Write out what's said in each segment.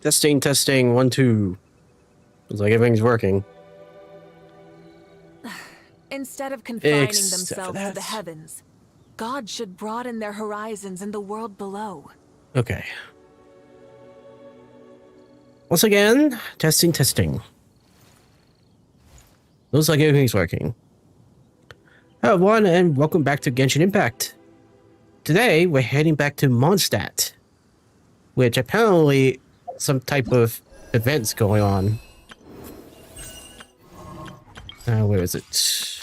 Testing, testing, 1, 2. Looks like everything's working. Instead of confining Except for themselves to the that. heavens, God should broaden their horizons in the world below. Okay. Once again, testing, testing. Looks like everything's working. Hello everyone, and welcome back to Genshin Impact. Today, we're heading back to Mondstadt, which apparently some type of event's going on. Where is it?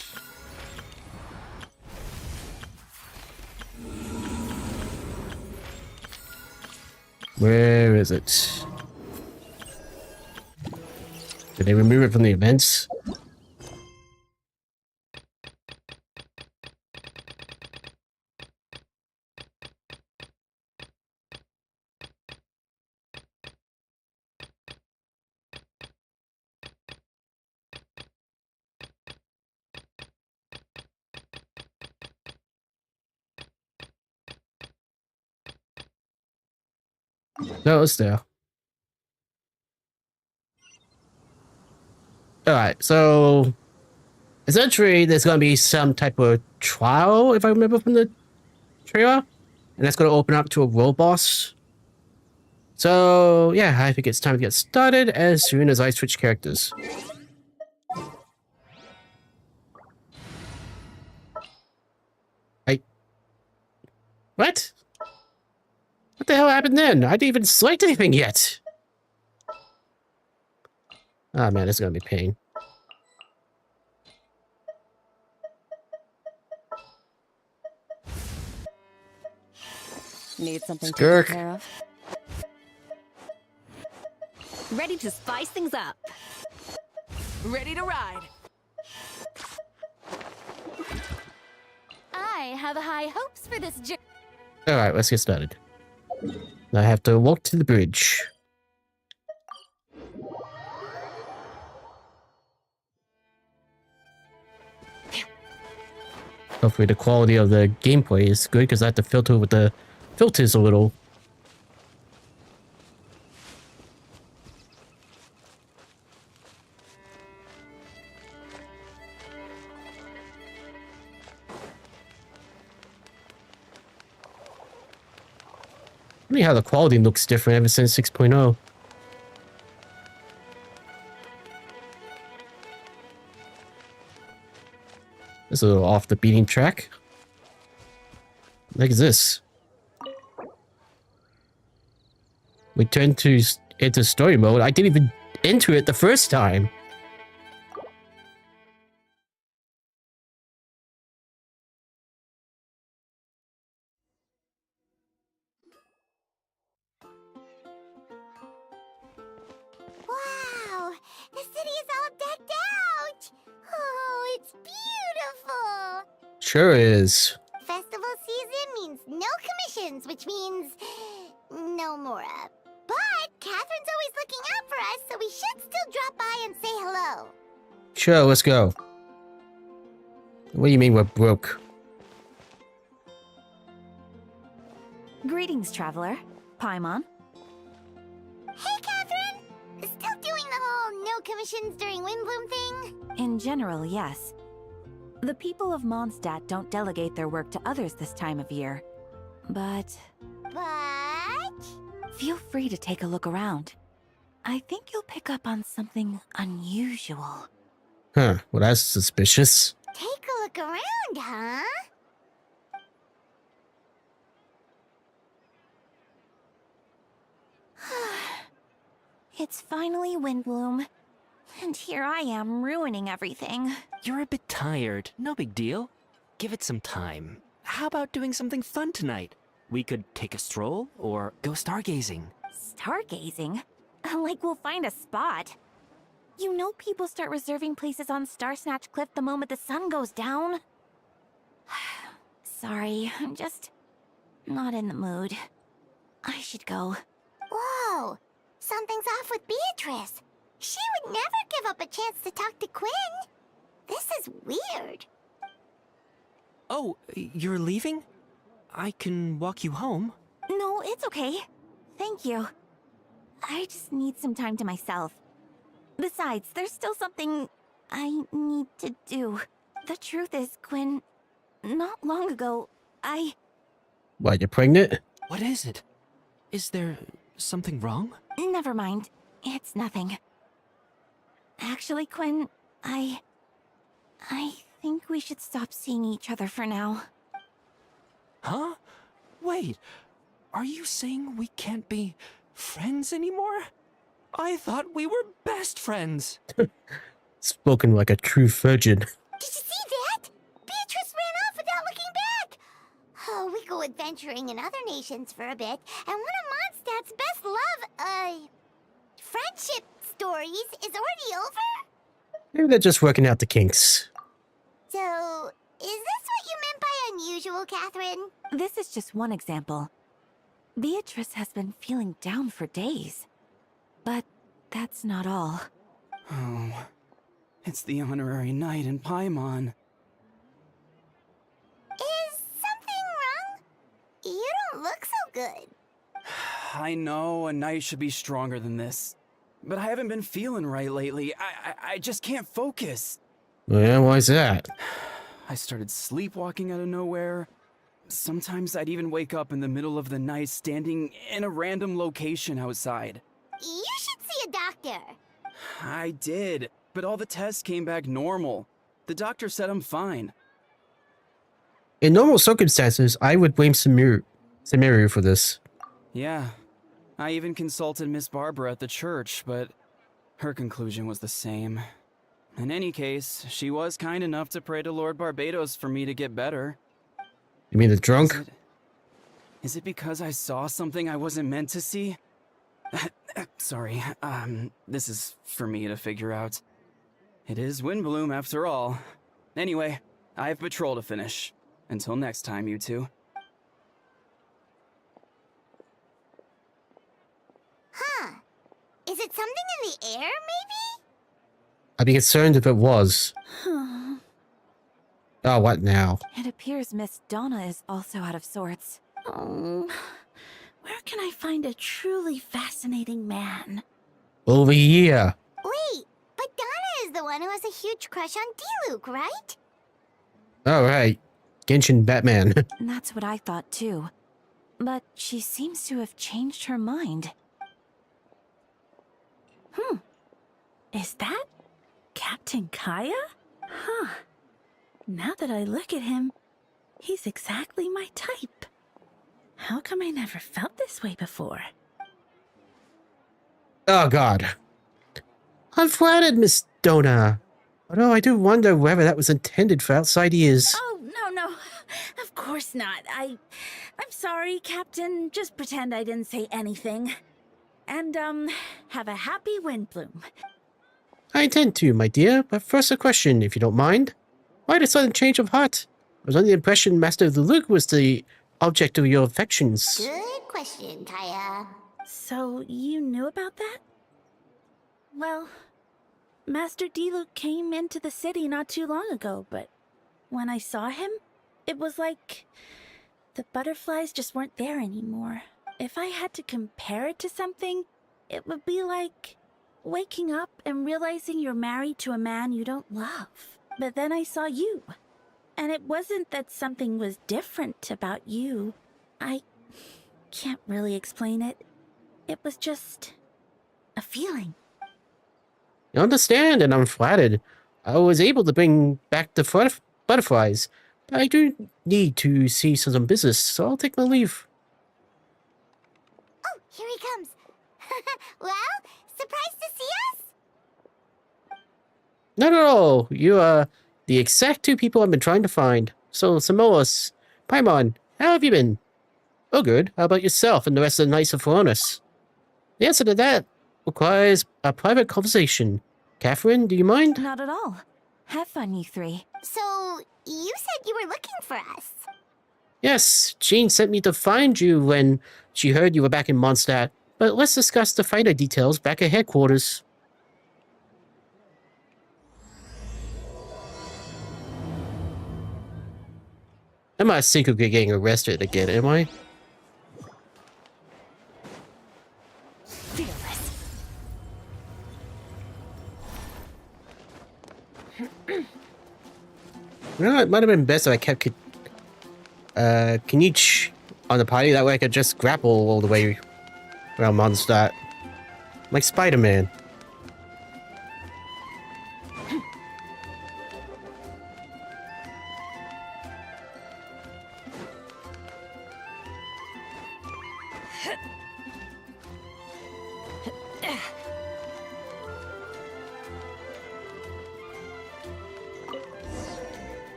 Where is it? Did they remove it from the events? No, it's there. Alright, so essentially there's gonna be some type of trial, if I remember from the trailer, and that's gonna open up to a world boss. So yeah, I think it's time to get started as soon as I switch characters. What? What the hell happened then? I didn't even select anything yet. Oh man, this is gonna be pain. Need something Skirk. taken care of? Ready to spice things up. Ready to ride. I have high hopes for this journey. Alright, let's get started. I have to walk to the bridge. Hopefully the quality of the gameplay is good because I have to filter with the filters a little. Funny how the quality looks different ever since 6.0. This is a little off the beating track. What is this? We turned to into story mode. I didn't even enter it the first time. Wow! The city is all decked out! Oh, it's beautiful! Sure is. Festival season means no commissions, which means no Mora. But Catherine's always looking out for us, so we should still drop by and say hello. Sure, let's go. What do you mean we're broke? Greetings, traveler. Paimon. Hey, Catherine! Still doing the whole no commissions during Windbloom thing? In general, yes. The people of Mondstadt don't delegate their work to others this time of year. But feel free to take a look around. I think you'll pick up on something unusual. Huh, well that's suspicious. Take a look around, huh? It's finally Windbloom. And here I am ruining everything. You're a bit tired. No big deal. Give it some time. How about doing something fun tonight? We could take a stroll or go stargazing. Stargazing? Like we'll find a spot. You know people start reserving places on Starsnatch Cliff the moment the sun goes down? Sorry, I'm just not in the mood. I should go. Whoa! Something's off with Beatrice. She would never give up a chance to talk to Quinn. This is weird. Oh, you're leaving? I can walk you home. No, it's okay. Thank you. I just need some time to myself. Besides, there's still something I need to do. The truth is, Quinn, not long ago, What, you're pregnant? What is it? Is there something wrong? Never mind. It's nothing. Actually, Quinn, I think we should stop seeing each other for now. Huh? Wait, are you saying we can't be friends anymore? I thought we were best friends. Spoken like a true virgin. Did you see that? Beatrice ran off without looking back. Oh, we go adventuring in other nations for a bit, and one of Mondstadt's best friendship stories is already over? Maybe they're just working out the kinks. So, is this what you meant by unusual, Catherine? This is just one example. Beatrice has been feeling down for days. But that's not all. Oh, it's the honorary knight in Paimon. Is something wrong? You don't look so good. I know a knight should be stronger than this, but I haven't been feeling right lately. I just can't focus. Yeah, why is that? I started sleepwalking out of nowhere. Sometimes I'd even wake up in the middle of the night standing in a random location outside. You should see a doctor. I did, but all the tests came back normal. The doctor said I'm fine. In normal circumstances, I would blame Samiru for this. Yeah, I even consulted Miss Barbara at the church, but her conclusion was the same. In any case, she was kind enough to pray to Lord Barbados for me to get better. You mean the drunk? Is it because I saw something I wasn't meant to see? Sorry, this is for me to figure out. It is Windbloom after all. Anyway, I have patrol to finish. Until next time, you two. Huh. Is it something in the air, maybe? I'd be concerned if it was. Oh, what now? It appears Miss Donna is also out of sorts. Oh, where can I find a truly fascinating man? Over here. Wait, but Donna is the one who has a huge crush on Diluc, right? Alright. Genshin Batman. That's what I thought too. But she seems to have changed her mind. Is that Captain Kaya? Huh. Now that I look at him, he's exactly my type. How come I never felt this way before? Oh god. I'm flattered, Miss Donna. Although I do wonder whether that was intended for outside ears. Oh, no. Of course not. I'm sorry, Captain. Just pretend I didn't say anything. And, have a happy Windbloom. I intend to, my dear, but first a question, if you don't mind. Why the sudden change of heart? I was under the impression Master Diluc was the object of your affections. Good question, Kaya. So, you knew about that? Well, Master Diluc came into the city not too long ago, but when I saw him, it was like the butterflies just weren't there anymore. If I had to compare it to something, it would be like waking up and realizing you're married to a man you don't love. But then I saw you, and it wasn't that something was different about you. I can't really explain it. It was just a feeling. I understand, and I'm flattered. I was able to bring back the butterflies, but I do need to see some business, so I'll take my leave. Oh, here he comes. Well, surprised to see us? Not at all. You are the exact two people I've been trying to find. So, Samoas, Paimon, how have you been? Oh, good. How about yourself and the rest of the Knights of Flornus? The answer to that requires a private conversation. Catherine, do you mind? Not at all. Have fun, you three. So, you said you were looking for us. Yes, Jean sent me to find you when she heard you were back in Mondstadt. But let's discuss the finer details back at headquarters. I'm not secretly getting arrested again, am I? Fearless. You know, it might have been best if I kept Kinich on the party. That way I could just grapple all the way around Mondstadt. Like Spider-Man.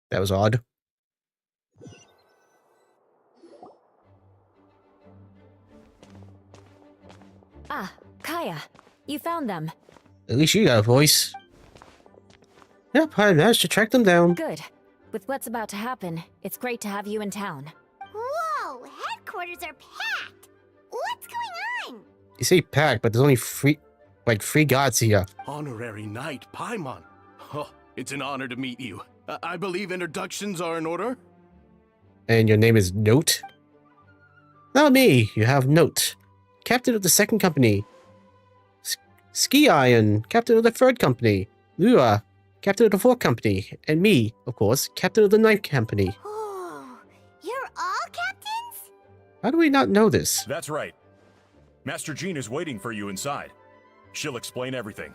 That was odd. Ah, Kaya, you found them. At least you got a voice. Yep, I managed to track them down. Good. With what's about to happen, it's great to have you in town. Whoa, headquarters are packed. What's going on? You say packed, but there's only three guards here. Honorary Knight Paimon. Oh, it's an honor to meet you. I believe introductions are in order? And your name is Note? Not me, you have Note. Captain of the second company. Ski Iron, captain of the third company. Lua, captain of the fourth company. And me, of course, captain of the ninth company. Oh, you're all captains? How do we not know this? That's right. Master Jean is waiting for you inside. She'll explain everything.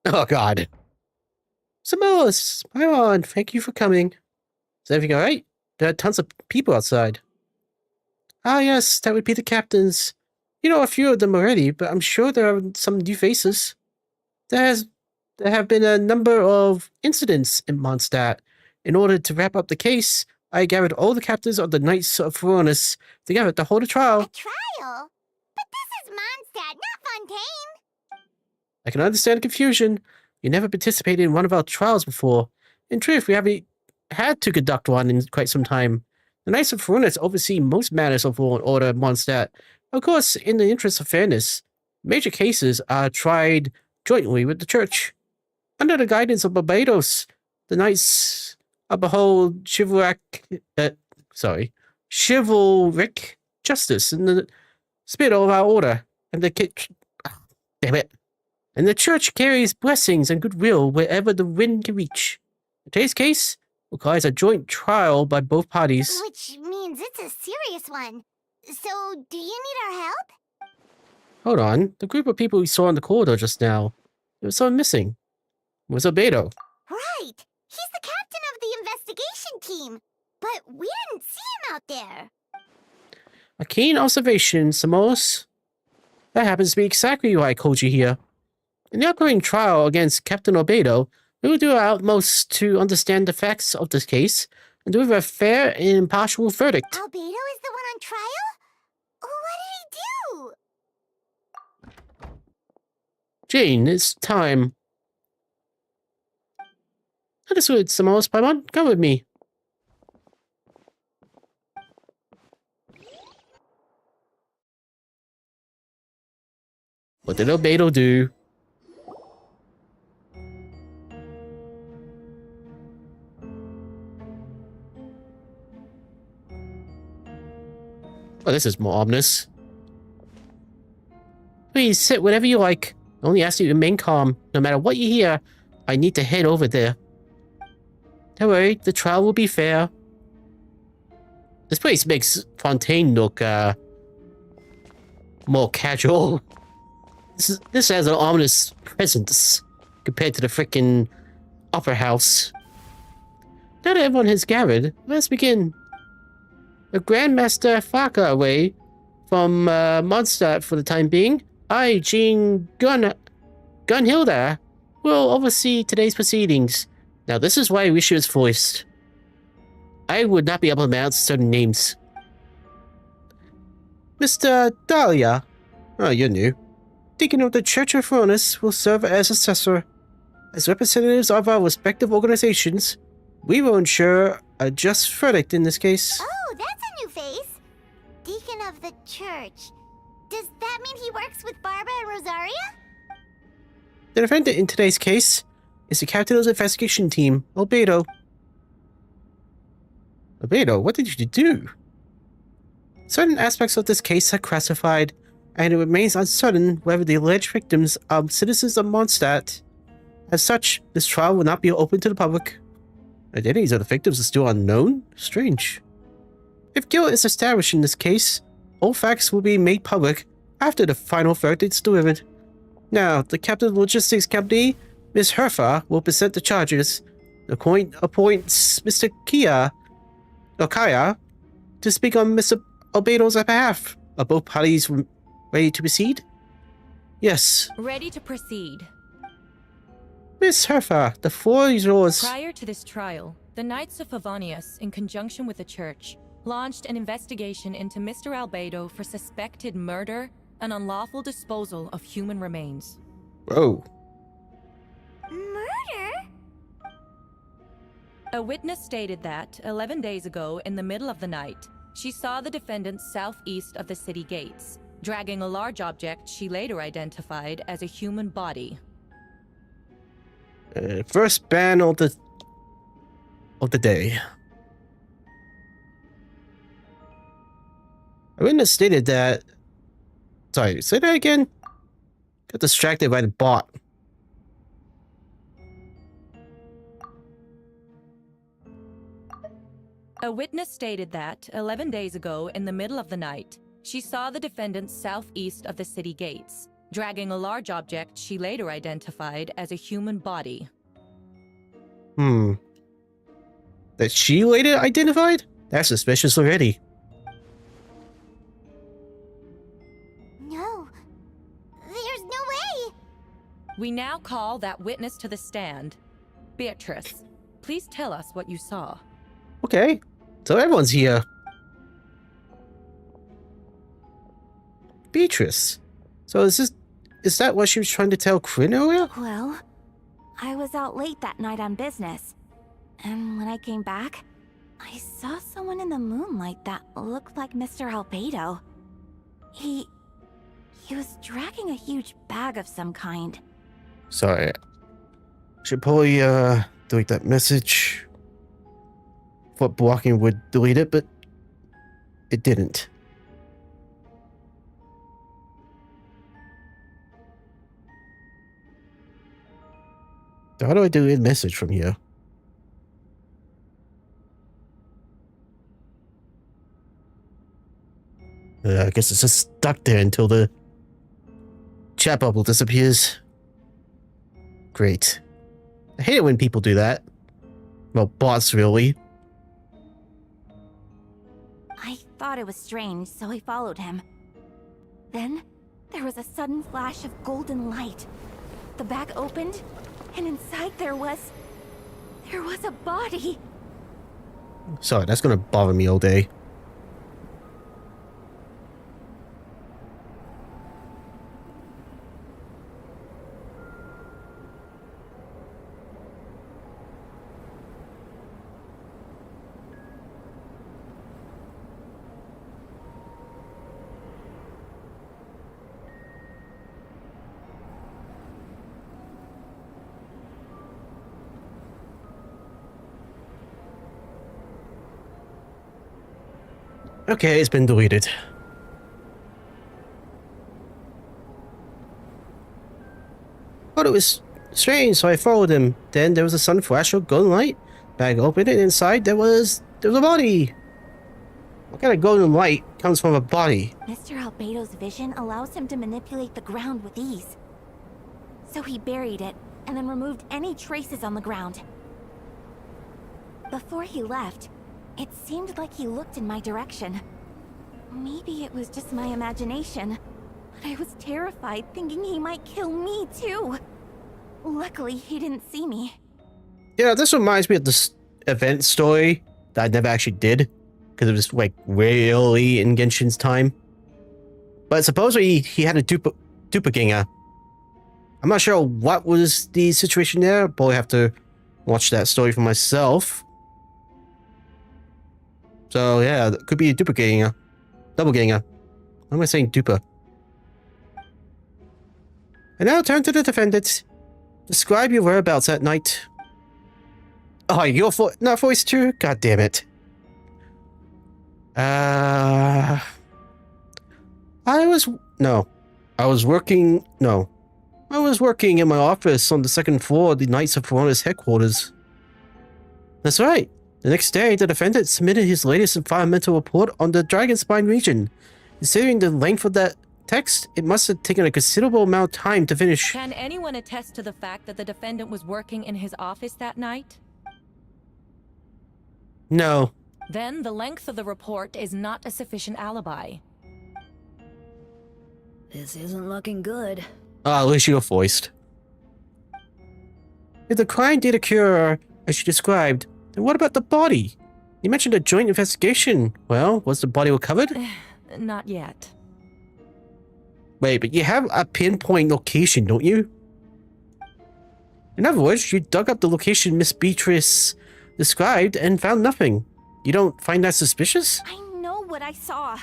Oh god. Samoas, Paimon, thank you for coming. Is everything alright? There are tons of people outside. Ah yes, that would be the captains. You know a few of them already, but I'm sure there are some new faces. There have been a number of incidents in Mondstadt. In order to wrap up the case, I gathered all the captains of the Knights of Veronis together to hold a trial. A trial? But this is Mondstadt, not Fontaine. I can understand the confusion. You never participated in one of our trials before. In truth, we haven't had to conduct one in quite some time. The Knights of Veronis oversee most matters of law and order in Mondstadt. Of course, in the interest of fairness, major cases are tried jointly with the Church. Under the guidance of Barbados, the Knights uphold chivalric justice in the spirit of our order, and damn it. And the Church carries blessings and goodwill wherever the wind can reach. Today's case requires a joint trial by both parties. Which means it's a serious one. So, do you need our help? Hold on, the group of people we saw in the corridor just now, there was someone missing. It was Albedo. Right. He's the captain of the investigation team. But we didn't see him out there. A keen observation, Samos. That happens to be exactly why I called you here. In the upcoming trial against Captain Albedo, we will do our utmost to understand the facts of this case and deliver a fair and impartial verdict. Albedo is the one on trial? What did he do? Jane, it's time. Understood, Samos. Paimon, come with me. What did Albedo do? Oh, this is more ominous. Please sit whenever you like. I only ask you to remain calm. No matter what you hear, I need to head over there. Don't worry, the trial will be fair. This place makes Fontaine look, more casual. This has an ominous presence compared to the frickin' Opera House. Now that everyone has gathered, let's begin. The Grandmaster Faka away from Mondstadt for the time being. I, Jean Gunhilda, will oversee today's proceedings. Now this is why I wish it was voiced. I would not be able to pronounce certain names. Mr. Dahlia. Oh, you're new. Deacon of the Church of Veronis will serve as assessor. As representatives of our respective organizations, we will ensure a just verdict in this case. Oh, that's a new face. Deacon of the church. Does that mean he works with Barbara and Rosaria? The defendant in today's case is the captain of the investigation team, Albedo. Albedo, what did you do? Certain aspects of this case are classified, and it remains uncertain whether the alleged victims are citizens of Mondstadt. As such, this trial will not be open to the public. Identities of the victims are still unknown? Strange. If guilt is established in this case, all facts will be made public after the final verdict is delivered. Now, the captain of the logistics company, Miss Herfa, will present the charges. The court appoints Mr. Kaya to speak on Mr. Albato's behalf. Are both parties ready to proceed? Yes. Ready to proceed. Miss Herfa, the floor is yours. Prior to this trial, the Knights of Favonius, in conjunction with the Church, launched an investigation into Mr. Albedo for suspected murder and unlawful disposal of human remains. Whoa. Murder? A witness stated that, 11 days ago, in the middle of the night, she saw the defendant southeast of the city gates, dragging a large object she later identified as a human body. First ban of the day. A witness stated that. Sorry, say that again. Got distracted by the bot. A witness stated that, 11 days ago, in the middle of the night, she saw the defendant southeast of the city gates, dragging a large object she later identified as a human body. That she later identified? That's suspicious already. No. There's no way! We now call that witness to the stand. Beatrice, please tell us what you saw. Okay, so everyone's here. Beatrice. So is that what she was trying to tell Kryn earlier? Well, I was out late that night on business. And when I came back, I saw someone in the moonlight that looked like Mr. Albedo. He was dragging a huge bag of some kind. Sorry. Should probably delete that message. Thought blocking would delete it, but it didn't. So how do I delete a message from here? I guess it's just stuck there until the chat bubble disappears. Great. I hate it when people do that. Well, bots, really. I thought it was strange, so I followed him. Then, there was a sudden flash of golden light. The bag opened, and inside there was a body. Sorry, that's gonna bother me all day. Okay, it's been deleted. Thought it was strange, so I followed him. Then there was a sudden flash of golden light. Bag opened, and inside there was a body. What kind of golden light comes from a body? Mr. Albedo's vision allows him to manipulate the ground with ease. So he buried it, and then removed any traces on the ground. Before he left, it seemed like he looked in my direction. Maybe it was just my imagination, but I was terrified thinking he might kill me too. Luckily, he didn't see me. Yeah, this reminds me of this event story that I never actually did, because it was like way early in Genshin's time. But supposedly he had a doppelganger. I'm not sure what was the situation there. Probably have to watch that story for myself. So yeah, that could be a doppelganger. Doubleganger. Why am I saying duper? And now turn to the defendant. Describe your whereabouts at night. Oh, your not voice too? God damn it. I was working in my office on the second floor of the Knights of Verona's headquarters. That's right. The next day, the defendant submitted his latest environmental report on the Dragonspine region. Considering the length of that text, it must have taken a considerable amount of time to finish. Can anyone attest to the fact that the defendant was working in his office that night? No. Then the length of the report is not a sufficient alibi. This isn't looking good. At least you were voiced. If the crime did occur as you described, then what about the body? You mentioned a joint investigation. Well, was the body recovered? Not yet. Wait, but you have a pinpoint location, don't you? In other words, you dug up the location Miss Beatrice described and found nothing. You don't find that suspicious? I know what I saw.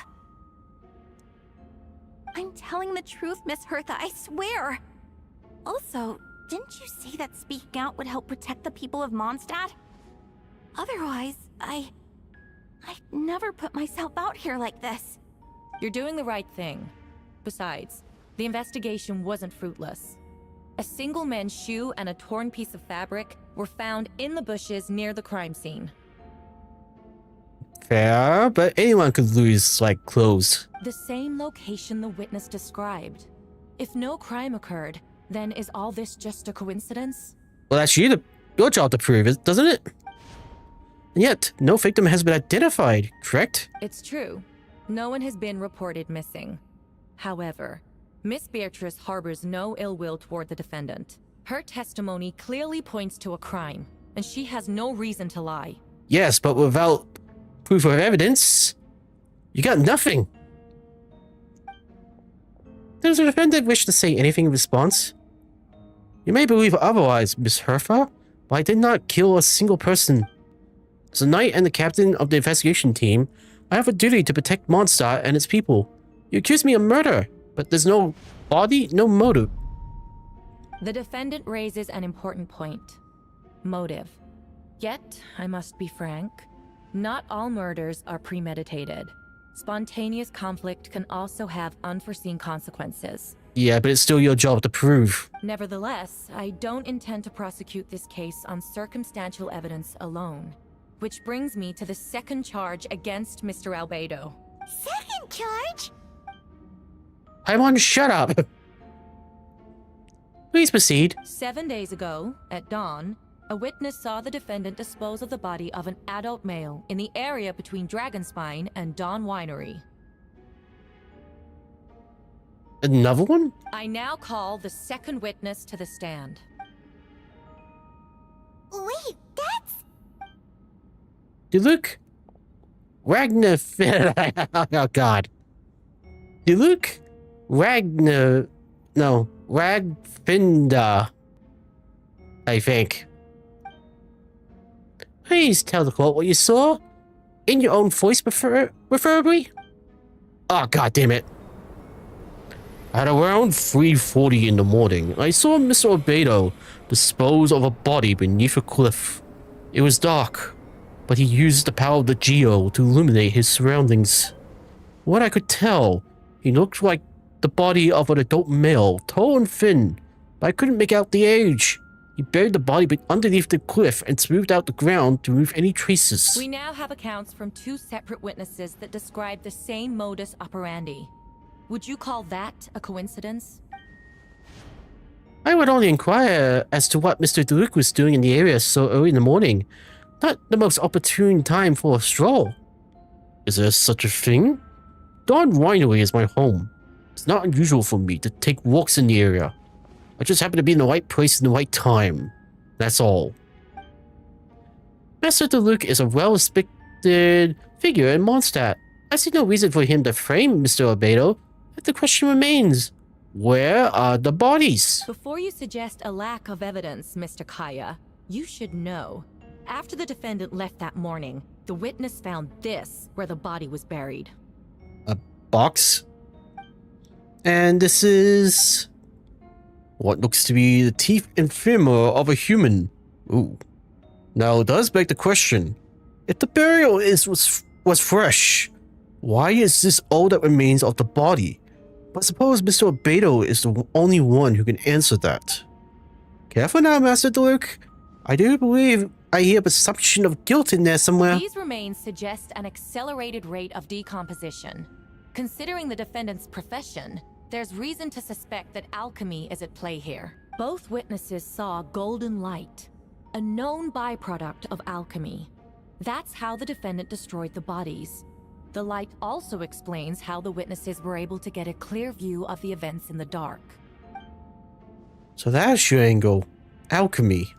I'm telling the truth, Miss Hertha, I swear. Also, didn't you say that speaking out would help protect the people of Mondstadt? Otherwise, I'd never put myself out here like this. You're doing the right thing. Besides, the investigation wasn't fruitless. A single man's shoe and a torn piece of fabric were found in the bushes near the crime scene. Fair, but anyone could lose, like, clothes. The same location the witness described. If no crime occurred, then is all this just a coincidence? Well, that's your job to prove it, doesn't it? And yet, no victim has been identified, correct? It's true. No one has been reported missing. However, Miss Beatrice harbors no ill will toward the defendant. Her testimony clearly points to a crime, and she has no reason to lie. Yes, but without proof of evidence, you got nothing. Does the defendant wish to say anything in response? You may believe otherwise, Miss Hertha, but I did not kill a single person. As a knight and the captain of the investigation team, I have a duty to protect Mondstadt and its people. You accuse me of murder, but there's no body, no motive. The defendant raises an important point. Motive. Yet, I must be frank, not all murders are premeditated. Spontaneous conflict can also have unforeseen consequences. Yeah, but it's still your job to prove. Nevertheless, I don't intend to prosecute this case on circumstantial evidence alone. Which brings me to the second charge against Mr. Albedo. Second charge? Paimon, shut up! Please proceed. 7 days ago, at dawn, a witness saw the defendant dispose of the body of an adult male in the area between Dragonspine and Dawn Winery. Another one? I now call the second witness to the stand. Wait, that's... Diluc Ragnar... oh god. Diluc Ragnar... No, Ragfinda, I think. Please tell the court what you saw. In your own voice, preferably. Oh, god damn it. At around 3:40 in the morning, I saw Mr. Albedo dispose of a body beneath a cliff. It was dark, but he used the power of the Geo to illuminate his surroundings. What I could tell, he looked like the body of an adult male, tall and thin, but I couldn't make out the age. He buried the body underneath the cliff and smoothed out the ground to remove any traces. We now have accounts from two separate witnesses that describe the same modus operandi. Would you call that a coincidence? I would only inquire as to what Mr. Diluc was doing in the area so early in the morning. Not the most opportune time for a stroll. Is there such a thing? Dawn Winery is my home. It's not unusual for me to take walks in the area. I just happen to be in the right place in the right time. That's all. Master Diluc is a well-respected figure in Mondstadt. I see no reason for him to frame Mr. Albedo. But the question remains, where are the bodies? Before you suggest a lack of evidence, Mr. Kaya, you should know. After the defendant left that morning, the witness found this where the body was buried. A box? And this is what looks to be the teeth and femur of a human. Ooh. Now it does beg the question, if the burial was fresh, why is this all that remains of the body? But suppose Mr. Albedo is the only one who can answer that. Careful now, Master Diluc. I do believe I hear a presumption of guilt in there somewhere. These remains suggest an accelerated rate of decomposition. Considering the defendant's profession, there's reason to suspect that alchemy is at play here. Both witnesses saw golden light, a known byproduct of alchemy. That's how the defendant destroyed the bodies. The light also explains how the witnesses were able to get a clear view of the events in the dark. So that's your angle. Alchemy.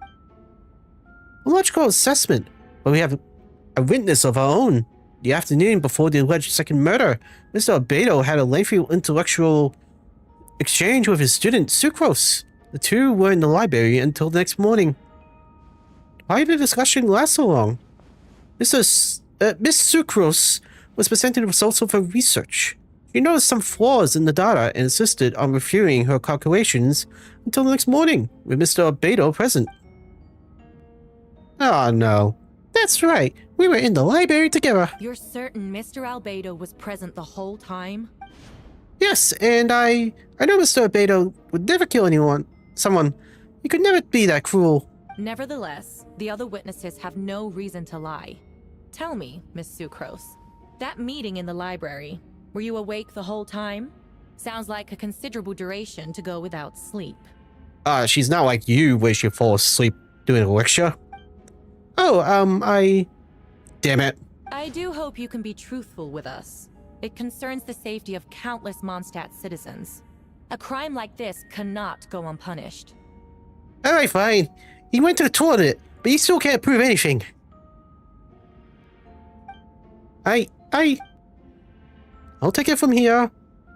A logical assessment, but we have a witness of our own. The afternoon before the alleged second murder, Mr. Albedo had a lengthy intellectual exchange with his student, Sucrose. The two were in the library until the next morning. Why did the discussion last so long? Miss Sucrose was presented results of her research. She noticed some flaws in the data and insisted on reviewing her calculations until the next morning, with Mr. Albedo present. Oh no. That's right. We were in the library together. You're certain Mr. Albedo was present the whole time? Yes, and I know Mr. Albedo would never kill someone. He could never be that cruel. Nevertheless, the other witnesses have no reason to lie. Tell me, Miss Sucrose, that meeting in the library, were you awake the whole time? Sounds like a considerable duration to go without sleep. She's not like you where she falls asleep doing a lecture. Oh, damn it. I do hope you can be truthful with us. It concerns the safety of countless Mondstadt citizens. A crime like this cannot go unpunished. Alright, fine. He went to the toilet, but he still can't prove anything. I'll take it from here.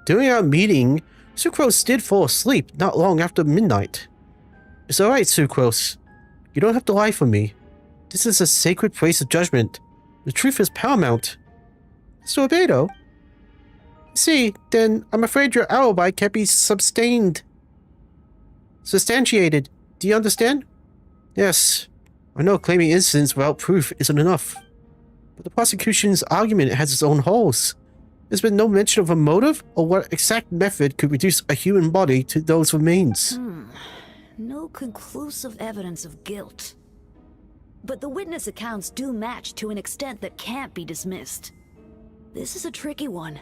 During our meeting, Sucrose did fall asleep not long after midnight. It's alright, Sucrose. You don't have to lie for me. This is a sacred place of judgment. The truth is paramount. Mr. Albedo? See, then I'm afraid your alibi can't be substantiated. Do you understand? Yes. I know claiming innocence without proof isn't enough. But the prosecution's argument has its own holes. There's been no mention of a motive or what exact method could reduce a human body to those remains. No conclusive evidence of guilt. But the witness accounts do match to an extent that can't be dismissed. This is a tricky one.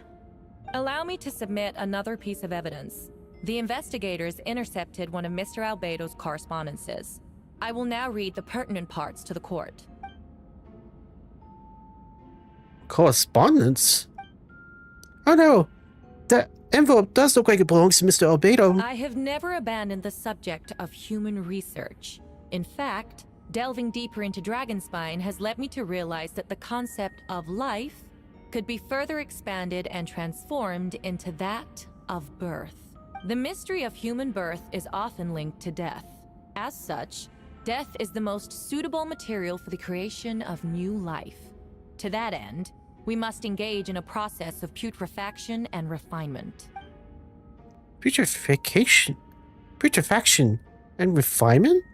Allow me to submit another piece of evidence. The investigators intercepted one of Mr. Albedo's correspondences. I will now read the pertinent parts to the court. Correspondence? Oh no, that envelope does look like it belongs to Mr. Albedo. I have never abandoned the subject of human research. In fact, delving deeper into Dragonspine has led me to realize that the concept of life could be further expanded and transformed into that of birth. The mystery of human birth is often linked to death. As such, death is the most suitable material for the creation of new life. To that end, we must engage in a process of putrefaction and refinement. Putrefaction and refinement?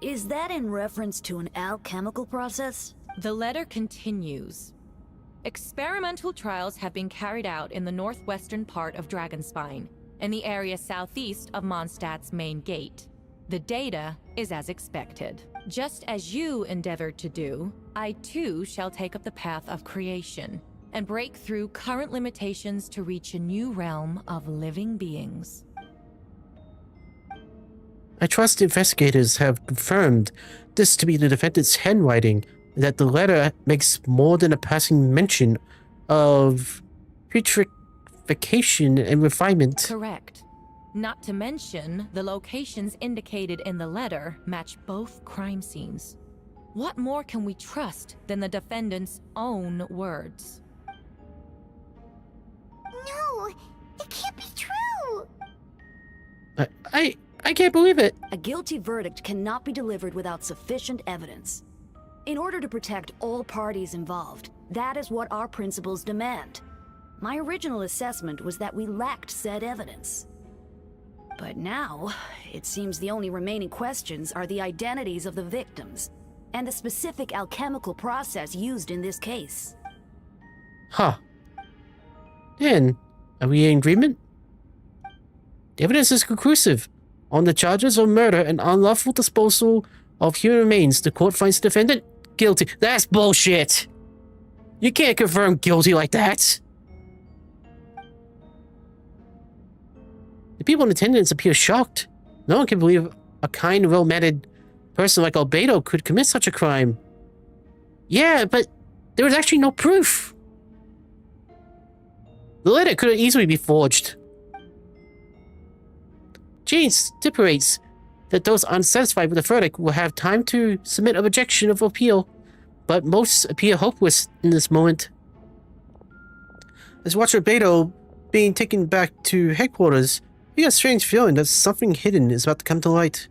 Is that in reference to an alchemical process? The letter continues. Experimental trials have been carried out in the northwestern part of Dragonspine, in the area southeast of Mondstadt's main gate. The data is as expected. Just as you endeavored to do, I too shall take up the path of creation and break through current limitations to reach a new realm of living beings. I trust investigators have confirmed this to be the defendant's handwriting, and that the letter makes more than a passing mention of putrefaction and refinement. Correct. Not to mention, the locations indicated in the letter match both crime scenes. What more can we trust than the defendant's own words? No, it can't be true. I can't believe it. A guilty verdict cannot be delivered without sufficient evidence. In order to protect all parties involved, that is what our principles demand. My original assessment was that we lacked said evidence. But now, it seems the only remaining questions are the identities of the victims, and the specific alchemical process used in this case. Huh. Then, Are we in agreement? The evidence is conclusive. On the charges of murder and unlawful disposal of human remains, the court finds the defendant guilty. That's bullshit! You can't confirm guilty like that! The people in attendance appear shocked. No one can believe a kind, well-mannered person like Albedo could commit such a crime. Yeah, but there was actually no proof. The letter could easily be forged. Jane stipulates that those unsatisfied with the verdict will have time to submit a rejection of appeal, but most appear hopeless in this moment. As Watcher Beto being taken back to headquarters, you get a strange feeling that something hidden is about to come to light.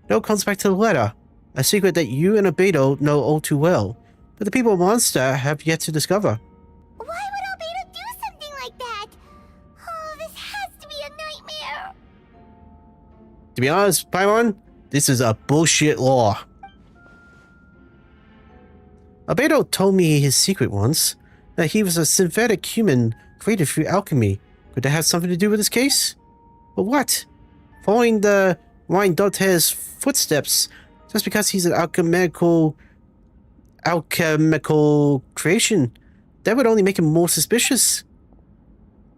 Note comes back to the letter, a secret that you and Albedo know all too well, but the people of Mondstadt have yet to discover. Why would Albedo do something like that? Oh, this has to be a nightmare. To be honest, Paimon, this is a bullshit law. Albedo told me his secret once, that he was a synthetic human created through alchemy. Could that have something to do with this case? But what? Following the Wine Dote's footsteps, just because he's an alchemical creation, that would only make him more suspicious.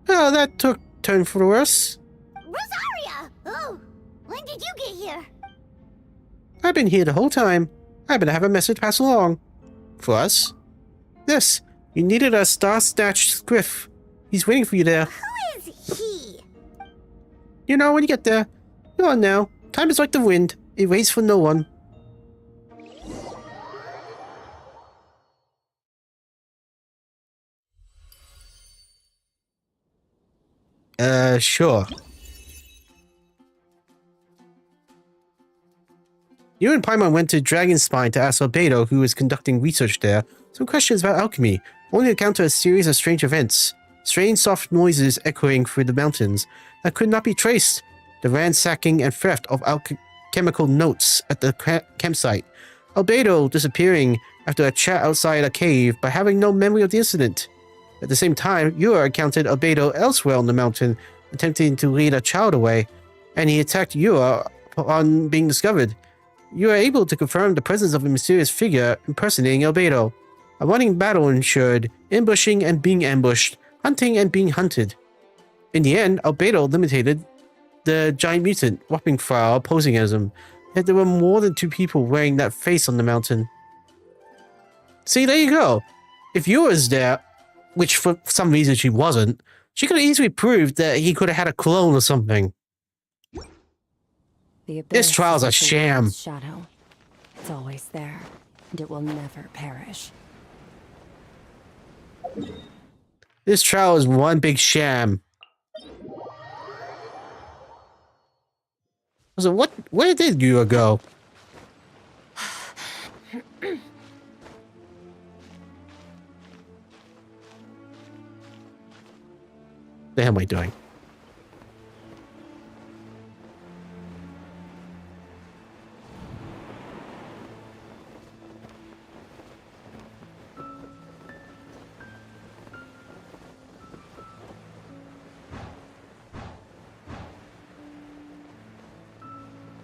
Oh, that took turn for the worse. Rosaria! Oh, when did you get here? I've been here the whole time. I happen to have a message passed along. For us? Yes, you needed a star-snatched squiff. He's waiting for you there. Who is he? You know when you get there. Go on now. Time is like the wind. It waits for no one. Sure. You and Paimon went to Dragonspine to ask Albedo, who was conducting research there, some questions about alchemy, only to encounter a series of strange events. Strange soft noises echoing through the mountains that could not be traced. The ransacking and theft of alchemical notes at the campsite. Albedo disappearing after a chat outside a cave but having no memory of the incident. At the same time, Yura encountered Albedo elsewhere on the mountain, attempting to lead a child away, and he attacked Yura upon being discovered. You are able to confirm the presence of a mysterious figure impersonating Albedo. A running battle ensured, ambushing and being ambushed, hunting and being hunted. In the end, Albedo eliminated the giant mutant, Whoppingfrau, posing as him. Yet there were more than 2 people wearing that face on the mountain. See, there you go. If you was there, which for some reason she wasn't, she could have easily proved that he could have had a clone or something. This trial's a sham. Shadow. It's always there, and it will never perish. This trial is one big sham. So where did you go? The hell am I doing?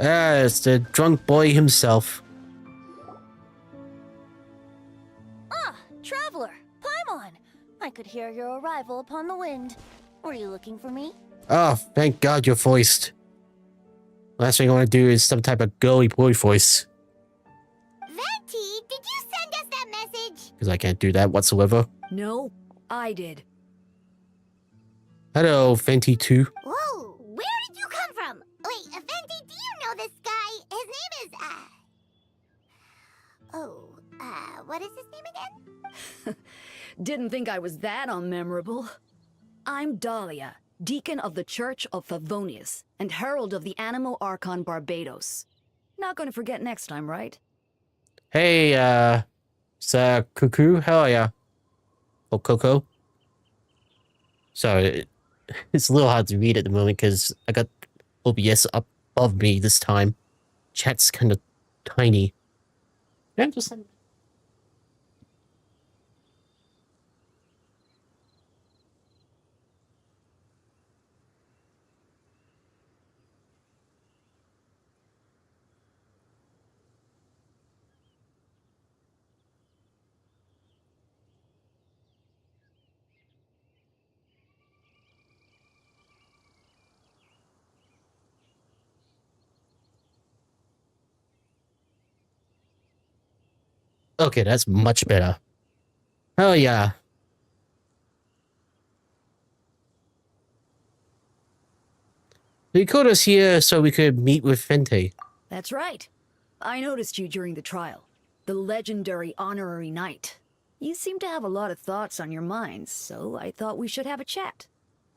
Ah, it's the drunk boy himself. Ah, traveler, Paimon. I could hear your arrival upon the wind. Were you looking for me? Oh, thank God you're voiced. Last thing I want to do is some type of girly boy voice. Venti, did you send us that message? Because I can't do that whatsoever. No, I did. Hello, Fenty 2. Whoa, where did you come from? Wait, Venti, do you know this guy? His name is, what is his name again? Didn't think I was that unmemorable. I'm Dahlia, Deacon of the Church of Favonius, and Herald of the Animo Archon Barbados. Not gonna forget next time, right? Hey, Sir Cuckoo, how are ya? Oh, Coco? Sorry, it's a little hard to read at the moment because I got OBS up above me this time. Chat's kind of tiny. Yeah, just... Okay, that's much better. Oh yeah. He called us here so we could meet with Fente. That's right. I noticed you during the trial. The legendary honorary knight. You seem to have a lot of thoughts on your mind, so I thought we should have a chat.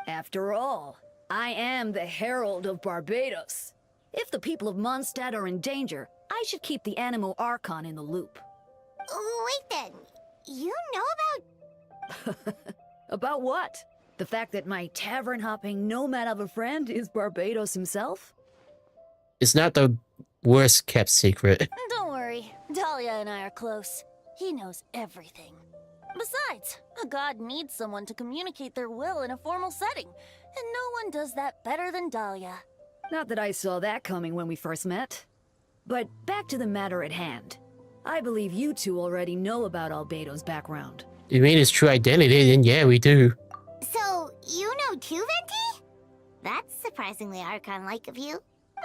After all, I am the Herald of Barbados. If the people of Mondstadt are in danger, I should keep the Animo Archon in the loop. Wait then, you know about... About what? The fact that my tavern-hopping nomad of a friend is Barbados himself? It's not the worst kept secret. Don't worry, Dahlia and I are close. He knows everything. Besides, a god needs someone to communicate their will in a formal setting, and no one does that better than Dahlia. Not that I saw that coming when we first met. But back to the matter at hand. I believe you two already know about Albedo's background. You mean his true identity, then yeah, we do. So, you know too, Venti? That's surprisingly Archon-like of you.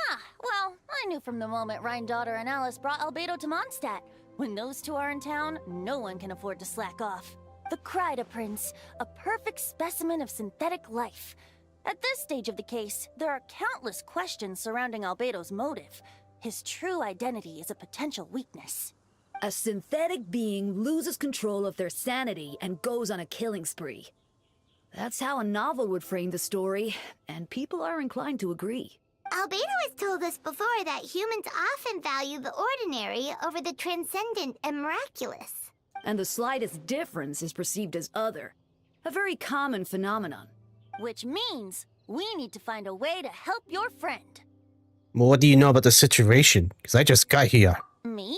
Ah, well, I knew from the moment Rhine-Daughter and Alice brought Albedo to Mondstadt. When those two are in town, no one can afford to slack off. The Kryda Prince, a perfect specimen of synthetic life. At this stage of the case, there are countless questions surrounding Albedo's motive. His true identity is a potential weakness. A synthetic being loses control of their sanity and goes on a killing spree. That's how a novel would frame the story, and people are inclined to agree. Albedo has told us before that humans often value the ordinary over the transcendent and miraculous. And the slightest difference is perceived as other. A very common phenomenon. Which means we need to find a way to help your friend. Well, what do you know about the situation? Because I just got here. Me?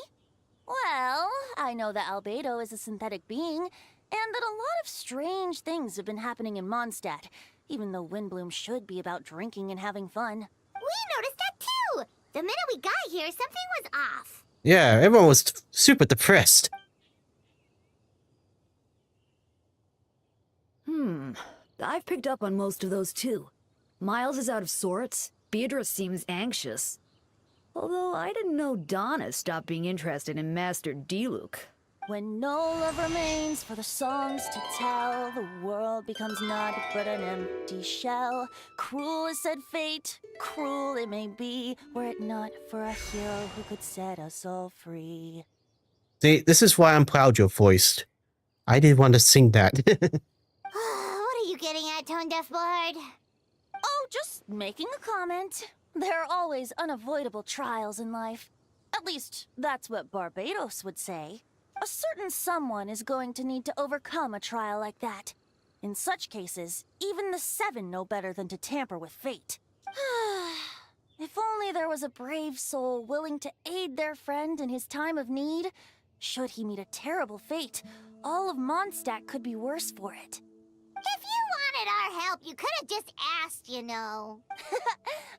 Well, I know that Albedo is a synthetic being, and that a lot of strange things have been happening in Mondstadt, even though Windbloom should be about drinking and having fun. We noticed that too! The minute we got here, something was off. Yeah, everyone was super depressed. I've picked up on most of those too. Miles is out of sorts. Beatrice seems anxious. Although I didn't know Donna stopped being interested in Master Diluc. When no love remains for the songs to tell, the world becomes naught but an empty shell. Cruel is said fate, cruel it may be, were it not for a hero who could set us all free. See, this is why I'm proud you're voiced. I did want to sing that. What are you getting at, Tone Deaf Bard? Oh, just making a comment. There are always unavoidable trials in life. At least, that's what Barbados would say. A certain someone is going to need to overcome a trial like that. In such cases, even the Seven know better than to tamper with fate. If only there was a brave soul willing to aid their friend in his time of need. Should he meet a terrible fate, all of Mondstadt could be worse for it. If you wanted our help, you could have just asked, you know.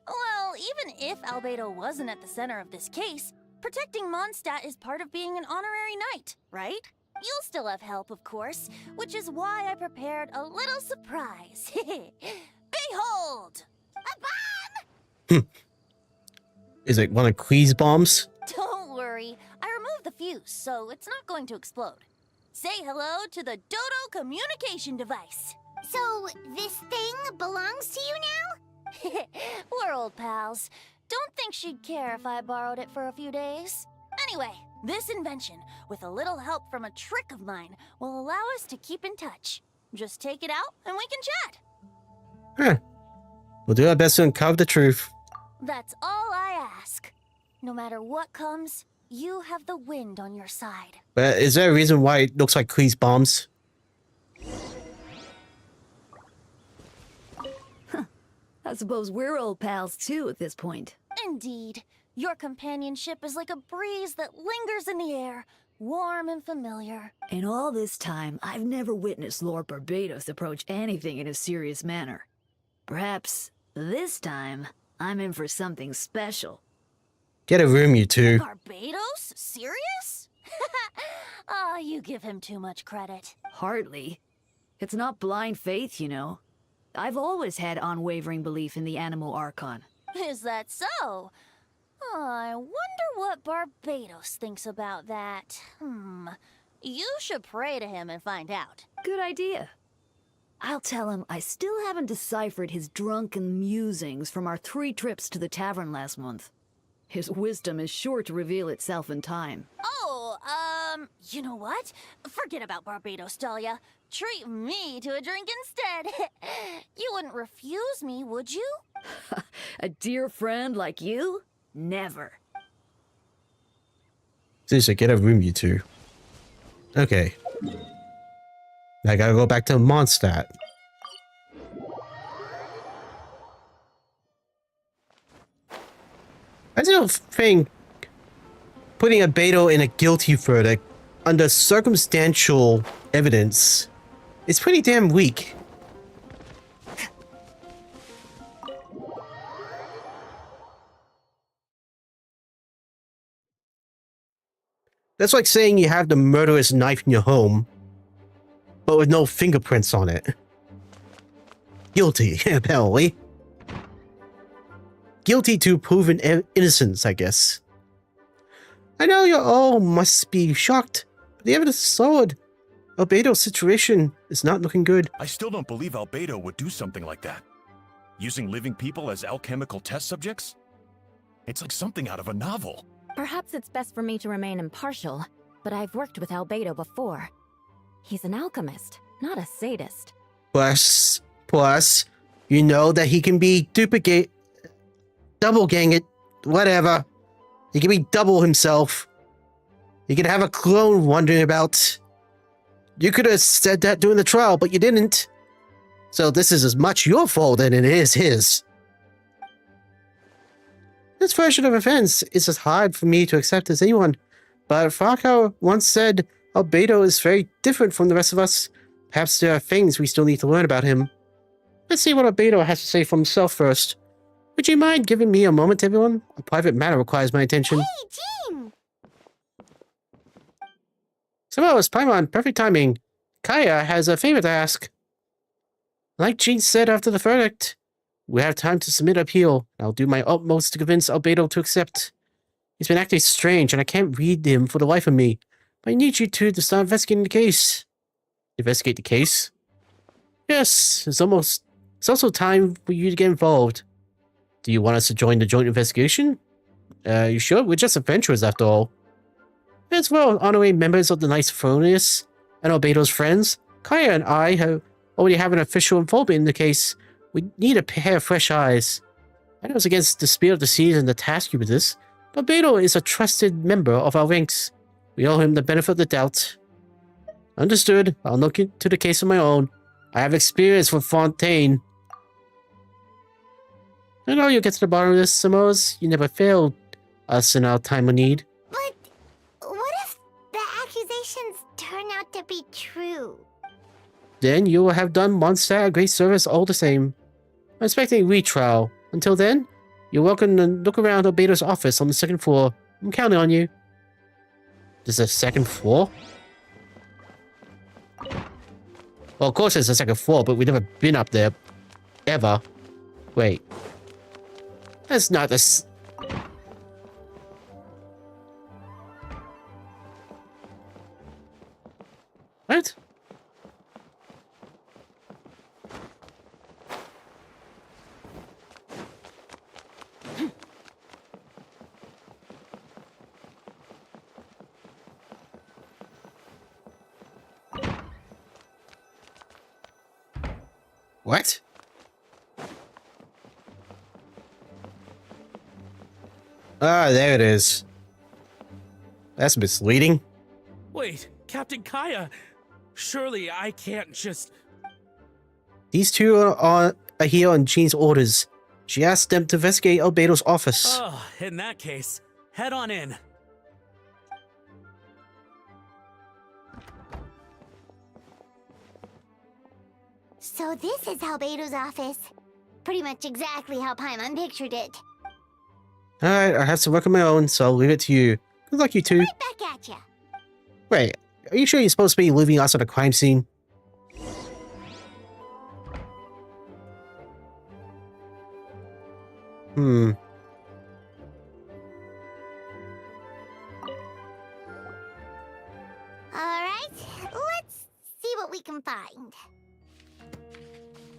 Well, even if Albedo wasn't at the center of this case, protecting Mondstadt is part of being an honorary knight, right? You'll still have help, of course, which is why I prepared a little surprise. Behold! A bomb! Is it one of Quee's bombs? Don't worry, I removed the fuse, so it's not going to explode. Say hello to the Dodo communication device. So, this thing belongs to you now? We're old pals. Don't think she'd care if I borrowed it for a few days. Anyway, this invention, with a little help from a trick of mine, will allow us to keep in touch. Just take it out and we can chat. Huh. We'll do our best to uncover the truth. That's all I ask. No matter what comes, you have the wind on your side. But is there a reason why it looks like Quee's bombs? I suppose we're old pals too at this point. Indeed. Your companionship is like a breeze that lingers in the air, warm and familiar. In all this time, I've never witnessed Lord Barbados approach anything in a serious manner. Perhaps this time, I'm in for something special. Get a room, you two. Barbados? Serious? Ah, you give him too much credit. Hardly. It's not blind faith, you know. I've always had unwavering belief in the Animo Archon. Is that so? I wonder what Barbados thinks about that. You should pray to him and find out. Good idea. I'll tell him I still haven't deciphered his drunken musings from our 3 trips to the tavern last month. His wisdom is sure to reveal itself in time. Oh, you know what? Forget about Barbados, Dahlia. Treat me to a drink instead. You wouldn't refuse me, would you? A dear friend like you? Never. Seriously, get a room, you two. Okay. I gotta go back to Mondstadt. I still think putting Albedo in a guilty verdict under circumstantial evidence is pretty damn weak. That's like saying you have the murderous knife in your home, but with no fingerprints on it. Guilty, apparently. Guilty to proven innocence, I guess. I know you all must be shocked, but the evidence is solid. Albedo's situation is not looking good. I still don't believe Albedo would do something like that. Using living people as alchemical test subjects? It's like something out of a novel. Perhaps it's best for me to remain impartial, but I've worked with Albedo before. He's an alchemist, not a sadist. Plus, you know that he can be double gang it, whatever. He can be double himself. He can have a clone wandering about. You could have said that during the trial, but you didn't. So this is as much your fault as it is his. This version of events is as hard for me to accept as anyone, but Farco once said Albedo is very different from the rest of us. Perhaps there are things we still need to learn about him. Let's see what Albedo has to say for himself first. Would you mind giving me a moment, everyone? A private matter requires my attention. Hey, Jean! Samoas, Paimon, perfect timing. Kaya has a favor to ask. Like Jean said after the verdict, we have time to submit appeal. I'll do my utmost to convince Albedo to accept. He's been acting strange, and I can't read him for the life of me. But I need you two to start investigating the case. Investigate the case? Yes, it's also time for you to get involved. Do you want us to join the joint investigation? You sure? We're just adventurers after all. As well, honorary members of the Knights of Thronius and Albedo's friends, Kaya and I already have an official involvement in the case. We need a pair of fresh eyes. I know it's against the spirit of the season to task you with this, but Albedo is a trusted member of our ranks. We owe him the benefit of the doubt. Understood. I'll look into the case on my own. I have experience with Fontaine. I know you'll get to the bottom of this, Samoas. You never failed us in our time of need. But what if the accusations turn out to be true? Then you will have done Mondstadt a great service all the same. I'm expecting a retrial. Until then, you're welcome to look around Albedo's office on the 2nd floor. I'm counting on you. There's a 2nd floor? Well, of course there's a 2nd floor, but we've never been up there. Ever. Wait. That's not the... What? What? Ah, there it is. That's misleading. Wait, Captain Kaya! Surely I can't just... These two are here on Jean's orders. She asked them to investigate Albedo's office. Oh, in that case, head on in. So this is Albedo's office. Pretty much exactly how Paimon pictured it. Alright, I have to work on my own, so I'll leave it to you. Good luck, you two. Right back at ya. Wait, are you sure you're supposed to be leaving us at a crime scene?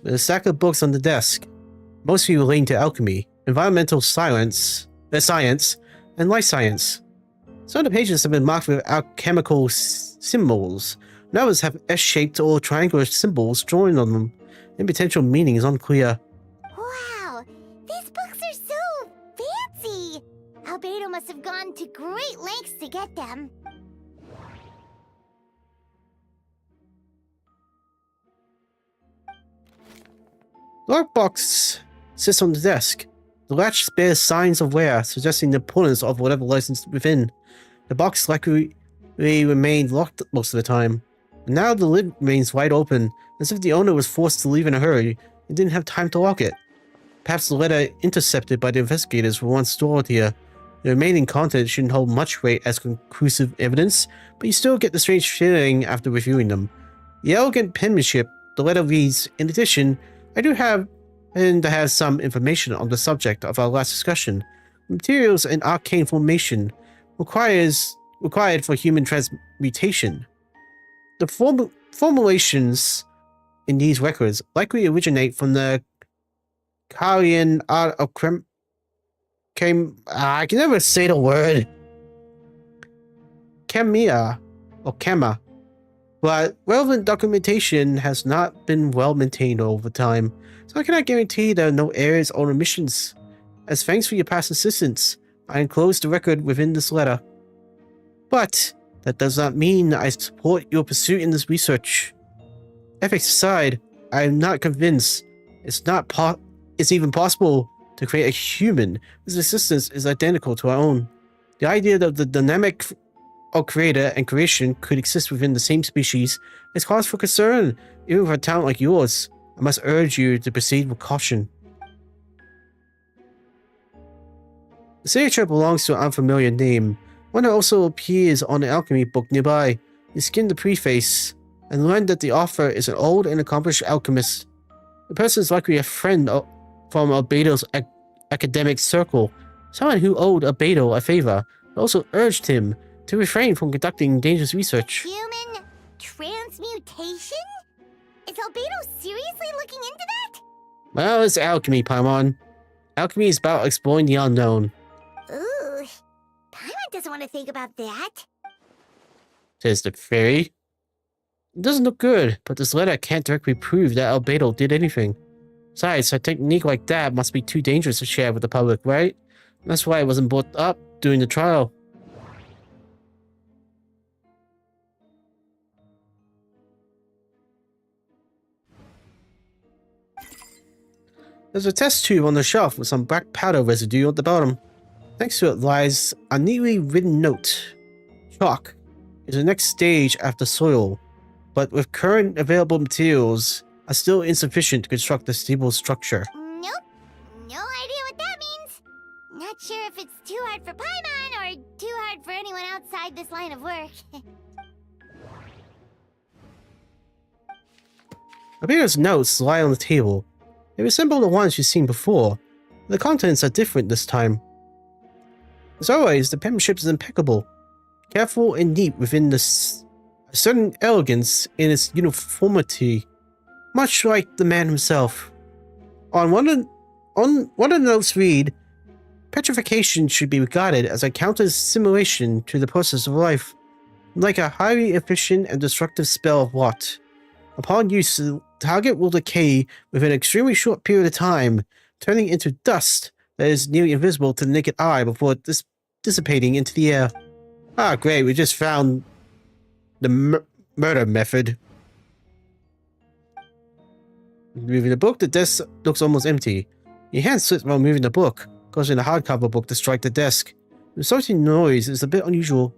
There's a stack of books on the desk, mostly relating to alchemy, environmental science, and life science. Some of the pages have been marked with alchemical symbols, and others have S-shaped or triangular symbols drawn on them, and potential meaning is unclear. Wow, these books are so fancy! Albedo must have gone to great lengths to get them. The lockbox sits on the desk. The latch bears signs of wear, suggesting the importance of whatever lies within. The box likely remained locked most of the time, and now the lid remains wide open, as if the owner was forced to leave in a hurry and didn't have time to lock it. Perhaps the letter intercepted by the investigators were once stored here. The remaining content shouldn't hold much weight as conclusive evidence, but you still get the strange feeling after reviewing them. The elegant penmanship, the letter reads, "In addition, I do have some information on the subject of our last discussion. Materials and arcane formation required for human transmutation. The formulations in these records likely originate from the Karian art of I can never say the word. Chemia or Chema. But relevant documentation has not been well maintained over time, so I cannot guarantee there are no errors or omissions. As thanks for your past assistance, I enclosed the record within this letter. But that does not mean I support your pursuit in this research. Ethics aside, I am not convinced it's even possible to create a human whose existence is identical to our own. The idea that the dynamic of creator and creation could exist within the same species is cause for concern, even for a talent like yours. I must urge you to proceed with caution." The signature belongs to an unfamiliar name, one that also appears on an alchemy book nearby. You skim the preface and learn that the author is an old and accomplished alchemist. The person is likely a friend from Albedo's academic circle, someone who owed Albedo a favor, but also urged him to refrain from conducting dangerous research. Human transmutation? Is Albedo seriously looking into that? Well, it's alchemy, Paimon. Alchemy is about exploring the unknown. Ooh, Paimon doesn't want to think about that. Says the fairy. It doesn't look good, but this letter can't directly prove that Albedo did anything. Besides, a technique like that must be too dangerous to share with the public, right? That's why it wasn't brought up during the trial. There's a test tube on the shelf with some black powder residue at the bottom. Next to it lies a neatly written note. Chalk is the next stage after soil, but with current available materials are still insufficient to construct a stable structure. Nope. No idea what that means. Not sure if it's too hard for Paimon or too hard for anyone outside this line of work. Albedo's notes lie on the table. They resemble the ones you've seen before. The contents are different this time. As always, the penmanship is impeccable, careful and neat within a certain elegance in its uniformity, much like the man himself. On one of the notes read, "Petrification should be regarded as a counter-simulation to the process of life, like a highly efficient and destructive spell of what. Upon use, the target will decay within an extremely short period of time, turning into dust that is nearly invisible to the naked eye before dissipating into the air." Ah, great, we just found the murder method. Moving the book, the desk looks almost empty. Your hand slips while moving the book, causing the hardcover book to strike the desk. The resulting noise is a bit unusual.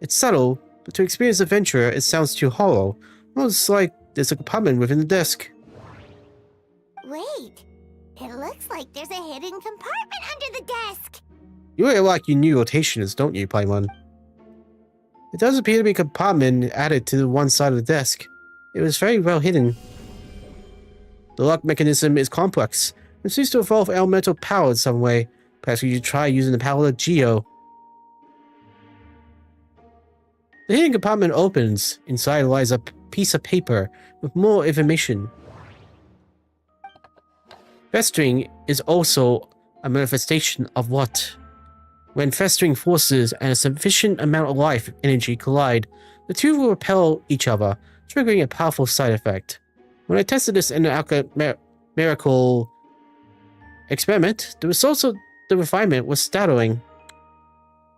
It's subtle, but to experienced adventurer, it sounds too hollow, almost like there's a compartment within the desk. Wait, it looks like there's a hidden compartment under the desk. You really like your new rotations, don't you, Paimon? It does appear to be a compartment added to one side of the desk. It was very well hidden. The lock mechanism is complex and seems to involve elemental power in some way. Perhaps you should try using the power of Geo. The hidden compartment opens. Inside lies a piece of paper with more information. Festering is also a manifestation of what? When festering forces and a sufficient amount of life energy collide, the two will repel each other, triggering a powerful side effect. When I tested this in an miracle experiment, the results of the refinement was startling.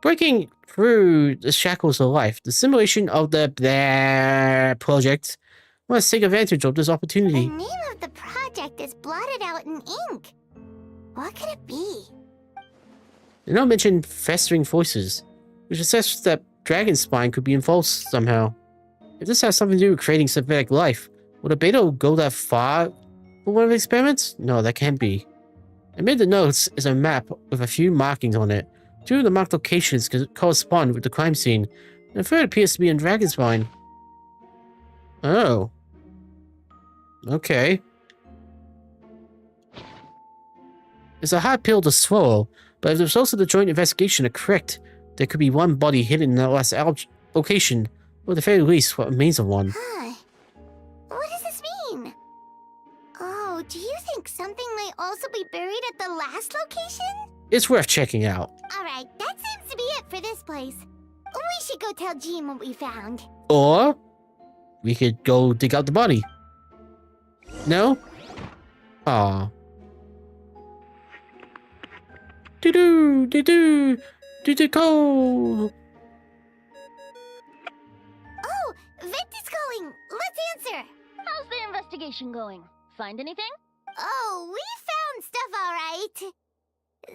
Breaking through the shackles of life, the simulation of the project must take advantage of this opportunity. The name of the project is blotted out in ink. What could it be? They don't mention festering forces, which suggests that dragon spine could be involved somehow. If this has something to do with creating synthetic life, would a beta go that far for one of the experiments? No, that can't be. Amid the notes is a map with a few markings on it. 2 of the marked locations correspond with the crime scene, and the third appears to be in dragon spine. Oh. Okay. It's a hard pill to swallow, but if the results of the joint investigation are correct, there could be one body hidden in the last location, or at the very least, what remains of one. Huh. What does this mean? Oh, do you think something might also be buried at the last location? It's worth checking out. Alright, that seems to be it for this place. We should go tell Jean what we found. Or we could go dig out the body. No? Aw. Do-do, do-do, do-do-go. Oh, Vent is calling. Let's answer. How's the investigation going? Find anything? Oh, we found stuff alright.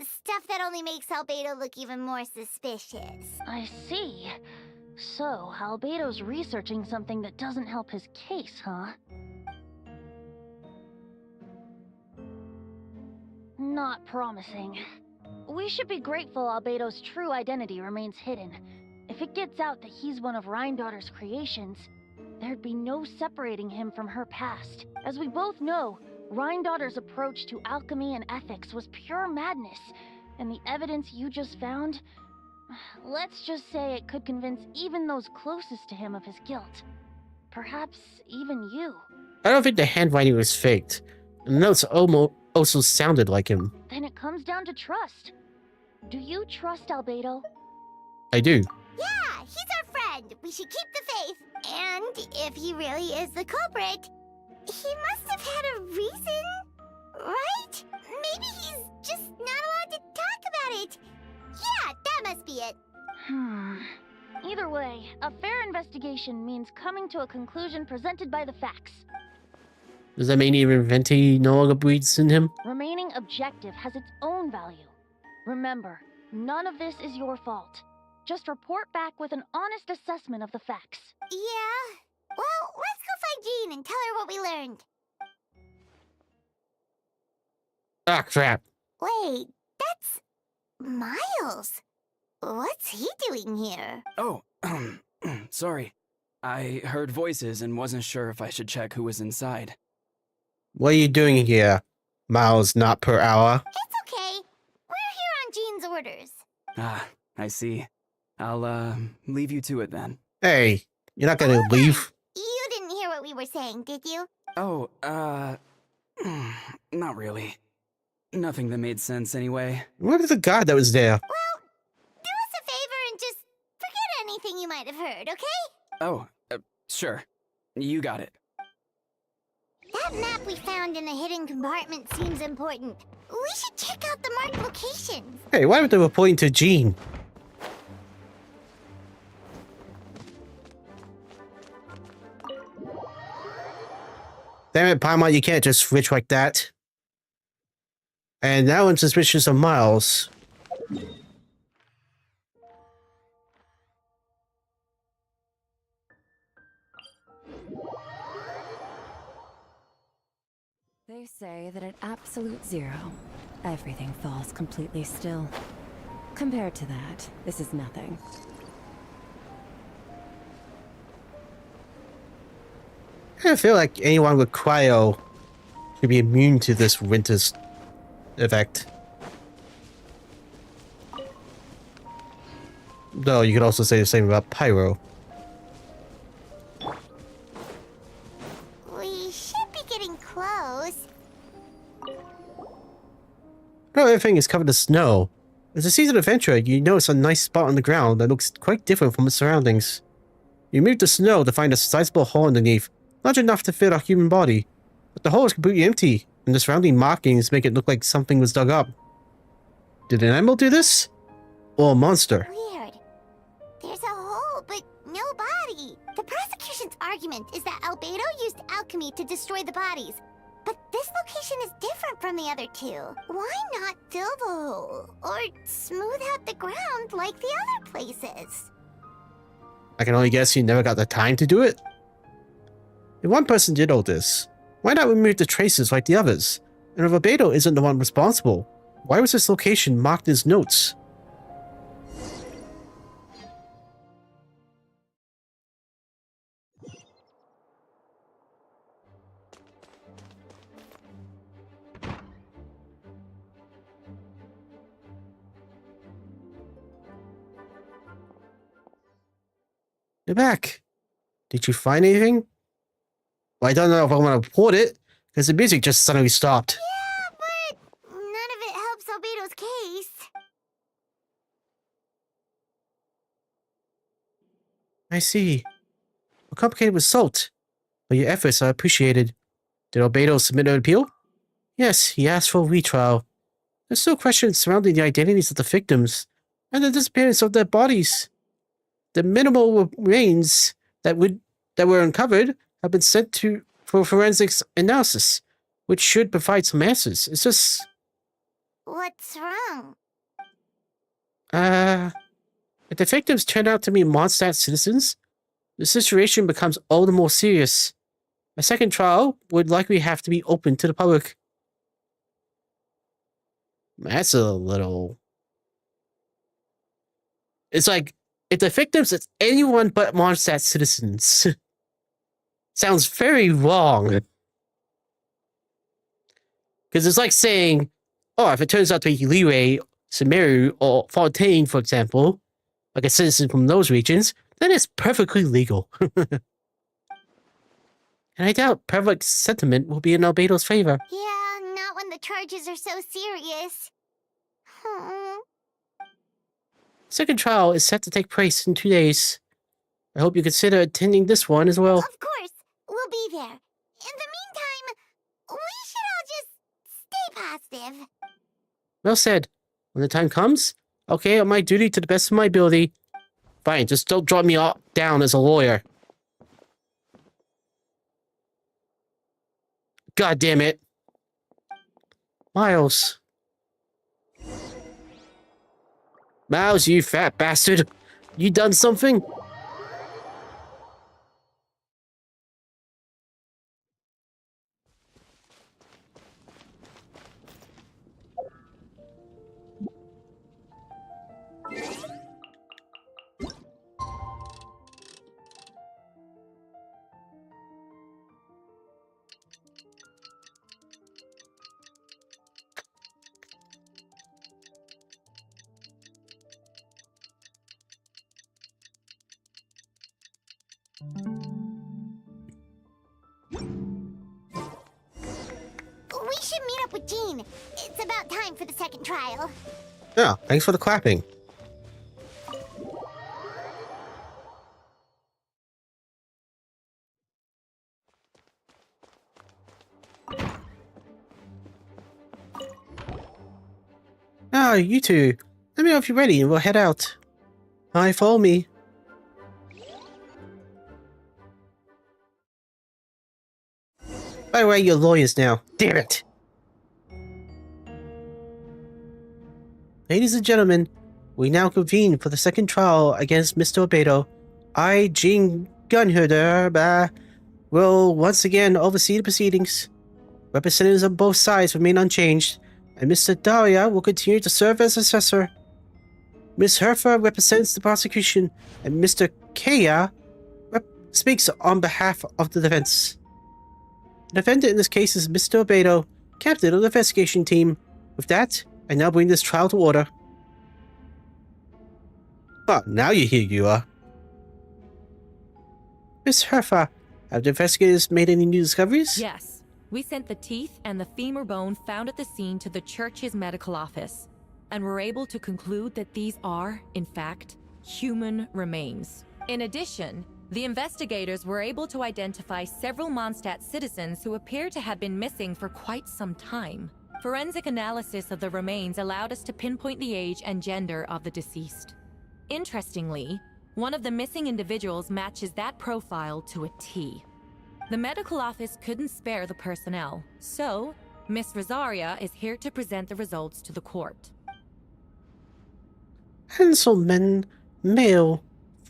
Stuff that only makes Albedo look even more suspicious. I see. So, Albedo's researching something that doesn't help his case, huh? Not promising. We should be grateful Albedo's true identity remains hidden. If it gets out that he's one of Rhindaughter's creations, there'd be no separating him from her past. As we both know, Rhindaughter's approach to alchemy and ethics was pure madness, and the evidence you just found, let's just say it could convince even those closest to him of his guilt. Perhaps even you. I don't think the handwriting was faked. The notes also sounded like him. Then it comes down to trust. Do you trust Albedo? I do. Yeah, he's our friend. We should keep the faith. And if he really is the culprit, he must have had a reason, right? Maybe he's just not allowed to talk about it. Yeah, that must be it. Either way, a fair investigation means coming to a conclusion presented by the facts. Does that mean even Venti no longer breathes in him? Remaining objective has its own value. Remember, none of this is your fault. Just report back with an honest assessment of the facts. Yeah. Well, let's go find Jean and tell her what we learned. Ah, crap. Wait, that's Miles. What's he doing here? Oh, sorry. I heard voices and wasn't sure if I should check who was inside. What are you doing here? Miles not per hour. It's okay. We're here on Jean's orders. Ah, I see. I'll, leave you to it then. Hey, you're not gonna leave? You didn't hear what we were saying, did you? Oh, not really. Nothing that made sense anyway. What is the guy that was there? Well, do us a favor and just forget anything you might have heard, okay? Oh, sure. You got it. That map we found in the hidden compartment seems important. We should check out the marked locations. Hey, why aren't they reporting to Jean? Damn it, Paimon, you can't just switch like that. And now I'm suspicious of Miles. They say that at absolute zero, everything falls completely still. Compared to that, this is nothing. I feel like anyone with cryo should be immune to this winter's effect. Though you could also say the same about pyro. We should be getting close. Not everything is covered in snow. As a seasoned adventurer, you notice a nice spot on the ground that looks quite different from its surroundings. You move the snow to find a sizable hole underneath, large enough to fit a human body. But the hole is completely empty, and the surrounding markings make it look like something was dug up. Did an animal do this? Or a monster? Weird. There's a hole, but no body. The prosecution's argument is that Albedo used alchemy to destroy the bodies. But this location is different from the other two. Why not fill the hole? Or smooth out the ground like the other places? I can only guess you never got the time to do it? If one person did all this, why not remove the traces like the others? And if Albedo isn't the one responsible, why was this location marked in his notes? You're back. Did you find anything? Well, I don't know if I want to report it, because the music just suddenly stopped. Yeah, but none of it helps Albedo's case. I see. We're complicated with salt, but your efforts are appreciated. Did Albedo submit an appeal? Yes, he asked for a retrial. There's still questions surrounding the identities of the victims and the disappearance of their bodies. The minimal remains that were uncovered have been sent for forensics analysis, which should provide some answers. It's just... What's wrong? If the victims turn out to be Mondstadt citizens, the situation becomes all the more serious. A second trial would likely have to be open to the public. That's a little... It's like, if the victims is anyone but Mondstadt citizens, sounds very wrong. Because it's like saying, oh, if it turns out to be Leeway, Sumeru, or Fontaine, for example, like a citizen from those regions, then it's perfectly legal. And I doubt public sentiment will be in Albedo's favor. Yeah, not when the charges are so serious. Second trial is set to take place in 2 days. I hope you consider attending this one as well. Of course, we'll be there. In the meantime, we should all just stay positive. Well said. When the time comes, I'll carry out my duty to the best of my ability. Fine, just don't drop me down as a lawyer. God damn it. Miles. Miles, you fat bastard. You done something? We should meet up with Jean. It's about time for the second trial. Yeah, thanks for the clapping. Ah, you two. Let me know if you're ready and we'll head out. Hi, follow me. By the way, you're lawyers now. Damn it! Ladies and gentlemen, we now convene for the second trial against Mr. Albedo. I, Jean Gunherder, will once again oversee the proceedings. Representatives on both sides remain unchanged, and Mr. Daria will continue to serve as assessor. Ms. Herfer represents the prosecution, and Mr. Kaya speaks on behalf of the defense. The defendant in this case is Mr. Albedo, captain of the investigation team. With that, I now bring this trial to order. Ah, now you're here, you are. Miss Herfer, have the investigators made any new discoveries? Yes. We sent the teeth and the femur bone found at the scene to the church's medical office, and were able to conclude that these are, in fact, human remains. In addition, the investigators were able to identify several Mondstadt citizens who appear to have been missing for quite some time. Forensic analysis of the remains allowed us to pinpoint the age and gender of the deceased. Interestingly, one of the missing individuals matches that profile to a T. The medical office couldn't spare the personnel, so Miss Rosaria is here to present the results to the court. Henselman, male,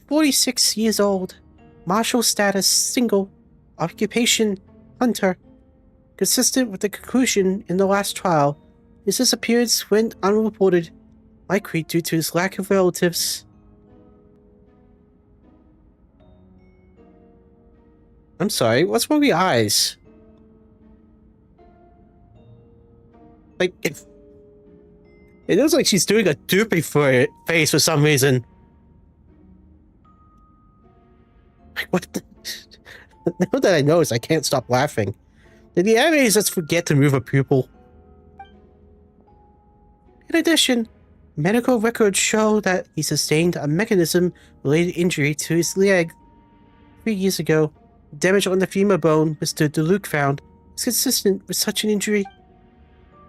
46 years old, martial status, single, occupation, hunter. Consistent with the conclusion in the last trial, his disappearance went unreported, likely due to his lack of relatives. I'm sorry, what's wrong with your eyes? Like, it looks like she's doing a doopy face for some reason. Like, what the? Now that I notice, I can't stop laughing. Did the animators just forget to move a pupil? In addition, medical records show that he sustained a mechanism-related injury to his leg 3 years ago. Damage on the femur bone Mr. DeLuc found is consistent with such an injury.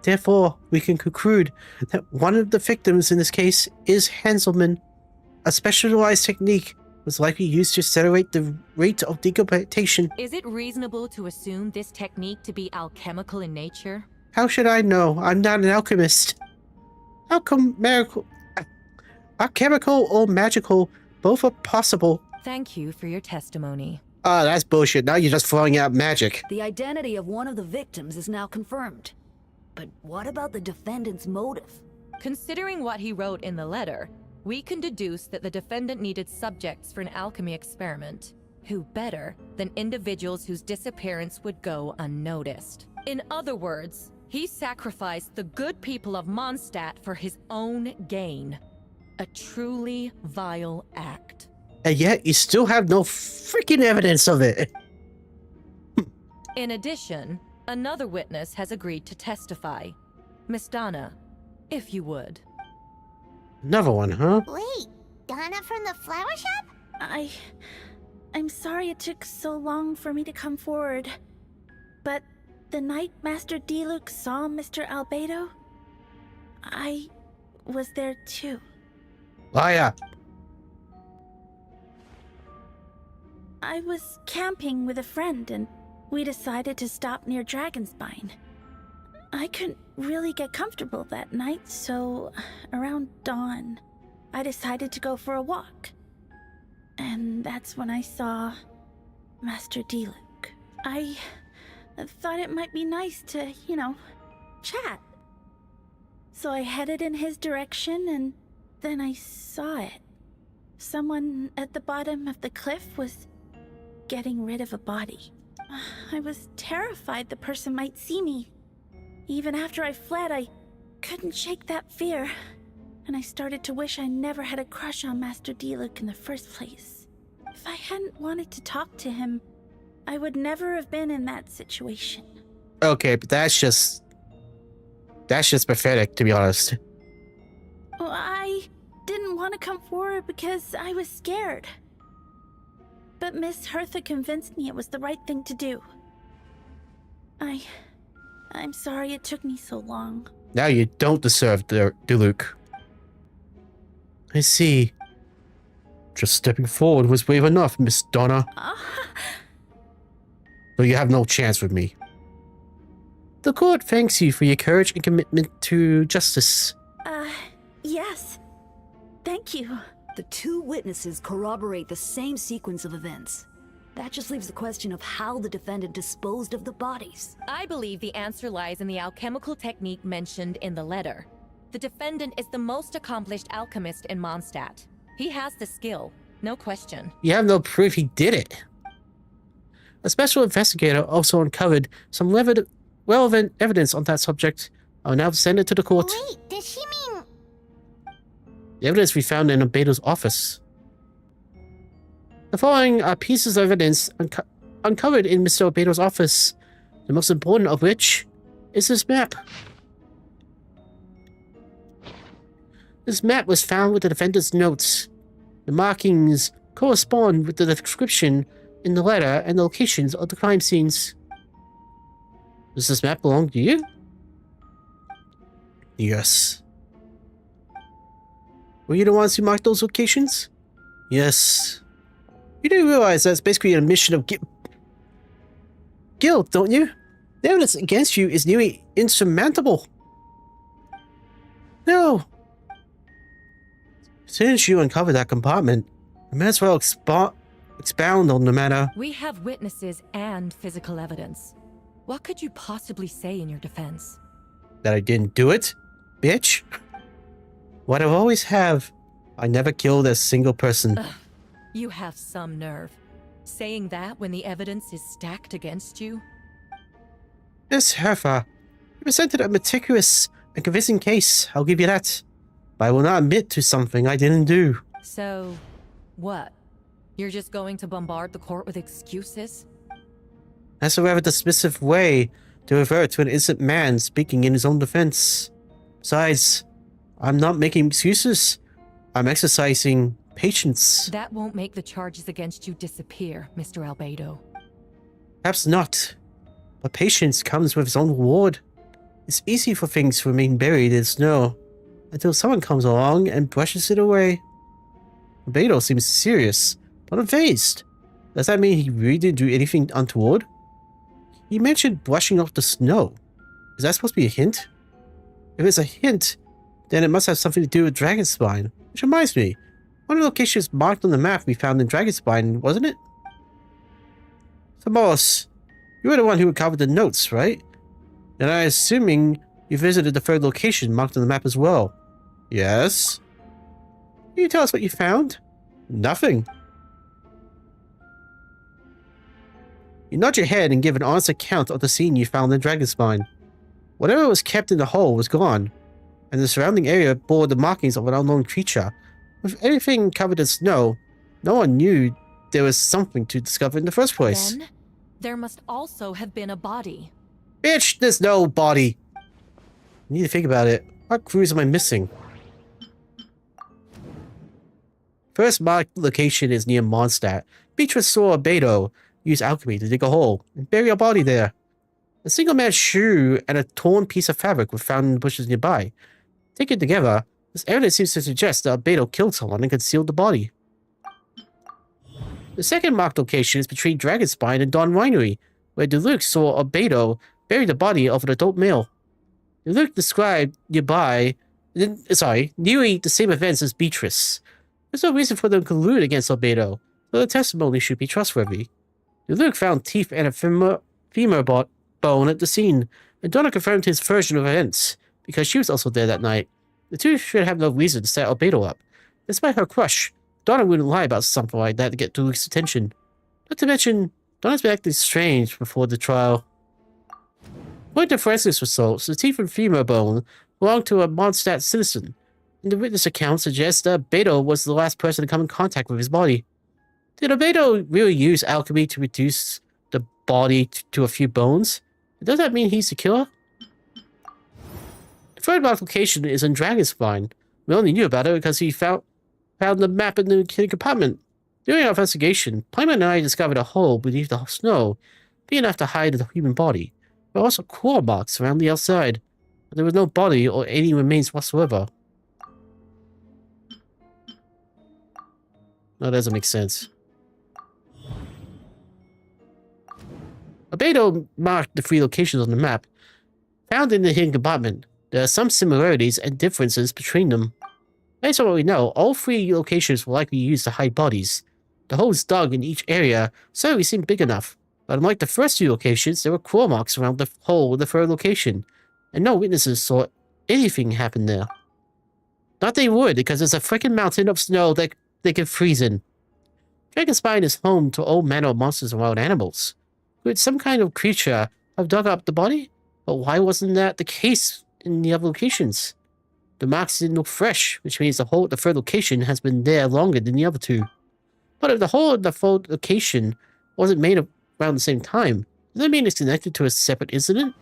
Therefore, we can conclude that one of the victims in this case is Hanselman. A specialized technique was likely used to accelerate the rate of decapitation. Is it reasonable to assume this technique to be alchemical in nature? How should I know? I'm not an alchemist. Alchemical or magical, both are possible. Thank you for your testimony. Ah, that's bullshit. Now you're just throwing out magic. The identity of one of the victims is now confirmed. But what about the defendant's motive? Considering what he wrote in the letter, we can deduce that the defendant needed subjects for an alchemy experiment. Who better than individuals whose disappearance would go unnoticed? In other words, he sacrificed the good people of Mondstadt for his own gain. A truly vile act. And yet, you still have no freaking evidence of it. In addition, another witness has agreed to testify. Miss Donna, if you would. Another one, huh? Wait, Donna from the flower shop? I'm sorry it took so long for me to come forward. But the night Master DeLuc saw Mr. Albedo, I was there too. Liar. I was camping with a friend and we decided to stop near Dragonspine. I couldn't really get comfortable that night, so around dawn, I decided to go for a walk. And that's when I saw Master DeLuc. I thought it might be nice to, chat. So I headed in his direction and then I saw it. Someone at the bottom of the cliff was getting rid of a body. I was terrified the person might see me. Even after I fled, I couldn't shake that fear. And I started to wish I never had a crush on Master DeLuc in the first place. If I hadn't wanted to talk to him, I would never have been in that situation. Okay, but that's just pathetic, to be honest. Well, I didn't want to come forward because I was scared. But Miss Hertha convinced me it was the right thing to do. I'm sorry it took me so long. Now you don't deserve DeLuc. I see. Just stepping forward was brave enough, Miss Donna. But you have no chance with me. The court thanks you for your courage and commitment to justice. Yes. Thank you. The two witnesses corroborate the same sequence of events. That just leaves the question of how the defendant disposed of the bodies. I believe the answer lies in the alchemical technique mentioned in the letter. The defendant is the most accomplished alchemist in Mondstadt. He has the skill, no question. You have no proof he did it. A special investigator also uncovered some relevant evidence on that subject. I'll now send it to the court. Wait, does she mean... The evidence we found in Albedo's office. The following are pieces of evidence uncovered in Mr. Albedo's office. The most important of which is this map. This map was found with the defendant's notes. The markings correspond with the description in the letter and the locations of the crime scenes. Does this map belong to you? Yes. Were you the ones who marked those locations? Yes. You do realize that's basically an admission of guilt, don't you? The evidence against you is nearly insurmountable. No. Since you uncovered that compartment, I may as well expound on the matter. We have witnesses and physical evidence. What could you possibly say in your defense? That I didn't do it, bitch. What I always have, I never killed a single person. Ugh, you have some nerve. Saying that when the evidence is stacked against you? Miss Herfa, you presented a meticulous and convincing case, I'll give you that. But I will not admit to something I didn't do. So, what? You're just going to bombard the court with excuses? That's a rather dismissive way to refer to an innocent man speaking in his own defense. Besides, I'm not making excuses. I'm exercising patience. That won't make the charges against you disappear, Mr. Albedo. Perhaps not. But patience comes with its own reward. It's easy for things to remain buried in snow until someone comes along and brushes it away. Albedo seems serious, but unfazed. Does that mean he really didn't do anything untoward? He mentioned brushing off the snow. Is that supposed to be a hint? If it's a hint, then it must have something to do with Dragonspine. Which reminds me, one of the locations marked on the map we found in Dragonspine, wasn't it? So, boss, you were the one who recovered the notes, right? And I'm assuming you visited the third location marked on the map as well. Yes? Can you tell us what you found? Nothing. You nod your head and give an honest account of the scene you found in Dragonspine. Whatever was kept in the hole was gone, and the surrounding area bore the markings of an unknown creature. With everything covered in snow, no one knew there was something to discover in the first place. Then, there must also have been a body. Bitch, there's no body! I need to think about it. What clues am I missing? First marked location is near Mondstadt. Beatrice saw Albedo use alchemy to dig a hole and bury a body there. A single man's shoe and a torn piece of fabric were found in the bushes nearby. Taken together, this evidence seems to suggest that Albedo killed someone and concealed the body. The second marked location is between Dragonspine and Dawn Winery, where Deluxe saw Albedo bury the body of an adult male. Deluxe described nearly the same events as Beatrice. There's no reason for them to collude against Albedo, so the testimony should be trustworthy. Deluxe found teeth and a femur bone at the scene, and Donna confirmed his version of events, because she was also there that night. The two should have no reason to set Albedo up. Despite her crush, Donna wouldn't lie about something like that to get Deluxe's attention. Not to mention, Donna's been acting strange before the trial. According to forensics results, the teeth and femur bone belonged to a Mondstadt citizen, and the witness account suggests that Albedo was the last person to come in contact with his body. Did Albedo really use alchemy to reduce the body to a few bones? Does that mean he's the killer? The third marked location is in Dragonspine. We only knew about it because he found the map in the compartment. During our investigation, Paimon and I discovered a hole beneath the snow, big enough to hide the human body. There were also claw marks around the outside, but there was no body or any remains whatsoever. No, that doesn't make sense. Albedo marked the three locations on the map. Found in the hidden compartment, there are some similarities and differences between them. Based on what we know, all three locations were likely used to hide bodies. The holes dug in each area certainly seemed big enough, but unlike the first two locations, there were claw marks around the hole in the third location, and no witnesses saw anything happen there. Not they would, because there's a freaking mountain of snow that they can freeze in. Dragonspine is home to all manner of monsters and wild animals. Could some kind of creature have dug up the body? But why wasn't that the case in the other locations? The marks didn't look fresh, which means the hole at the third location has been there longer than the other two. But if the hole at the third location wasn't made around the same time, Does that mean it's connected to a separate incident?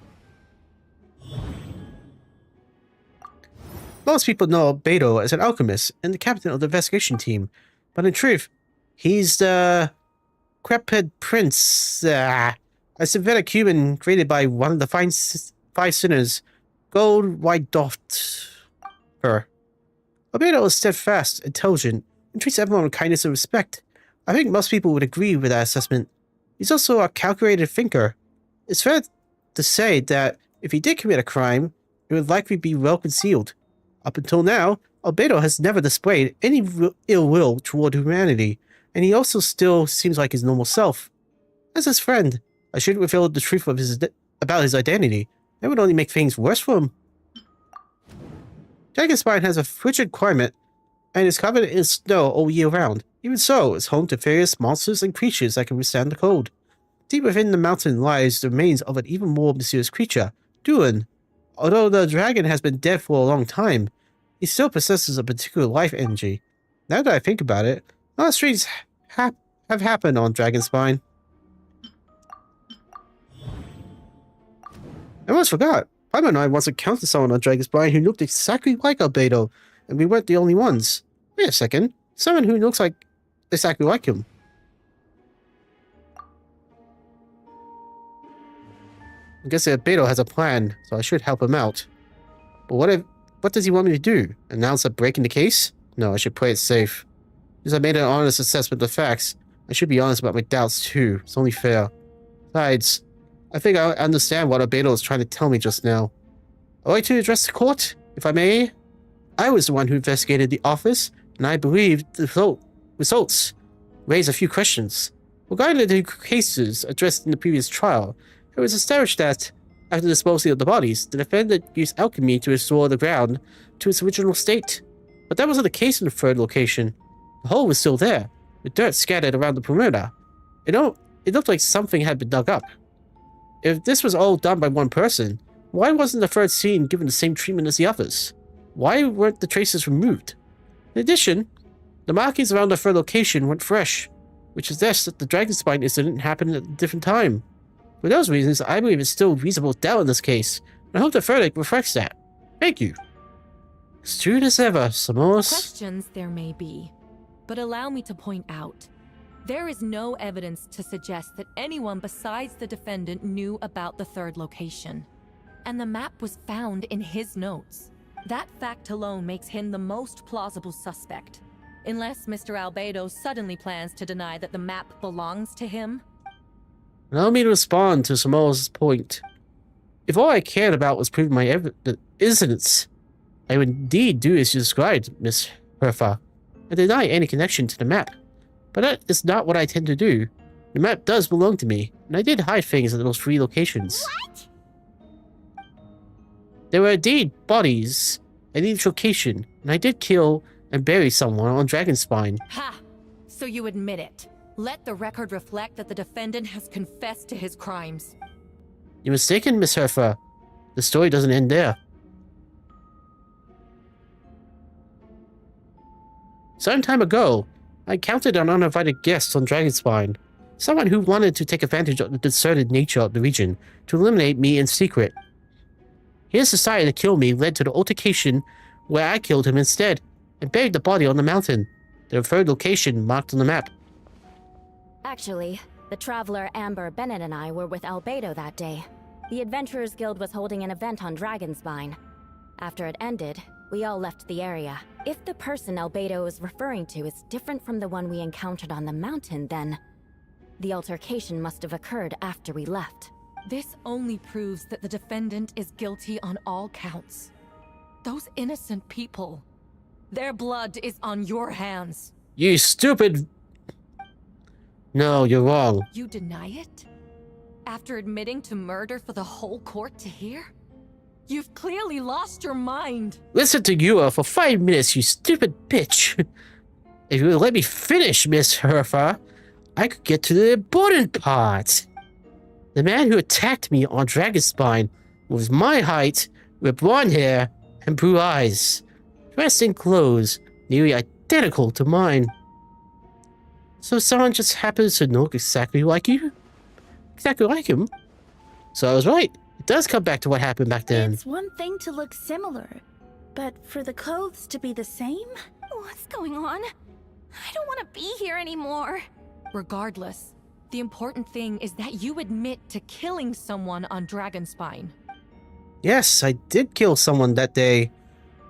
Most people know Beto as an alchemist and the captain of the investigation team, but in truth, he's the Crepid Prince, a synthetic human created by one of the five sinners, Gold White Doft. Beto is steadfast, intelligent, and treats everyone with kindness and respect. I think most people would agree with that assessment. He's also a calculated thinker. It's fair to say that if he did commit a crime, it would likely be well concealed. Up until now, Albedo has never displayed any ill will toward humanity, and he also still seems like his normal self. As his friend, I shouldn't reveal the truth of about his identity. That would only make things worse for him. Dragonspine has a frigid climate and is covered in snow all year round. Even so, it's home to various monsters and creatures that can withstand the cold. Deep within the mountain lies the remains of an even more mysterious creature, Duan. Although the dragon has been dead for a long time, he still possesses a particular life energy. Now that I think about it, a lot of strange have happened on Dragonspine. I almost forgot. Paimon and I once encountered someone on Dragonspine who looked exactly like Albedo, and we weren't the only ones. Wait a second. Someone who looks exactly like him. I guess Albedo has a plan, so I should help him out. But what does he want me to do? Announce a break in the case? No, I should play it safe. Since I made an honest assessment of facts, I should be honest about my doubts too. It's only fair. Besides, I think I understand what Albedo was trying to tell me just now. I'd like to address the court, if I may. I was the one who investigated the office, and I believe the results raise a few questions. Regarding the two cases addressed in the previous trial, it was established that, after disposing of the bodies, the defendant used alchemy to restore the ground to its original state. But that wasn't the case in the third location. The hole was still there, with dirt scattered around the perimeter. It looked like something had been dug up. If this was all done by one person, why wasn't the third scene given the same treatment as the others? Why weren't the traces removed? In addition, the markings around the third location weren't fresh, which suggests that the Dragonspine incident happened at a different time. For those reasons, I believe it's still reasonable doubt in this case, and I hope the verdict reflects that. Thank you. Astute as ever, Samos. Questions there may be, but allow me to point out, there is no evidence to suggest that anyone besides the defendant knew about the third location. And the map was found in his notes. That fact alone makes him the most plausible suspect. Unless Mr. Albedo suddenly plans to deny that the map belongs to him. Allow me to respond to Samos' point. If all I cared about was proving my innocence, I would indeed do as you described, Miss Herfa, and deny any connection to the map. But that is not what I tend to do. The map does belong to me, and I did hide things at those 3 locations. What? There were indeed bodies at each location, and I did kill and bury someone on Dragonspine. Ha! So you admit it. Let the record reflect that the defendant has confessed to his crimes. You're mistaken, Miss Herfa. The story doesn't end there. Some time ago, I encountered an uninvited guest on Dragonspine. Someone who wanted to take advantage of the deserted nature of the region to eliminate me in secret. His desire to kill me led to the altercation where I killed him instead and buried the body on the mountain, the third location marked on the map. Actually, the traveler Amber Bennett and I were with Albedo that day. The Adventurers Guild was holding an event on Dragonspine. After it ended, we all left the area. If the person Albedo is referring to is different from the one we encountered on the mountain, then the altercation must have occurred after we left. This only proves that the defendant is guilty on all counts. Those innocent people, their blood is on your hands. You stupid... No, you're wrong. You deny it? After admitting to murder for the whole court to hear? You've clearly lost your mind. Listen to you for 5 minutes, you stupid bitch. If you would let me finish, Miss Herfa, I could get to the important part. The man who attacked me on Dragonspine was my height, with blonde hair and blue eyes, dressed in clothes nearly identical to mine. So someone just happens to look exactly like you? exactly like him. So I was right. It does come back to what happened back then. It's one thing to look similar, but for the clothes to be the same? What's going on? I don't want to be here anymore. Regardless, the important thing is that you admit to killing someone on Dragonspine. Yes, I did kill someone that day.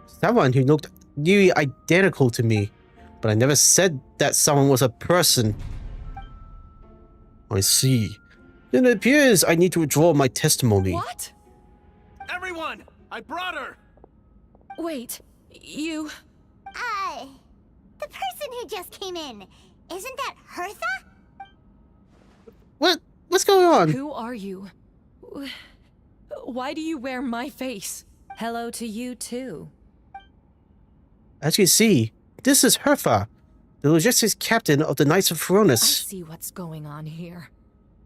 Someone who looked nearly identical to me. But I never said that someone was a person. I see. Then it appears I need to withdraw my testimony. What? Everyone! I brought her! Wait, you... The person who just came in, isn't that Hertha? What's going on? Who are you? Why do you wear my face? Hello to you too. As you can see, this is Hertha, the logistics captain of the Knights of I Feronis. see what's going on here.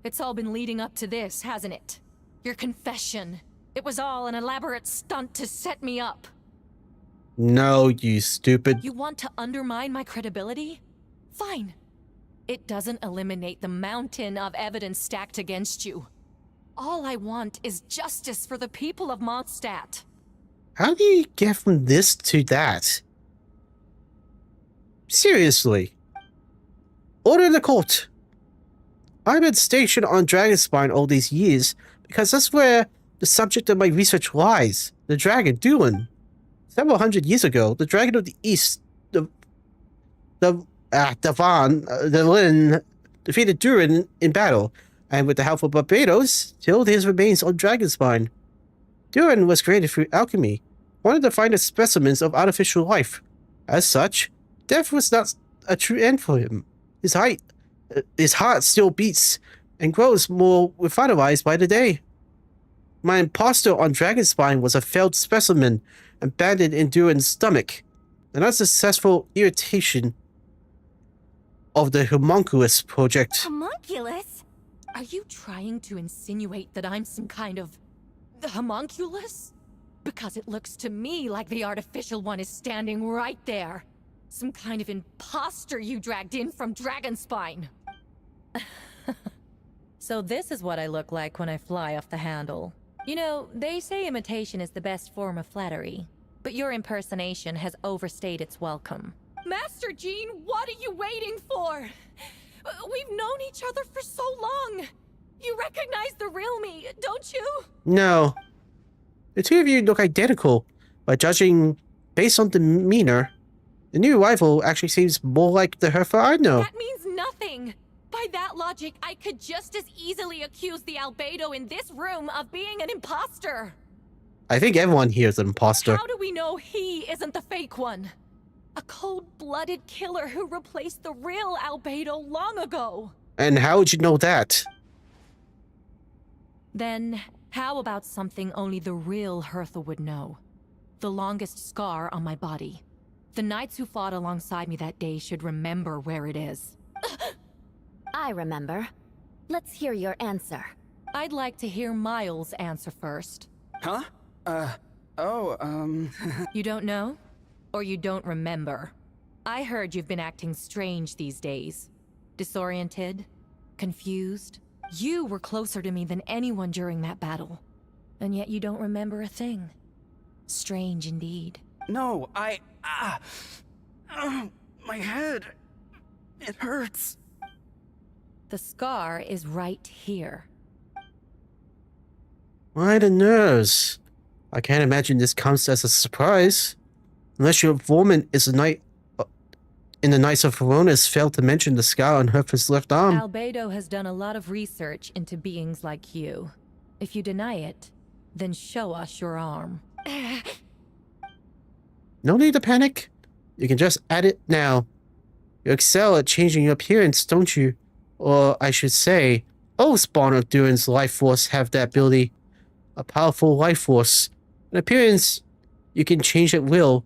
It's all been leading up to this, hasn't it? Your confession. It was all an elaborate stunt to set me up. No, you stupid. You want to undermine my credibility? Fine. It doesn't eliminate the mountain of evidence stacked against you. All I want is justice for the people of Mondstadt. How do you get from this to that? Seriously. Order in the court. I've been stationed on Dragonspine all these years because that's where the subject of my research lies. The dragon, Duin. Several hundred years ago, the dragon of the east, the Lin, defeated Durin in battle, and with the help of Barbados, killed his remains on Dragonspine. Durin was created through alchemy, one of the finest specimens of artificial life. As such, death was not a true end for him. His heart still beats and grows more revitalized by the day. My impostor on Dragonspine was a failed specimen abandoned in Durin's stomach, an unsuccessful irritation of the Homunculus project. Homunculus? Are you trying to insinuate that I'm some kind of... homunculus? Because it looks to me like the artificial one is standing right there. Some kind of imposter you dragged in from Dragonspine. So this is what I look like when I fly off the handle. You know, they say imitation is the best form of flattery, but your impersonation has overstayed its welcome. Master Jean, what are you waiting for? We've known each other for so long. You recognize the real me, don't you? No. The two of you look identical, but judging based on demeanor, the new rival actually seems more like the Hertha I know. That means nothing. By that logic, I could just as easily accuse the Albedo in this room of being an imposter. I think everyone here is an imposter. How do we know he isn't the fake one? A cold-blooded killer who replaced the real Albedo long ago. And how would you know that? Then, how about something only the real Hertha would know? The longest scar on my body. The knights who fought alongside me that day should remember where it is. I remember. Let's hear your answer. I'd like to hear Miles' answer first. Huh? You don't know? Or you don't remember? I heard you've been acting strange these days. Disoriented? Confused? You were closer to me than anyone during that battle. And yet you don't remember a thing. Strange indeed. No, my head. It hurts. The scar is right here. Why the nerves? I can't imagine this comes as a surprise. Unless your informant is a knight in the Knights of Feronis failed to mention the scar on Hertha's left arm. Albedo has done a lot of research into beings like you. If you deny it, then show us your arm. No need to panic. You can just add it now. You excel at changing your appearance, don't you? Or I should say, all spawn of Durin's life force have that ability. A powerful life force. An appearance you can change at will.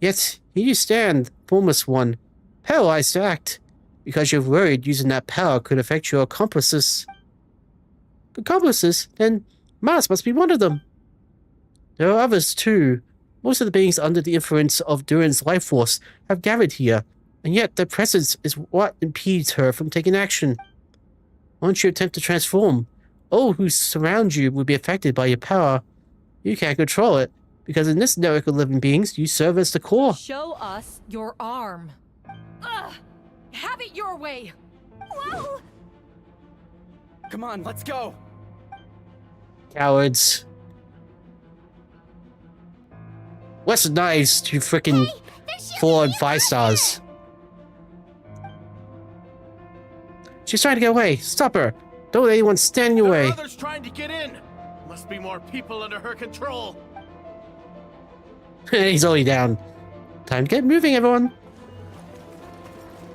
Yet, here you stand, formless one, paralyzed to act, because you're worried using that power could affect your accomplices. Accomplices? Then Mars must be one of them. There are others too. Most of the beings under the influence of Durin's life force have gathered here, and yet their presence is what impedes her from taking action. Once you attempt to transform, all who surround you will be affected by your power. You can't control it, because in this network of living beings, you serve as the core. Show us your arm. Ugh! Have it your way! Whoa! Come on, let's go! Cowards. What's nice to freaking 4 and 5 stars? She's trying to get away. Stop her. Don't let anyone stand in your There way. are others trying to get in. Must be more people under her control. He's only down. Time to get moving, everyone.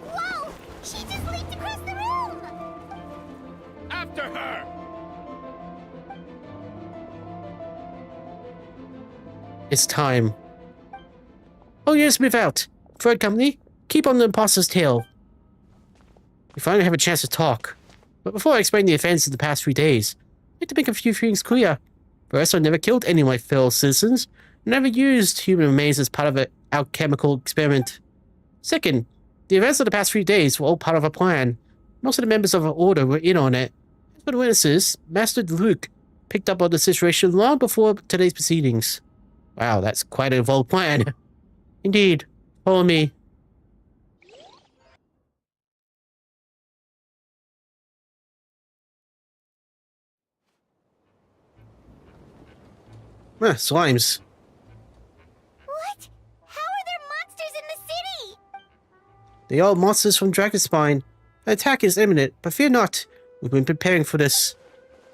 Whoa! She just leaped across the room! After her! It's time. Oh yes, move out. Third company, keep on the imposter's tail. We finally have a chance to talk. But before I explain the events of the past 3 days, I'd like to make a few things clear. First, I never killed any of my fellow citizens, and never used human remains as part of an alchemical experiment. Second, the events of the past 3 days were all part of a plan. Most of the members of our order were in on it. As for the witnesses, Master Luke picked up on the situation long before today's proceedings. Wow, that's quite an evolved plan. Indeed. Follow me. Slimes. What? How are there monsters in the city? They are monsters from Dragonspine. An attack is imminent, but fear not. We've been preparing for this.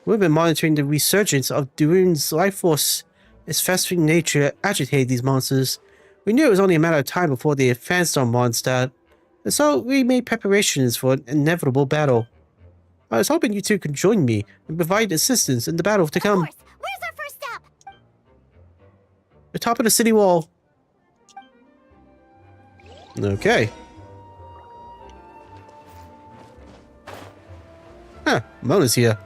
We've been monitoring the resurgence of Durin's life force. Its festering nature agitated these monsters. We knew it was only a matter of time before they advanced on Mondstadt, and so we made preparations for an inevitable battle. I was hoping you two could join me and provide assistance in the battle to come. Of course. Where's our first stop? The top of the city wall. Okay. Huh, Mona's here.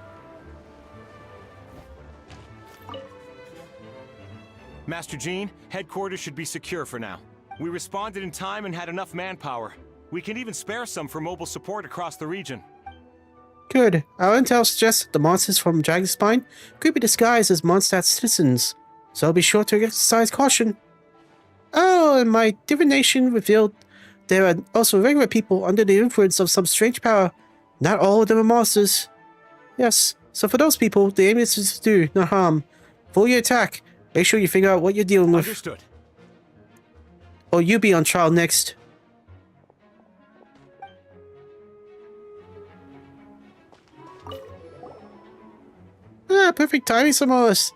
Master Jean, headquarters should be secure for now. We responded in time and had enough manpower. We can even spare some for mobile support across the region. Good. Our intel suggests that the monsters from Dragonspine could be disguised as Mondstadt citizens, so be sure to exercise caution. Oh, and my divination revealed there are also regular people under the influence of some strange power. Not all of them are monsters. Yes, so for those people, the aim is to do no harm. Before you attack, make sure you figure out what you're dealing with. Understood. Or you be on trial next. Ah, perfect timing, Samoas.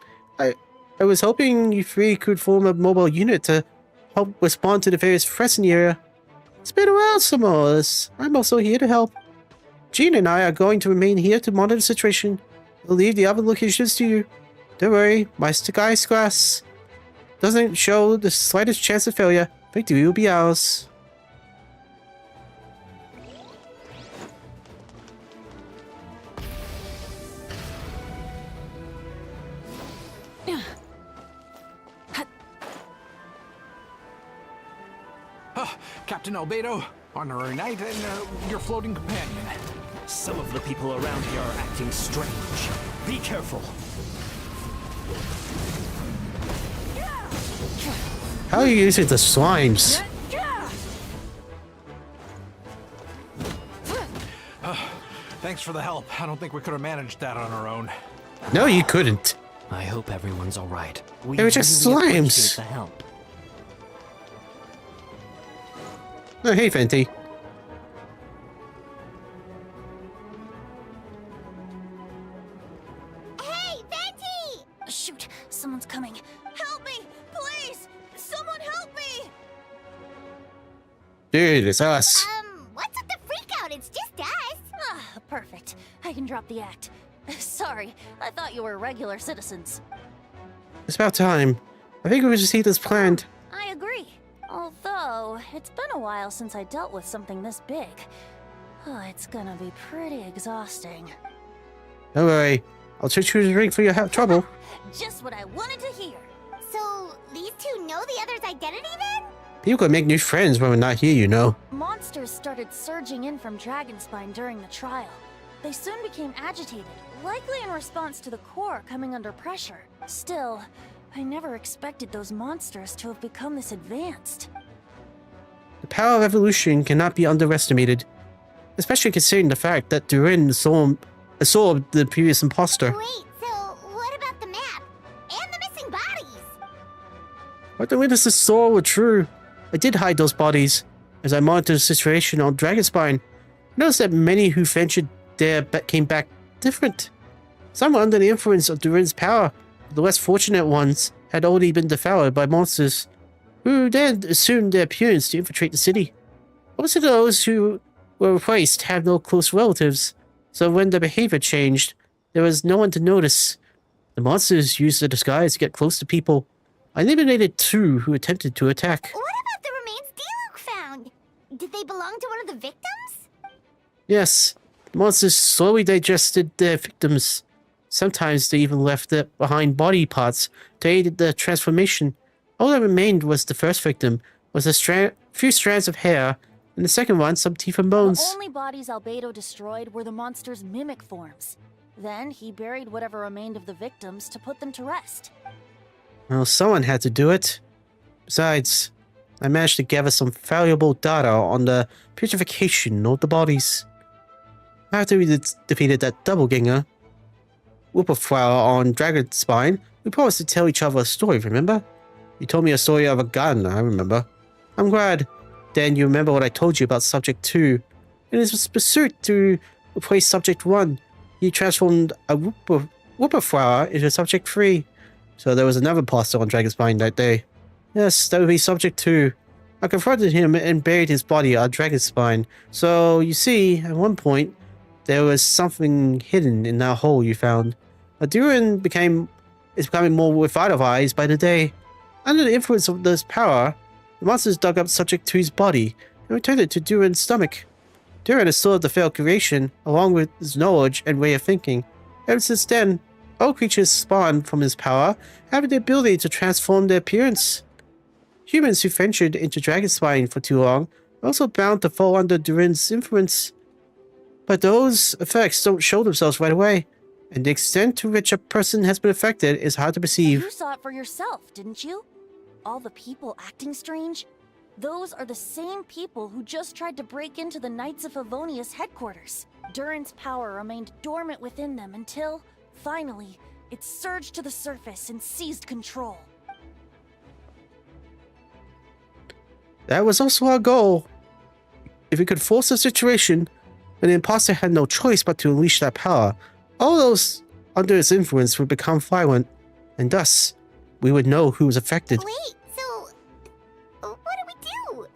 I was hoping you three could form a mobile unit to help respond to the various threats in the area. It's been a while, Samoas. I'm also here to help. Jean and I are going to remain here to monitor the situation. We'll leave the other locations to you. Don't worry, my disguise glass doesn't show the slightest chance of failure. Victory will be ours. Captain Albedo, honorary knight, and your floating companion. Some of the people around here are acting strange. Be careful. How are you using the slimes? Thanks for the help. I don't think we could have managed that on our own. No, you couldn't. I hope everyone's all right. They were just really slimes. appreciate the help. Oh, hey, Fenty. Hey, Venti! Shoot, someone's coming. Help me, please! Someone help me! Dude, it's us. What's with the freak out? It's just us. Ah, perfect. I can drop the act. Sorry, I thought you were regular citizens. It's about time. I think we should see this planned. I agree. Although, it's been a while since I dealt with something this big. Oh, it's gonna be pretty exhausting. Don't worry. I'll teach you a drink for your trouble. Just what I wanted to hear. So, these two know the other's identity then? People can make new friends when we're not here, you know. Monsters started surging in from Dragonspine during the trial. they soon became agitated, likely in response to the core coming under pressure. Still, I never expected those monsters to have become this advanced. The power of evolution cannot be underestimated, especially considering the fact that Durin absorbed the previous imposter. Wait, so what about the map? And the missing bodies? What the witnesses saw were true. I did hide those bodies. As I monitored the situation on Dragonspine, I noticed that many who ventured there came back different. Some were under the influence of Durin's power. The less fortunate ones had already been devoured by monsters, who then assumed their appearance to infiltrate the city. Most of those who were replaced had no close relatives, so when their behavior changed, there was no one to notice. The monsters used the disguise to get close to people. I eliminated 2 who attempted to attack. What about the remains Diluc found? Did they belong to one of the victims? Yes, the monsters slowly digested their victims. Sometimes they even left behind body parts to aid the transformation. All that remained was the first victim, was a few strands of hair, and the second one some teeth and bones. The only bodies Albedo destroyed were the monster's mimic forms. Then he buried whatever remained of the victims to put them to rest. Well, someone had to do it. Besides, I managed to gather some valuable data on the purification of the bodies. After we defeated that doppelganger, Whooperflower on Dragonspine, we promised to tell each other a story, remember? You told me a story of a gun, I remember. I'm glad. Then you remember what I told you about Subject 2. In his pursuit to replace Subject 1, he transformed a Whooperflower into Subject 3. So there was another imposter on Dragonspine that day. Yes, that would be Subject 2. I confronted him and buried his body on Dragonspine. So, you see, at one point, there was something hidden in that hole you found. But Durin is becoming more revitalized by the day. Under the influence of this power, the monsters dug up Subject 2's body and returned it to Durin's stomach. Durin has still the failed creation, along with his knowledge and way of thinking. Ever since then, all creatures spawned from his power have the ability to transform their appearance. Humans who ventured into Dragonspine for too long are also bound to fall under Durin's influence. But those effects don't show themselves right away, and the extent to which a person has been affected is hard to perceive. You saw it for yourself, didn't you? All the people acting strange? Those are the same people who just tried to break into the Knights of Favonius headquarters. Durin's power remained dormant within them until, finally, it surged to the surface and seized control. That was also our goal. If we could force the situation, then the imposter had no choice but to unleash that power. All those under his influence would become violent, and thus, we would know who was affected. Wait, so what do?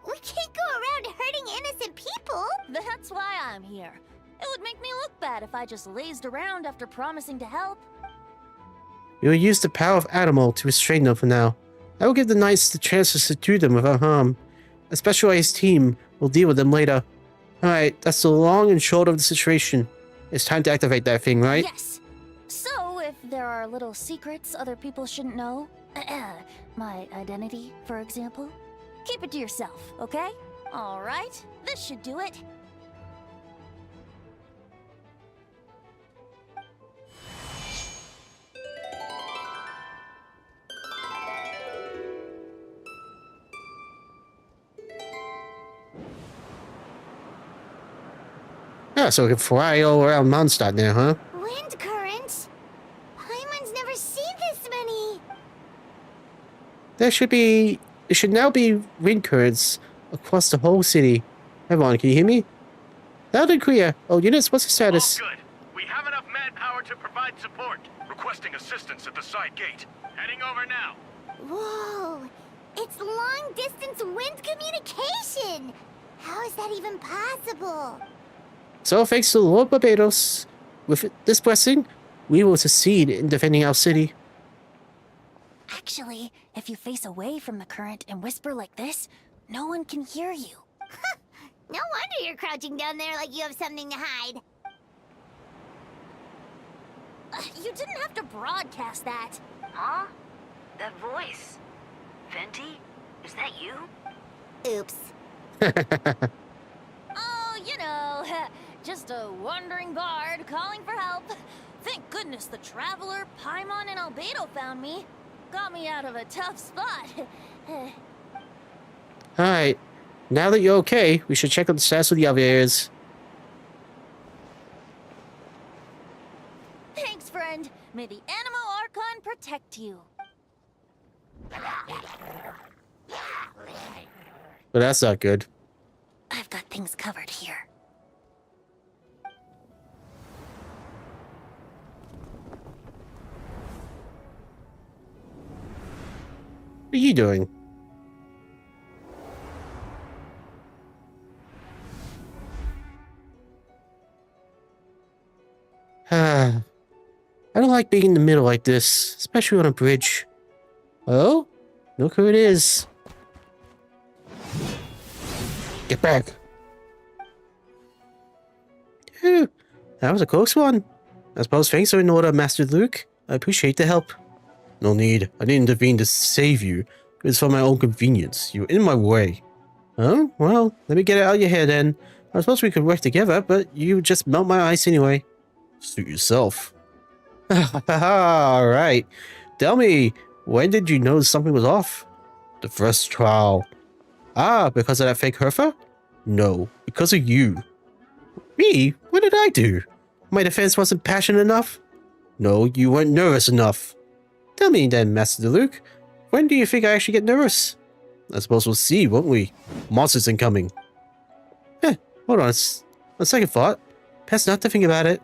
We can't go around hurting innocent people. That's why I'm here. It would make me look bad if I just lazed around after promising to help. We will use the power of Animal to restrain them for now. I will give the Knights the chance to subdue them without harm. A specialized team will deal with them later. Alright, that's the long and short of the situation. It's time to activate that thing, right? Yes. So, if there are little secrets other people shouldn't know, my identity, for example, keep it to yourself, okay? Alright, this should do it. Yeah, so we can fly all around Mondstadt now, huh? Wind currents? Paimon's never seen this many. There should now be wind currents across the whole city. Everyone, can you hear me? Loud and clear. All units, what's the status? All good. We have enough manpower to provide support. Requesting assistance at the side gate. Heading over now. Whoa! It's long-distance wind communication! How is that even possible? So thanks to Lord Barbados, with this blessing, we will succeed in defending our city. Actually, if you face away from the current and whisper like this, no one can hear you. No wonder you're crouching down there like you have something to hide. You didn't have to broadcast that. Huh? That voice. Venti? Is that you? Oops. Oh, you know, just a wandering bard calling for help. Thank goodness the Traveler, Paimon, and Albedo found me. Got me out of a tough spot. Alright. Now that you're okay, we should check on the status of the other areas. Thanks, friend. May the Animo Archon protect you. But that's not good. I've got things covered here. What are you doing? I don't like being in the middle like this, especially on a bridge. Oh? Look who it is. Get back. Phew, that was a close one. I suppose things are in order, Master Luke. I appreciate the help. No need. I didn't intervene to save you. It was for my own convenience. You were in my way. Oh? Well, let me get it out of your head then. I suppose we could work together, but you just melt my ice anyway. Suit yourself. Alright. Tell me, when did you notice something was off? The first trial. Ah, because of that fake Herfa? No, because of you. Me? What did I do? My defense wasn't passionate enough? No, you weren't nervous enough. Tell me then, Master Luke, when do you think I actually get nervous? I suppose we'll see, won't we? Monsters incoming. Hold on, a second thought. Best not to think about it.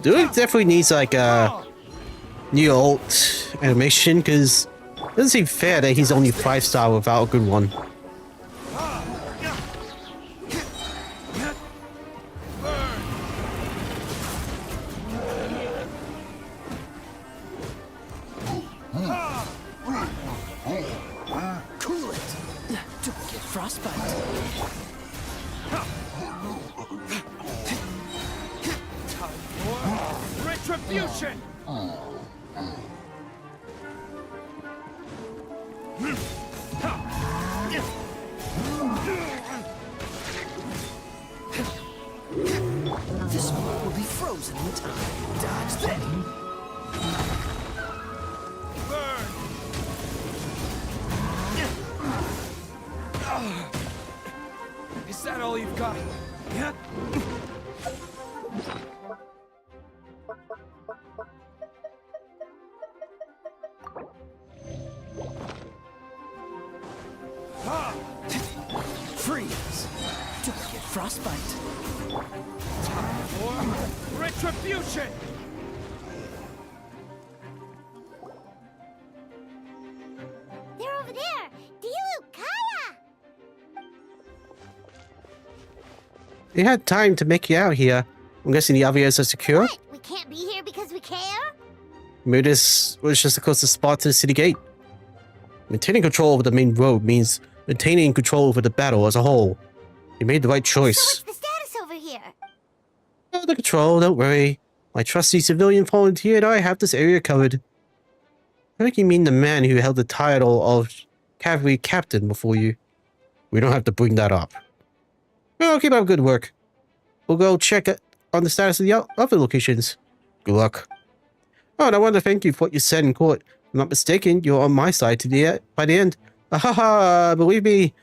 Dude definitely needs like a new alt animation because it doesn't seem fair that he's only 5-star without a good one. Cool it. Don't get frostbite. Retribution! This one will be frozen in time. Dodge that. Is that all you've got? Yeah. Freeze. Don't get frostbite. Time for retribution! They're over there! Dilu, Kaya! They had time to make you out here. I'm guessing the other areas are secure? What? We can't be here because we care? Maybe this was just the closest spot to the city gate. Maintaining control over the main road means maintaining control over the battle as a whole. You made the right So choice. what's the status over here? Under control, don't worry. My trusty civilian volunteer and I have this area covered. I think you mean the man who held the title of cavalry captain before you. We don't have to bring that up. Well, keep up good work. We'll go check on the status of the other locations. Good luck. Oh, and I want to thank you for what you said in court. If I'm not mistaken, you're on my side by the end. Ahaha, believe me,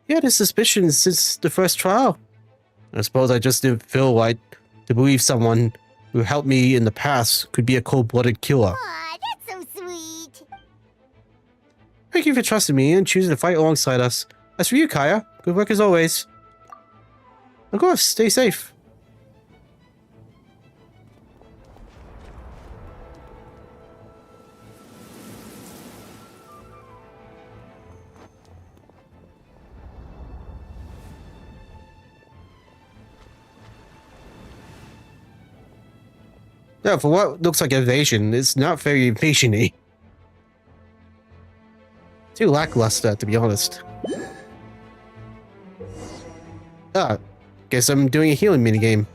you had a suspicion since the first trial. I suppose I just didn't feel right to believe someone who helped me in the past could be a cold-blooded killer. Aw, that's so sweet. Thank you for trusting me and choosing to fight alongside us. As for you, Kaya, good work as always. Of course, stay safe. Yeah, for what looks like evasion, it's not very evasion-y. Too lackluster, to be honest. Ah, guess I'm doing a healing minigame.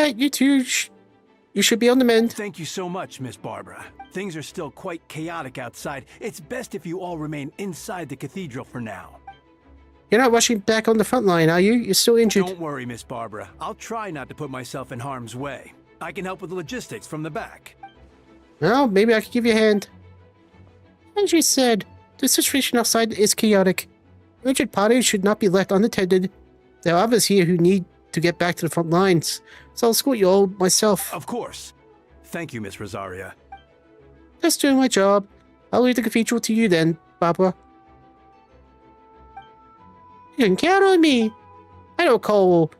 Yeah, you too. You should be on the mend. Thank you so much, Miss Barbara. Things are still quite chaotic outside. It's best if you all remain inside the cathedral for now. You're not rushing back on the front line, are you? You're still injured. Don't worry, Miss Barbara. I'll try not to put myself in harm's way. I can help with the logistics from the back. Well, maybe I could give you a hand. As you said, the situation outside is chaotic. Urgent parties should not be left unattended. There are others here who need to get back to the front lines, so I'll escort you all myself. Of course. Thank you, Miss Rosaria. Just doing my job. I'll leave the cathedral to you then, Barbara. You can count on me. I don't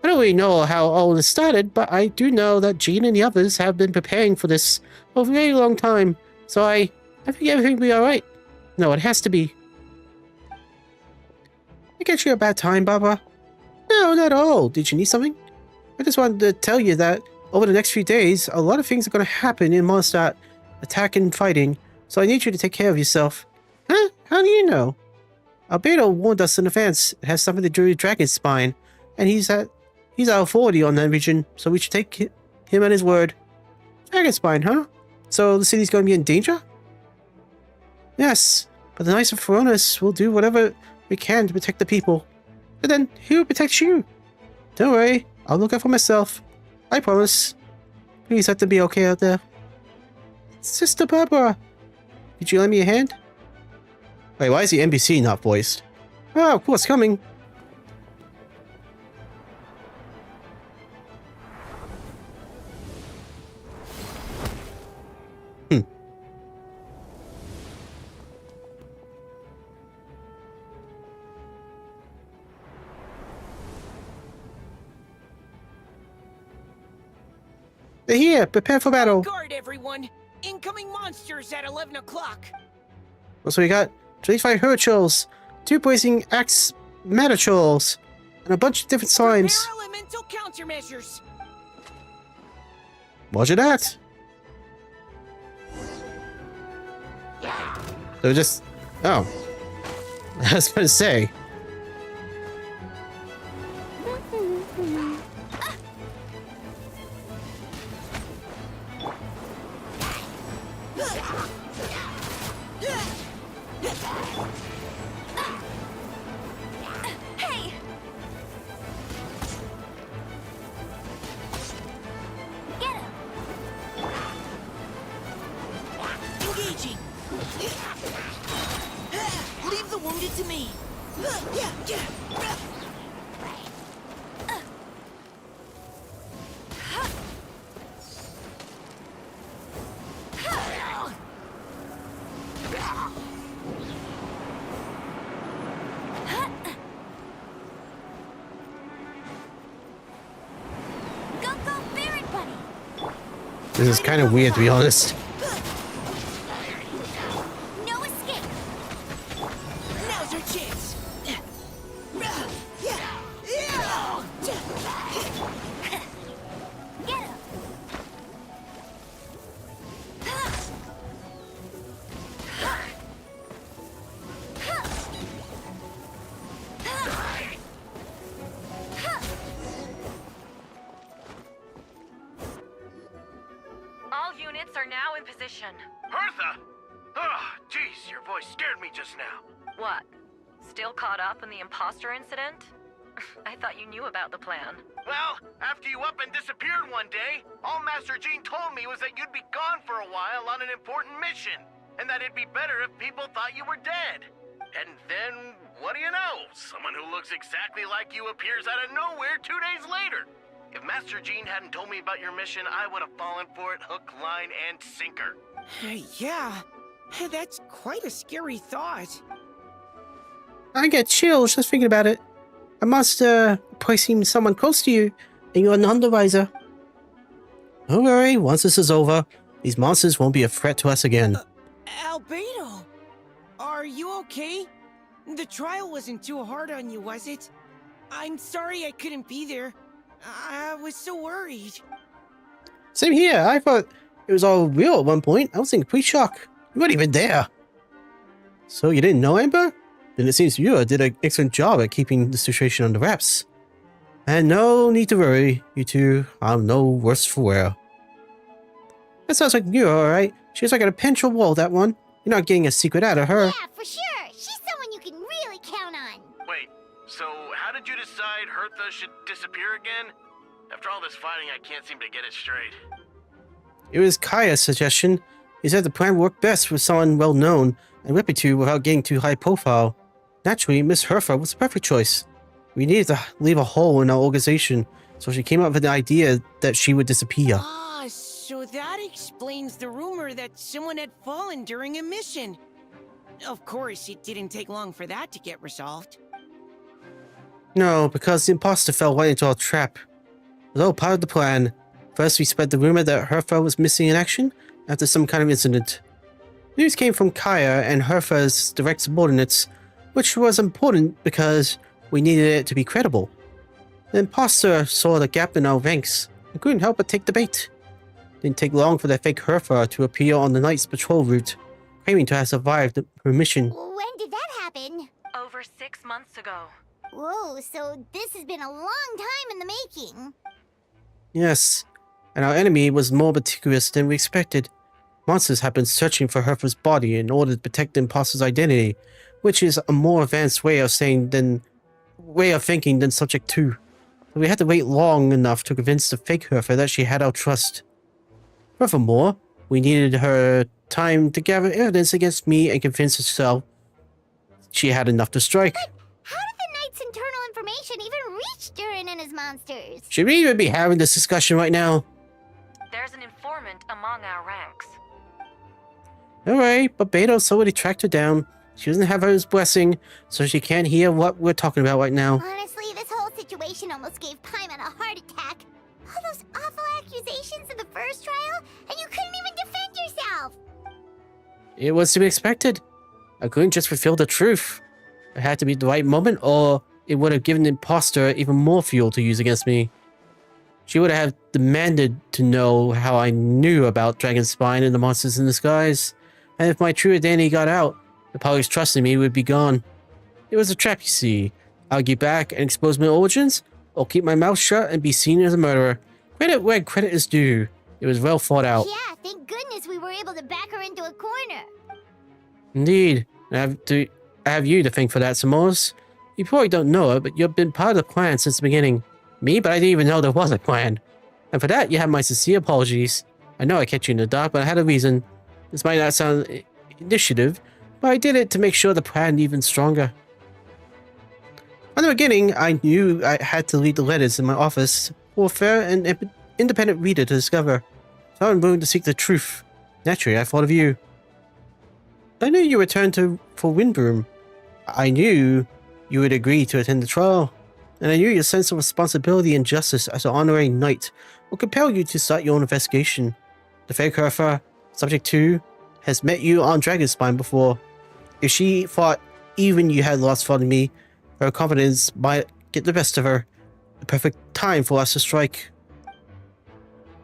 really know how all this started, but I do know that Jean and the others have been preparing for this for a very long time, so I think everything will be alright. No, it has to be. I get you a bad time, Barbara? No, not at all. Did you need something? I just wanted to tell you that over the next few days, a lot of things are going to happen in Mondstadt, attack and fighting, so I need you to take care of yourself. Huh? How do you know? Albedo warned us in advance. It has something to do with Dragon's Spine, and he's our authority on that region, so we should take him at his word. Dragon's Spine, huh? So the city's going to be in danger? Yes, but the Knights of Feronis will do whatever we can to protect the people. But then, who protects you? Don't worry, I'll look out for myself. I promise. Please let them be okay out there. Sister Barbara, could you lend me a hand? Wait, why is the NPC not voiced? Oh, of course, coming. They're here! Prepare for battle! Guard, everyone! Incoming monsters at 11 o'clock! So we got 25 Hurchels, 2 Blazing Axe Metatrolls, and a bunch of different slimes. Prepare elemental countermeasures! Roger that! They're just... Oh. I was gonna say. Engaging! Leave the wounded to me! This is kind of weird, to be honest. No escape! Now's your chance! Get him! All units are now in position. Bertha! Oh, jeez, your voice scared me just now. What? Still caught up in the imposter incident? I thought you knew about the plan. Well, after you up and disappeared one day, all Master Jean told me was that you'd be gone for a while on an important mission, and that it'd be better if people thought you were dead. And then, what do you know? Someone who looks exactly like you appears out of nowhere 2 days later. If Master Jean hadn't told me about your mission, I would have fallen for it hook, line, and sinker. Yeah, that's quite a scary thought. I get chills just thinking about it. I must, placing someone close to you, and you're none the wiser. Don't worry, once this is over, these monsters won't be a threat to us again. Albedo! Are you okay? The trial wasn't too hard on you, was it? I'm sorry I couldn't be there. I was so worried. Same here. I thought it was all real at one point. I was in complete shock. You weren't even there. So you didn't know Amber? Then it seems you did an excellent job at keeping the situation under wraps. And no need to worry, you two. I'm no worse for wear. That sounds like you're alright. She's like a pinch of wool, that one. You're not getting a secret out of her. Yeah, for sure. She's someone you can really count on. Wait, so how did you decide Hertha should disappear again? After all this fighting, I can't seem to get it straight. It was Kaya's suggestion. He said the plan worked best with someone well-known and reputed without getting too high profile. Naturally, Miss Hertha was the perfect choice. We needed to leave a hole in our organization, so she came up with the idea that she would disappear. Ah, so that explains the rumor that someone had fallen during a mission. Of course, it didn't take long for that to get resolved. No, because the imposter fell right into our trap. It was all part of the plan. First, we spread the rumor that Hertha was missing in action after some kind of incident. News came from Kaya and Hertha's direct subordinates, which was important because we needed it to be credible. The imposter saw the gap in our ranks and couldn't help but take the bait. Didn't take long for the fake Hertha to appear on the night's patrol route, claiming to have survived her mission. When did that happen? Over 6 months ago. Whoa, so this has been a long time in the making. Yes, and our enemy was more meticulous than we expected. Monsters have been searching for Hertha's body in order to protect the imposter's identity, which is a more advanced way of thinking than Subject 2. But we had to wait long enough to convince the fake Hertha that she had our trust. Furthermore, we needed her time to gather evidence against me and convince herself she had enough to strike. But how did the Knight's internal information even reach Durin and his monsters? Should we even be having this discussion right now? There's an informant among our ranks. Alright, but Beto's already tracked her down. She doesn't have her blessing, so she can't hear what we're talking about right now. Honestly, this whole situation almost gave Paimon a heart attack. All those awful accusations in the first trial, and you couldn't even defend yourself! It was to be expected. I couldn't just reveal the truth. It had to be the right moment, or it would have given the imposter even more fuel to use against me. She would have demanded to know how I knew about Dragonspine and the monsters in disguise, and if my true identity got out, the parties trusting me would be gone. It was a trap, you see. Argue back and expose my origins, or keep my mouth shut and be seen as a murderer. Credit where credit is due. It was well thought out. Yeah, thank goodness we were able to back her into a corner. Indeed. I have you to thank for that, Samos. You probably don't know it, but you've been part of the plan since the beginning. Me, but I didn't even know there was a plan. And for that, you have my sincere apologies. I know I kept you in the dark, but I had a reason. This might not sound initiative, but I did it to make sure the plan even stronger. From the beginning, I knew I had to leave the letters in my office for a fair and independent reader to discover. So I'm willing to seek the truth. Naturally, I thought of you. I knew you returned for Windbroom. I knew you would agree to attend the trial. And I knew your sense of responsibility and justice as an honorary knight would compel you to start your own investigation. The fake Hertha, Subject 2, has met you on Dragonspine before. If she thought even you had lost faith in me, her confidence might get the best of her. The perfect time for us to strike.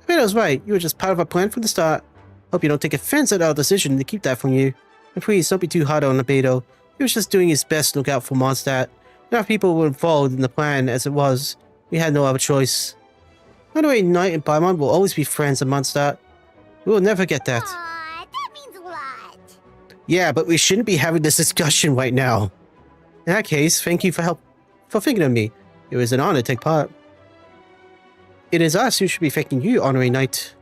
Beto's right. You were just part of our plan from the start. Hope you don't take offense at our decision to keep that from you. And please, don't be too hard on Beto. He was just doing his best to look out for Mondstadt. Enough people were involved in the plan as it was. We had no other choice. Honorary Knight and Paimon will always be friends in Mondstadt. We will never get that. Aw, that means a lot. Yeah, but we shouldn't be having this discussion right now. In that case, thank you for thinking of me. It was an honor to take part. It is us who should be thanking you, Honorary Knight.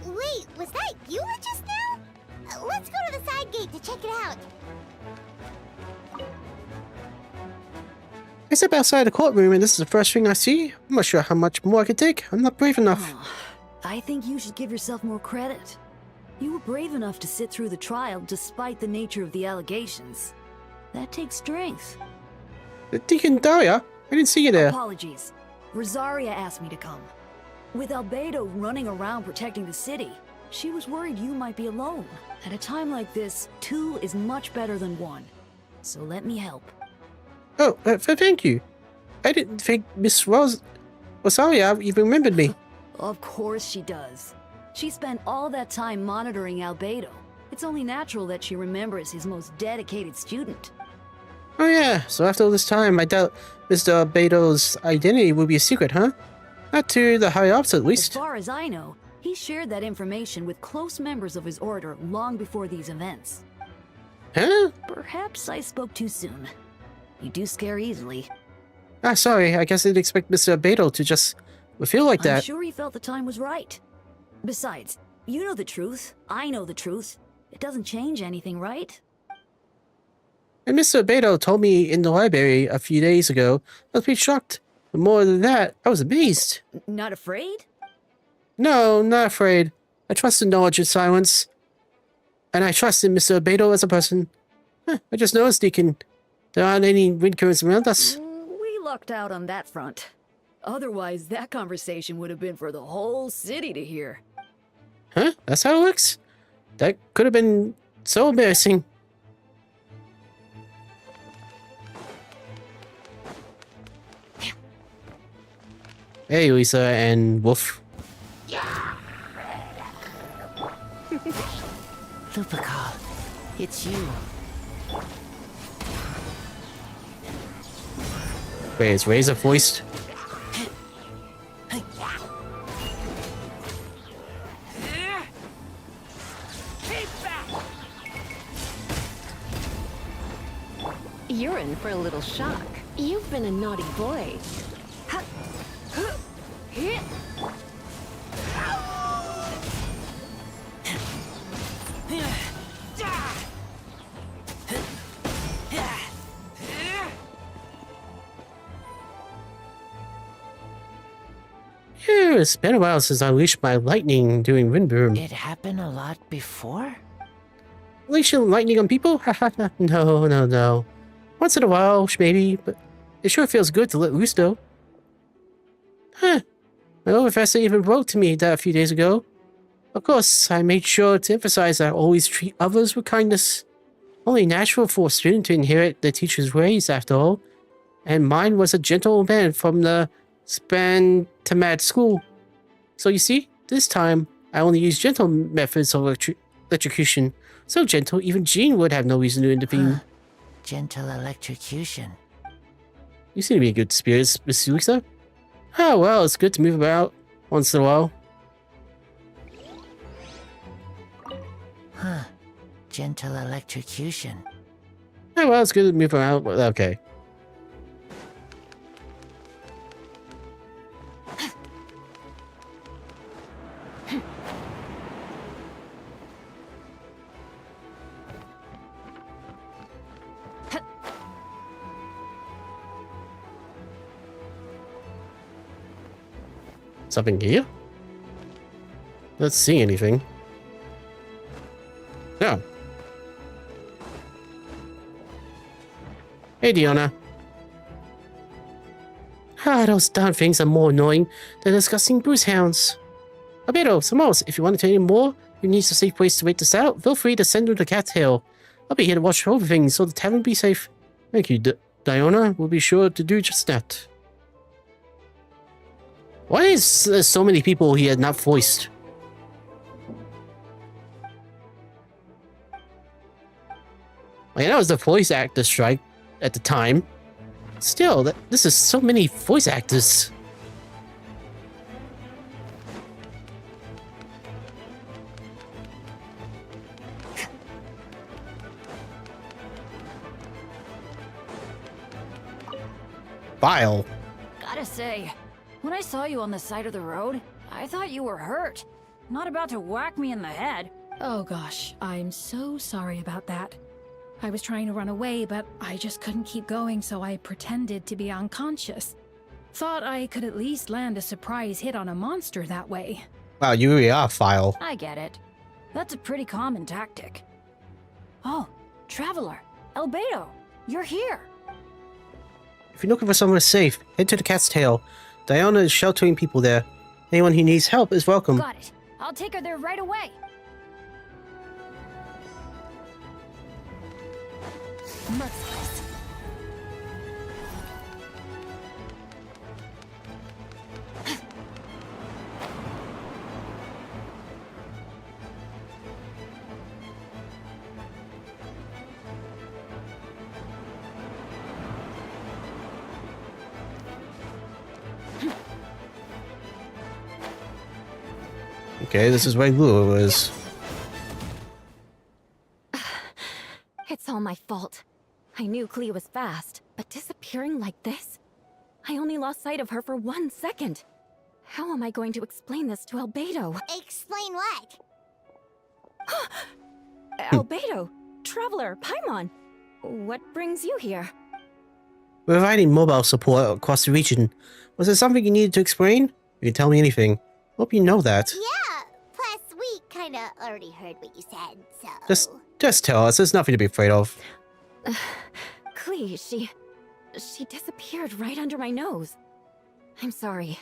Wait, was that you just now? Let's go to the side gate to check it out. I step outside the courtroom and this is the first thing I see. I'm not sure how much more I can take. I'm not brave enough. I think you should give yourself more credit. You were brave enough to sit through the trial despite the nature of the allegations. That takes strength. Deacon Daria? I didn't see you there. Apologies. Rosaria asked me to come. With Albedo running around protecting the city, she was worried you might be alone. At a time like this, 2 is much better than 1. So let me help. Oh, thank you. I didn't think Miss Rosaria even remembered me. Of course she does. She spent all that time monitoring Albedo. It's only natural that she remembers his most dedicated student. Oh yeah, so after all this time, I doubt Mr. Beto's identity will be a secret, huh? Not to the higher-ups, at As least. far as I know, he shared that information with close members of his order long before these events. Huh? Perhaps I spoke too soon. You do scare easily. Ah, sorry, I guess I didn't expect Mr. Beto to just feel like that. I'm sure he felt the time was right. Besides, you know the truth. I know the truth. It doesn't change anything, right? And Mr. Beto told me in the library a few days ago. I was pretty shocked. But more than that, I was amazed. Not afraid? No, not afraid. I trust in knowledge and silence. And I trust in Mr. Beto as a person. I just noticed, Deacon, there aren't any wind currents around us. We lucked out on that front. Otherwise, that conversation would have been for the whole city to hear. Huh? That's how it works? That could have been so embarrassing. Hey, Lisa and Wolf. Lupical, it's you. Wait, is Razor voiced? You're in for a little shock. You've been a naughty boy. It's been a while since I unleashed my lightning during Wind Boom. It happened a lot before? Unleashing lightning on people? No. Once in a while, maybe, but it sure feels good to let loose, though. Huh. My old professor even wrote to me that a few days ago. Of course, I made sure to emphasize that I always treat others with kindness. Only natural for a student to inherit the teacher's ways, after all. And mine was a gentle old man from the Spantamad school. So you see, this time, I only used gentle methods of electrocution. So gentle, even Jean would have no reason to intervene. Gentle electrocution. You seem to be in good spirits, Miss Lisa. Oh, well, it's good to move about once in a while. Huh. Gentle electrocution. Oh, well, it's good to move around. Okay. Something here? Not seeing anything. No. Hey, Diona. Those darn things are more annoying than disgusting Bruce hounds. Albedo, Samos, if you want to tell any more, who needs a safe place to wait this out, feel free to send them to Cattail. I'll be here to watch over things so the tavern will be safe. Thank you, Diona. We'll be sure to do just that. Why is there so many people he had not voiced? I know it was the voice actor strike at the time. Still, this is so many voice actors. Vile. Gotta say, when I saw you on the side of the road, I thought you were hurt. Not about to whack me in the head. Oh gosh, I'm so sorry about that. I was trying to run away, but I just couldn't keep going, so I pretended to be unconscious. Thought I could at least land a surprise hit on a monster that way. Wow, you really are Vile. I get it. That's a pretty common tactic. Oh, Traveler, Albedo, you're here. If you're looking for somewhere safe, head to the Cat's Tail. Diana is sheltering people there. Anyone who needs help is welcome. Got it. I'll take her there right away. Merciless. Okay, this is where Lua was. It's all my fault. I knew Clea was fast, but disappearing like this? I only lost sight of her for 1 second. How am I going to explain this to Albedo? Explain what? Albedo, Traveler, Paimon, what brings you here? We're providing mobile support across the region. Was there something you needed to explain? You can tell me anything. Hope you know that. Yeah, plus we kinda already heard what you said, so... Just tell us. There's nothing to be afraid of. Clea, she disappeared right under my nose. I'm sorry.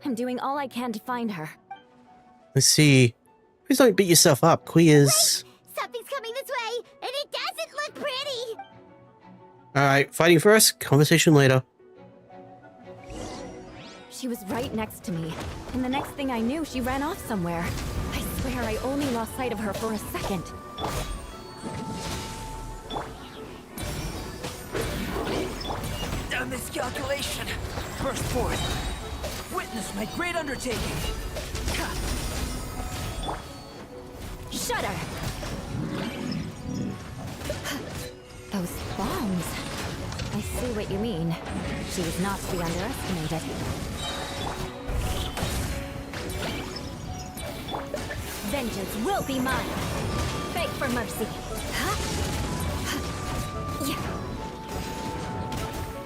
I'm doing all I can to find her. Let's see. Please don't beat yourself up. Clea is... Something's coming this way, and it doesn't look pretty! Alright, fighting first, conversation later. She was right next to me, and the next thing I knew, she ran off somewhere. I swear I only lost sight of her for a second. A miscalculation. Burst forth. Witness my great undertaking. Shudder! Those bombs. I see what you mean. She is not to be underestimated. Vengeance will be mine. Beg for mercy.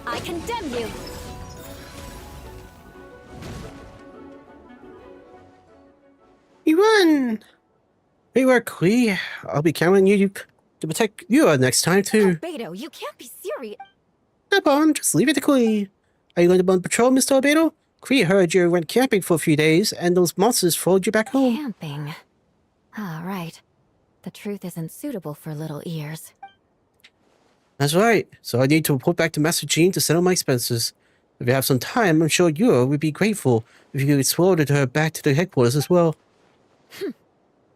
I condemn you. You won! Great work, Clea. I'll be counting you to protect you next time, too. Albedo, you can't be serious. No problem, just leave it to Clea. Are you going to go on patrol, Mr. Albedo? Clea heard you went camping for a few days, and those monsters followed you back home. Camping? Ah, right. The truth isn't suitable for little ears. That's right. So I need to report back to Master Jean to settle my expenses. If you have some time, I'm sure you would be grateful if you could escort her back to the headquarters as well.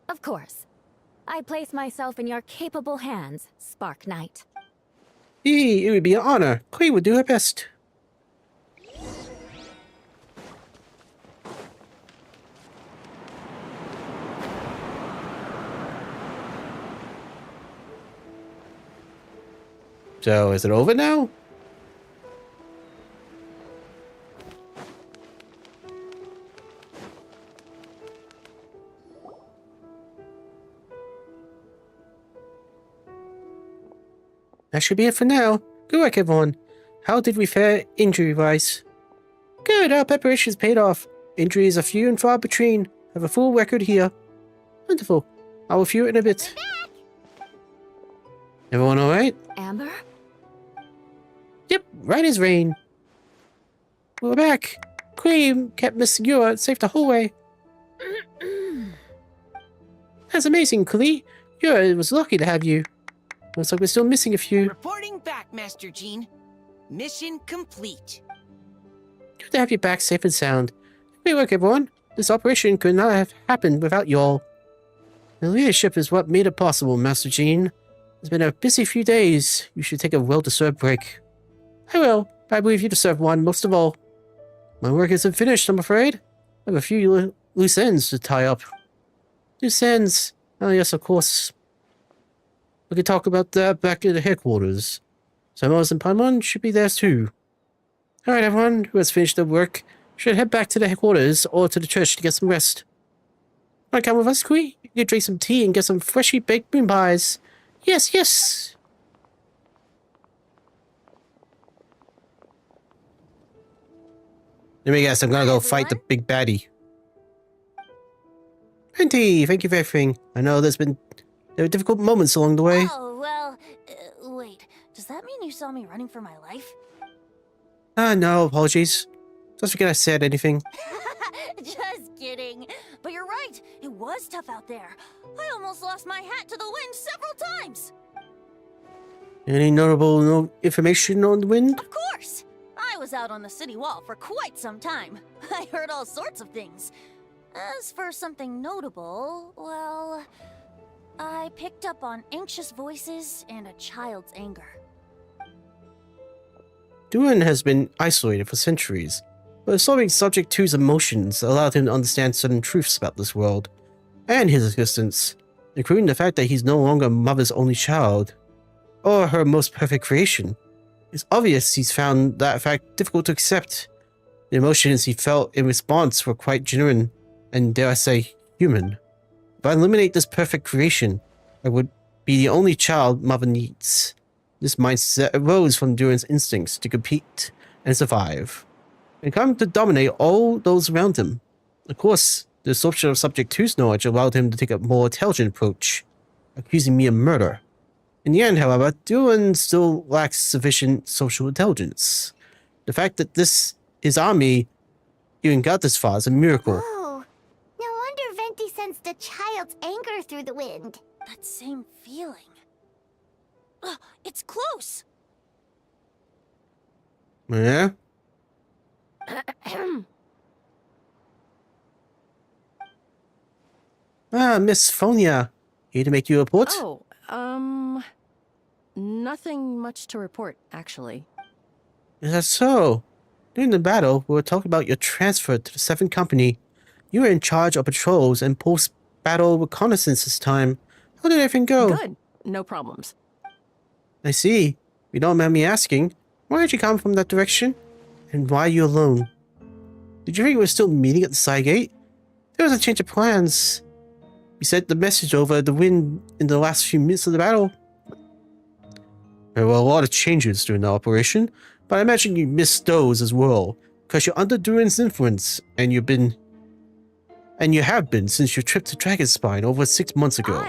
Of course. I place myself in your capable hands, Spark Knight. It would be an honor. Clea would do her best. So, is it over now? That should be it for now. Good work, everyone. How did we fare injury-wise? Good, our preparations paid off. Injuries are few and far between. I have a full record here. Wonderful. I will view it in a bit. Everyone alright? Amber? Yep, right as rain. We're back. Clea kept Miss Yua safe the whole way. That's amazing, Clea. Yua was lucky to have you. Looks like we're still missing a few. Reporting back, Master Jean. Mission complete. Good to have you back safe and sound. Great work, everyone. This operation could not have happened without you all. The leadership is what made it possible, Master Jean. It's been a busy few days. You should take a well-deserved break. I will. I believe you deserve one, most of all. My work isn't finished, I'm afraid. I have a few loose ends to tie up. Loose ends? Oh, yes, of course. We could talk about that back at the headquarters. Samoas and Paimon should be there too. Alright, everyone who has finished their work should head back to the headquarters or to the church to get some rest. Wanna come with us, Clea? You can drink some tea and get some freshly baked moon pies. Yes, yes! Let me guess, I'm gonna go fight the big baddie. Auntie, thank you for everything. I know there were difficult moments along the way. Oh, well, wait. Does that mean you saw me running for my life? No, apologies. Don't forget I said anything. Just kidding. But you're right. It was tough out there. I almost lost my hat to the wind several times. Any notable information on the wind? Of course. I was out on the city wall for quite some time. I heard all sorts of things. As for something notable, well, I picked up on anxious voices and a child's anger. Duan has been isolated for centuries. but absorbing Subject 2's emotions allowed him to understand certain truths about this world and his existence, including the fact that he's no longer Mother's only child, or her most perfect creation. It's obvious he's found that fact difficult to accept. The emotions he felt in response were quite genuine and, dare I say, human. If I eliminate this perfect creation, I would be the only child Mother needs. This mindset arose from Duran's instincts to compete and survive, and come to dominate all those around him. Of course, the absorption of Subject 2's knowledge allowed him to take a more intelligent approach, accusing me of murder. In the end, however, Duran still lacks sufficient social intelligence. The fact that his army even got this far is a miracle. Oh, no wonder Venti sensed a child's anger through the wind. That same feeling. It's close. Yeah? Miss Phonia. Here to make you a report? Oh, nothing much to report, actually. Is that so? During the battle, we were talking about your transfer to the 7th Company. You were in charge of patrols and post-battle reconnaissance this time. How did everything go? Good. No problems. I see. If you don't mind me asking, why did you come from that direction? And why are you alone? Did you think we were still meeting at the side gate? There was a change of plans. You sent the message over the wind in the last few minutes of the battle. There were a lot of changes during the operation, but I imagine you missed those as well, because you're under Duran's influence, and you have been since your trip to Dragonspine over 6 months ago.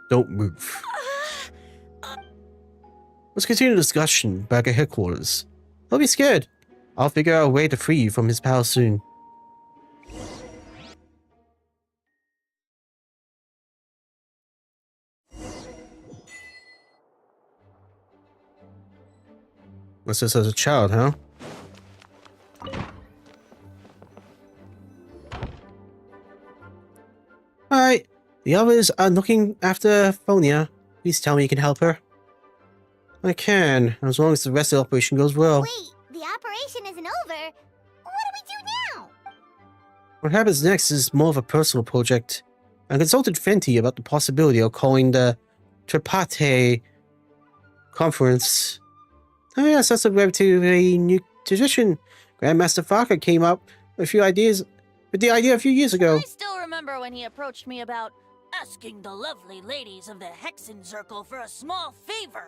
Don't move. Let's continue the discussion back at headquarters. Don't be scared. I'll figure out a way to free you from his power soon. What's this as a child, huh? Alright, the others are looking after Phonia. Please tell me you can help her. I can, as long as the rest of the operation goes well. Wait, the operation isn't over. What do we do now? What happens next is more of a personal project. I consulted Fenty about the possibility of calling the Tripate Conference. Oh yes, that's a relatively new tradition. Grandmaster Farka came up with the idea a few years ago. I still remember when he approached me about asking the lovely ladies of the Hexen Circle for a small favor.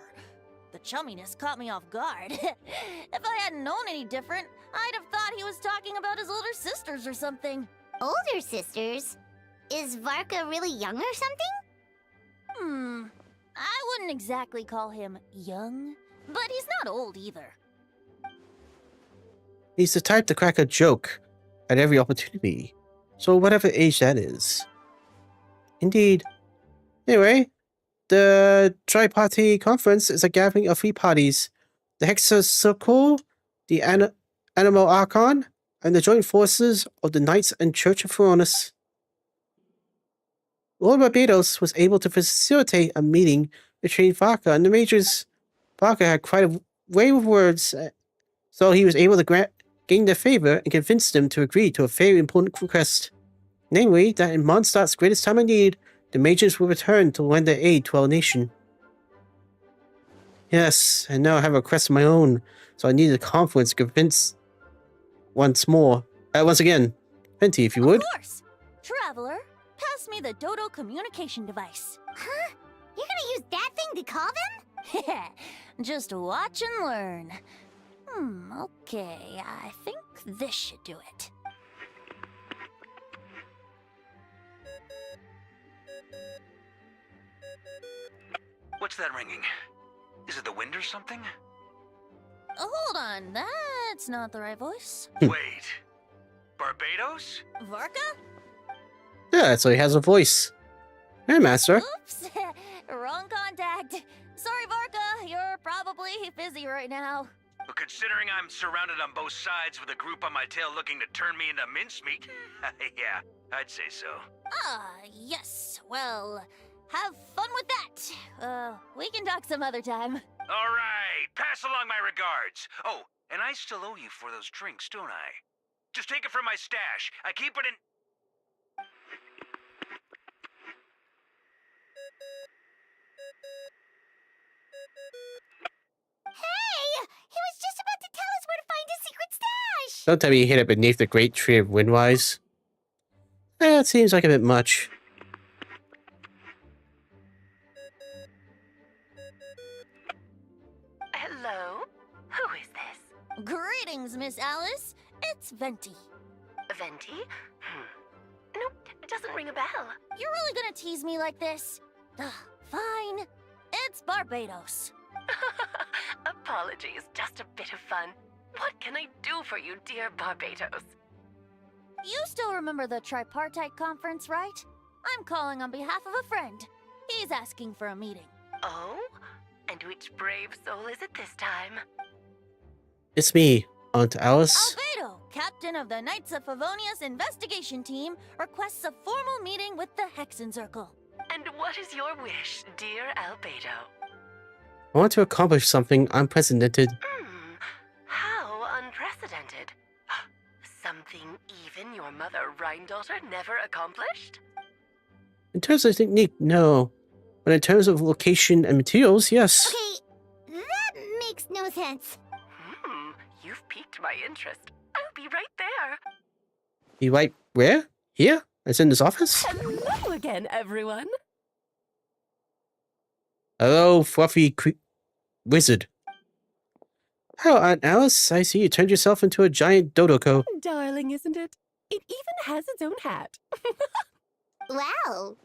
The chumminess caught me off guard. If I hadn't known any different, I'd have thought he was talking about his older sisters or something. Older sisters? Is Varka really young or something? I wouldn't exactly call him young, but he's not old either. He's the type to crack a joke at every opportunity, so whatever age that is. Indeed. Anyway, the Tri-Party Conference is a gathering of 3 parties. The Hexa Circle, the Animal Archon, and the joint forces of the Knights and Church of Feronis. Lord Barbados was able to facilitate a meeting between Varka and the Majors. Varka had quite a way with words, so he was able to gain their favor and convince them to agree to a very important request. Namely, that in Mondstadt's greatest time of need, the Majors will return to lend their aid to our nation. Yes, and now I have a request of my own, so I need a conference to convince once again. Fenty, if you would. Of course! Traveler, pass me the Dodo communication device. Huh? You're gonna use that thing to call them? Just watch and learn. Okay, I think this should do it. What's that ringing? Is it the wind or something? Hold on, that's not the right voice. Wait. Barbados? Varka? Yeah, so he has a voice. Hey, Master. Oops, wrong contact. Sorry, Varka, you're probably busy right now. But considering I'm surrounded on both sides with a group on my tail looking to turn me into mincemeat, yeah, I'd say so. Ah, yes. Well, have fun with that. We can talk some other time. All right, pass along my regards. Oh, and I still owe you for those drinks, don't I? Just take it from my stash. I keep it in... Hey! He was just about to tell us where to find his secret stash! Don't tell me you hid it beneath the great tree of Windwise. That seems like a bit much. Hello? Who is this? Greetings, Miss Alice. It's Venti. Venti? Nope, it doesn't ring a bell. You're really gonna tease me like this? Fine. It's Barbados. Apologies, just a bit of fun. What can I do for you, dear Barbados? You still remember the tripartite conference, right? I'm calling on behalf of a friend. He's asking for a meeting. Oh? And which brave soul is it this time? It's me, Aunt Alice. Albedo, captain of the Knights of Favonius investigation team, requests a formal meeting with the Hexencircle. And what is your wish, dear Albedo? I want to accomplish something unprecedented. How unprecedented. Something even your mother Rhine-daughter never accomplished? In terms of technique, no. But in terms of location and materials, yes. Okay, that makes no sense. You've piqued my interest. I'll be right there. You right where? Here? It's in this office? Hello again, everyone. Hello, fluffy wizard. Hello, Aunt Alice. I see you turned yourself into a giant Dodoko. Darling, isn't it? It even has its own hat. Wow,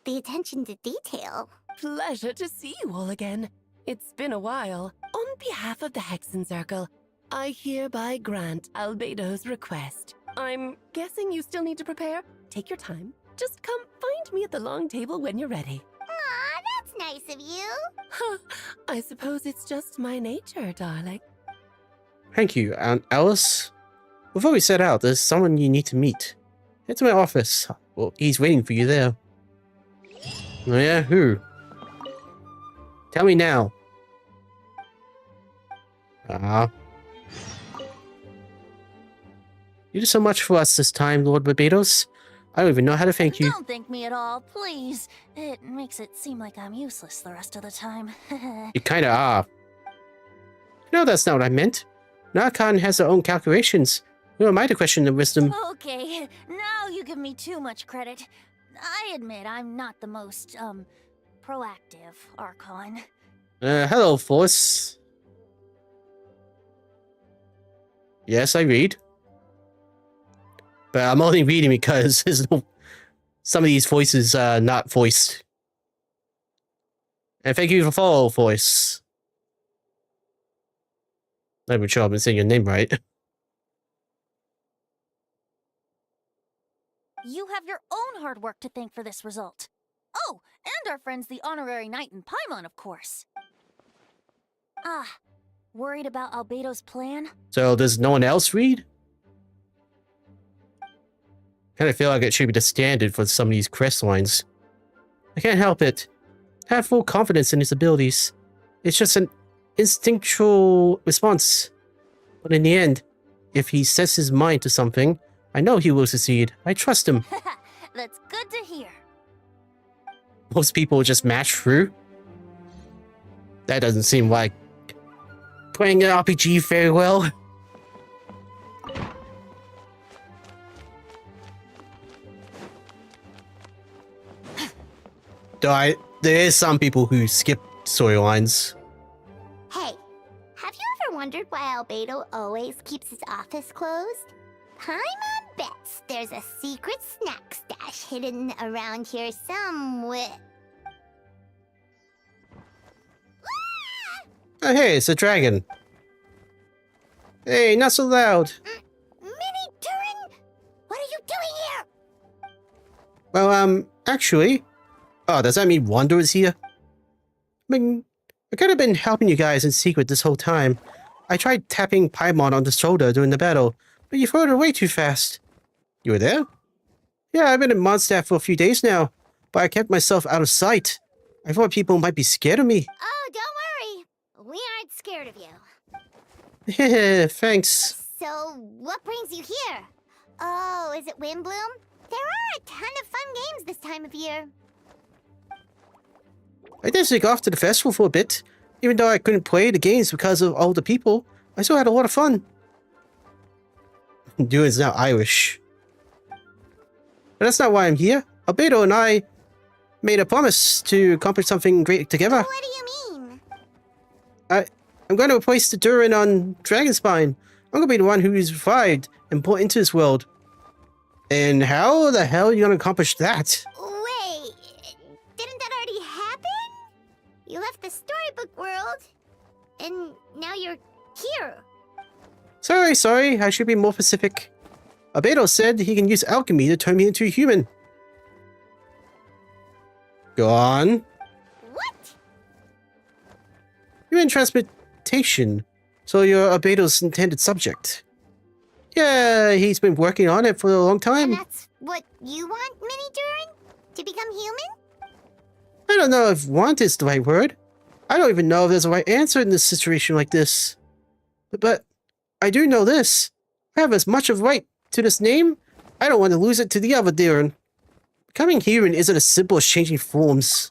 the attention to detail. Pleasure to see you all again. It's been a while. On behalf of the Hexencircle, I hereby grant Albedo's request. I'm guessing you still need to prepare? Take your time. Just come find me at the long table when you're ready. Aw, that's nice of you. I suppose it's just my nature, darling. Thank you, Aunt Alice. Before we set out, there's someone you need to meet. Head to my office. Well, he's waiting for you there. Oh yeah, who? Tell me now. You did so much for us this time, Lord Barbados. I don't even know how to thank you. Don't thank me at all, please. It makes it seem like I'm useless the rest of the time. You kinda are. No, that's not what I meant. Narcon has their own calculations. Who am I to question their wisdom? Okay, now you give me too much credit. I admit I'm not the most, proactive Archon. Hello, Force. Yes, I read. But I'm only reading because some of these voices are not voiced. And thank you for follow, Voice. I'm not sure I've been saying your name right. You have your own hard work to thank for this result. Oh, and our friends the Honorary Knight in Paimon, of course. Ah, worried about Albedo's plan? So does no one else read? Kind of feel like it should be the standard for some of these quest lines. I can't help it. I have full confidence in his abilities. It's just an instinctual response. But in the end, if he sets his mind to something, I know he will succeed. I trust him. That's good to hear. Most people just mash through. That doesn't seem like playing an RPG very well. Though there is some people who skip storylines. Hey, have you ever wondered why Albedo always keeps his office closed? Paimon bets there's a secret snack stash hidden around here somewhere. Oh, hey, it's a dragon. Hey, not so loud. Mini Turing, what are you doing here? Well, actually... Oh, does that mean Wanda is here? I mean, I could have been helping you guys in secret this whole time. I tried tapping Paimon on the shoulder during the battle, but you threw it away too fast. You were there? Yeah, I've been in Mondstadt for a few days now, but I kept myself out of sight. I thought people might be scared of me. Oh, don't worry. We aren't scared of you. Yeah, thanks. So, what brings you here? Oh, is it Windbloom? There are a ton of fun games this time of year. I did sneak off to the festival for a bit. Even though I couldn't play the games because of all the people, I still had a lot of fun. Dude is now Irish. But that's not why I'm here. Albedo and I made a promise to accomplish something great together. What do you mean? I'm going to replace the Durin on Dragonspine. I'm going to be the one who's revived and brought into this world. And how the hell are you going to accomplish that? Wait, didn't that already happen? You left the storybook world, and now you're here. Sorry, I should be more specific. Albedo said he can use alchemy to turn me into a human. Go on. What? Human transmutation, so you're Albedo's intended subject. Yeah, he's been working on it for a long time. And that's what you want, Mini Durin? To become human? I don't know if want is the right word. I don't even know if there's a right answer in this situation like this. But I do know this. I have as much of right to this name. I don't want to lose it to the other Durin. Becoming human isn't as simple as changing forms.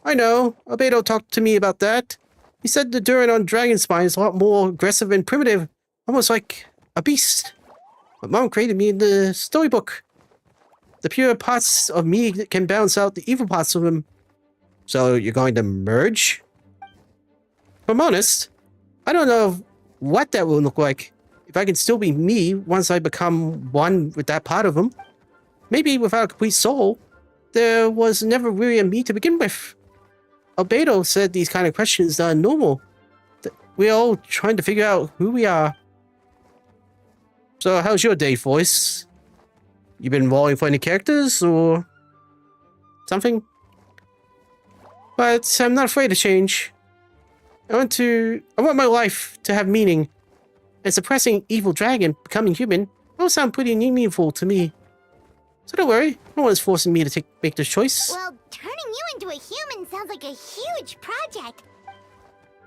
I know, Albedo talked to me about that. He said the Durin on Dragonspine is a lot more aggressive and primitive, almost like a beast. But Mom created me in the storybook. The pure parts of me can balance out the evil parts of him. So you're going to merge? If I'm honest, I don't know what that will look like. If I can still be me once I become one with that part of him. Maybe without a complete soul. There was never really a me to begin with. Albedo said these kind of questions are normal. We're all trying to figure out who we are. So how's your day, voice? You been rolling for any characters or something? But I'm not afraid to change. I want my life to have meaning. And suppressing evil dragon, becoming human, all sound pretty meaningful to me. So don't worry, no one's forcing me to make this choice. Well, turning you into a human sounds like a huge project.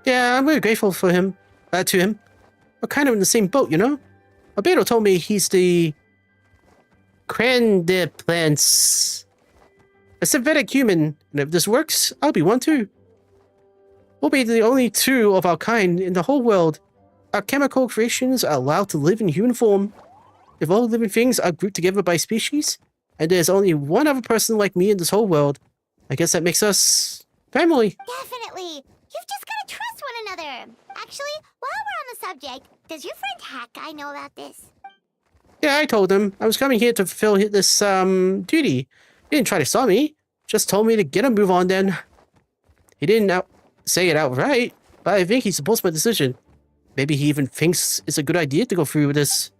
Yeah, I'm really grateful for him. To him. We're kind of in the same boat, you know? Albedo told me he's the crème de plants. A synthetic human, and if this works, I'll be one too. We'll be the only two of our kind in the whole world. Our chemical creations are allowed to live in human form. If all living things are grouped together by species, and there's only one other person like me in this whole world, I guess that makes us family. Definitely. You've just got to trust one another. Actually, while we're on the subject, does your friend Hack Guy know about this? Yeah, I told him. I was coming here to fulfill this, duty. He didn't try to stop me. Just told me to get a move on then. He didn't say it outright, but I think he supports my decision. Maybe he even thinks it's a good idea to go through with this.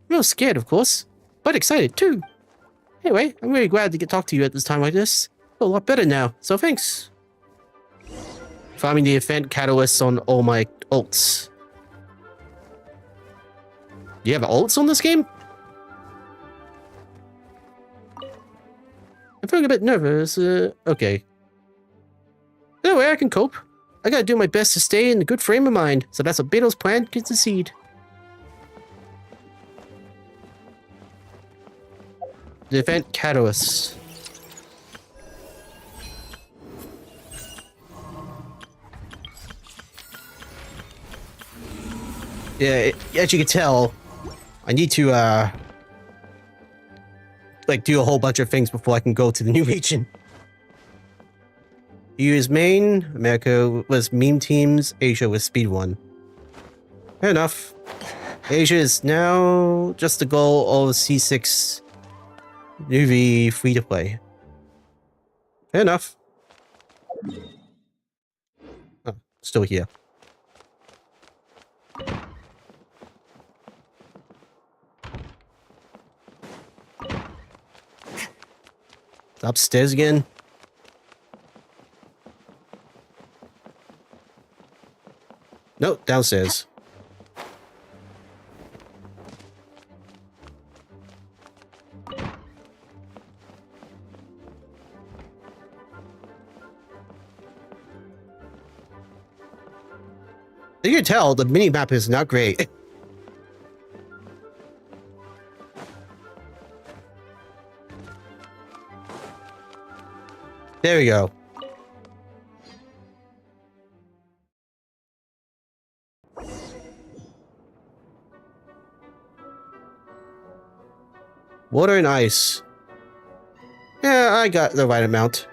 I'm a little scared, of course, but excited too. Anyway, I'm really glad to talk to you at this time like this. I feel a lot better now, so thanks. Farming the event catalysts on all my ults. Do you have ults on this game? I'm feeling a bit nervous. Okay. Anyway, I can cope. I gotta do my best to stay in a good frame of mind, so that's Albedo's plan can succeed. The event catalyst. Yeah, as you can tell, I need to, like, do a whole bunch of things before I can go to the new region. EU is main, America was meme teams, Asia was speed 1. Fair enough. Asia is now just the goal of C6 Nuvi free to play. Fair enough. Oh, still here. Upstairs again. Nope, downstairs. You can tell the mini-map is not great. There we go. Water and ice. Yeah, I got the right amount.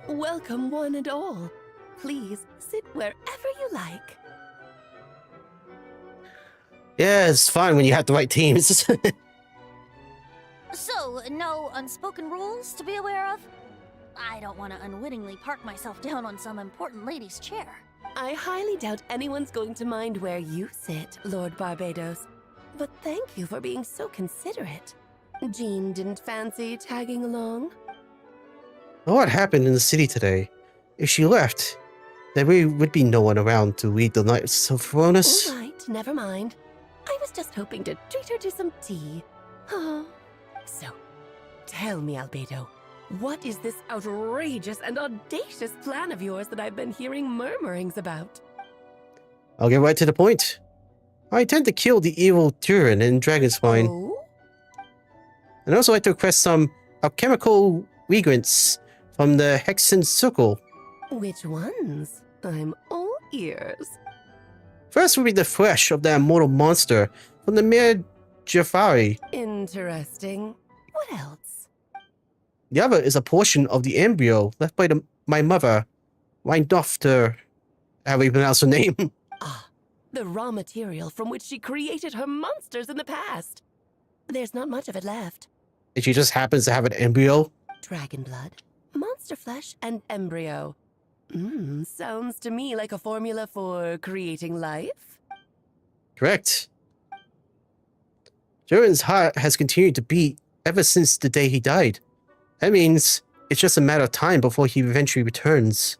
Welcome, one and all. Please sit wherever you like. Yeah, it's fun when you have the right teams. So, no unspoken rules to be aware of? I don't want to unwittingly park myself down on some important lady's chair. I highly doubt anyone's going to mind where you sit, Lord Barbados. But thank you for being so considerate. Jean didn't fancy tagging along? What happened in the city today? If she left, there really would be no one around to lead the Knights of Varonis. All right, never mind. I was just hoping to treat her to some tea. Oh. So, tell me, Albedo, what is this outrageous and audacious plan of yours that I've been hearing murmurings about? I'll get right to the point. I intend to kill the evil Durin in Dragonspine. Oh? And I'd also like to request some alchemical reagents from the Hexen Circle. Which ones? I'm all ears. First will be the flesh of that immortal monster from the mere Jafari. Interesting. What else? The other is a portion of the embryo left by my mother, Weindofter. How do you pronounce her name? The raw material from which she created her monsters in the past. There's not much of it left. And she just happens to have an embryo? Dragon blood, monster flesh, and embryo. Sounds to me like a formula for creating life. Correct. Durin's heart has continued to beat ever since the day he died. That means it's just a matter of time before he eventually returns.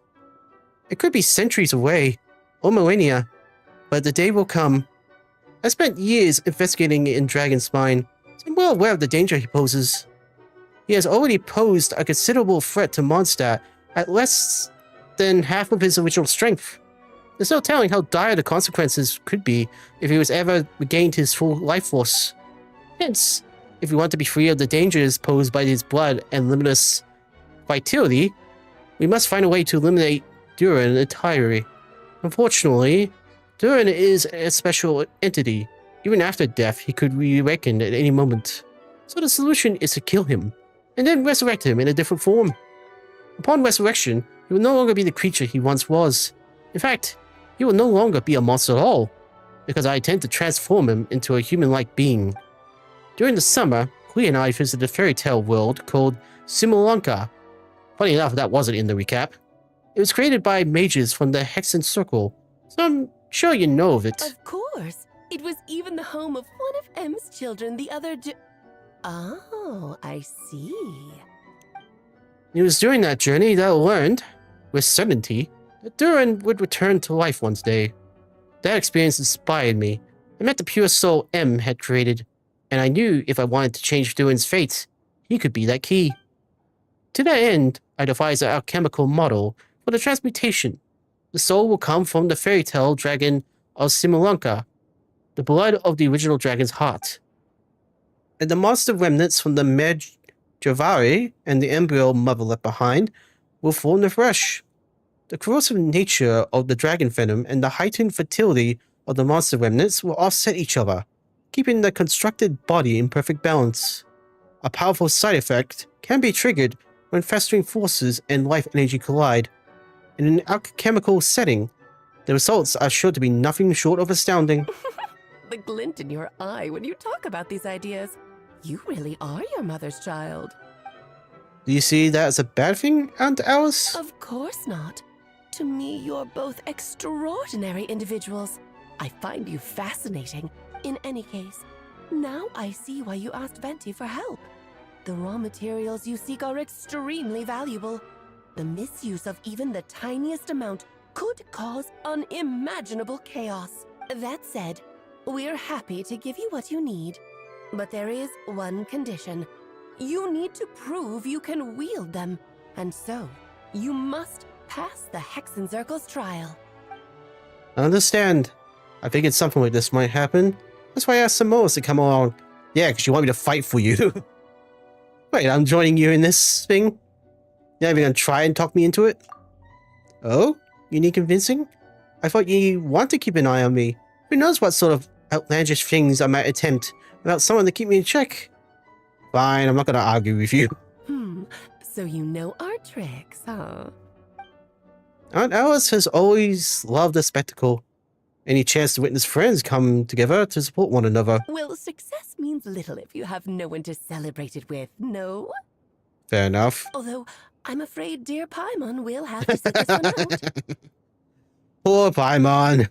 It could be centuries away, or millennia, but the day will come. I spent years investigating in Dragonspine, so I'm well aware of the danger he poses. He has already posed a considerable threat to Mondstadt at less than half of his original strength. There's no telling how dire the consequences could be if he was ever regained his full life force. Hence, if we want to be free of the dangers posed by his blood and limitless vitality, we must find a way to eliminate Durin entirely. Unfortunately, Durin is a special entity. Even after death, he could reawaken at any moment. So the solution is to kill him, and then resurrect him in a different form. Upon resurrection, he will no longer be the creature he once was. In fact, he will no longer be a monster at all, because I intend to transform him into a human-like being. During the summer, Clea and I visited a fairy tale world called Simulonka. Funny enough, that wasn't in the recap. It was created by mages from the Hexen Circle, so I'm sure you know of it. Of course. It was even the home of one of M's children the other day. Oh, I see. It was during that journey that I learned, with certainty, that Durin would return to life one day. That experience inspired me. I met the pure soul M had created, and I knew if I wanted to change Durin's fate, he could be that key. To that end, I devised an alchemical model for the transmutation. The soul will come from the fairy tale dragon of Simulonka, the blood of the original dragon's heart. And the monster remnants from the Mer Javari and the embryo mother left behind will form the flesh. The corrosive nature of the dragon venom and the heightened fertility of the monster remnants will offset each other, keeping the constructed body in perfect balance. A powerful side effect can be triggered when festering forces and life energy collide. In an alchemical setting, the results are sure to be nothing short of astounding. The glint in your eye when you talk about these ideas. You really are your mother's child. Do you see that as a bad thing, Aunt Alice? Of course not. To me, you're both extraordinary individuals. I find you fascinating. In any case, now I see why you asked Venti for help. The raw materials you seek are extremely valuable. The misuse of even the tiniest amount could cause unimaginable chaos. That said, we're happy to give you what you need. But there is one condition. You need to prove you can wield them. And so, you must pass the Hexencircle's trial. I understand. I figured something like this might happen. That's why I asked Samoas to come along. Yeah, because you want me to fight for you. Wait, I'm joining you in this thing? You're not even gonna try and talk me into it? Oh? You need convincing? I thought you want to keep an eye on me. Who knows what sort of outlandish things I might attempt without someone to keep me in check? Fine, I'm not gonna argue with you. So you know our tricks, huh? Aunt Alice has always loved the spectacle. Any chance to witness friends come together to support one another. Well, success means little if you have no one to celebrate it with, no? Fair enough. Although, I'm afraid dear Paimon will have to sit this one out. Poor Paimon.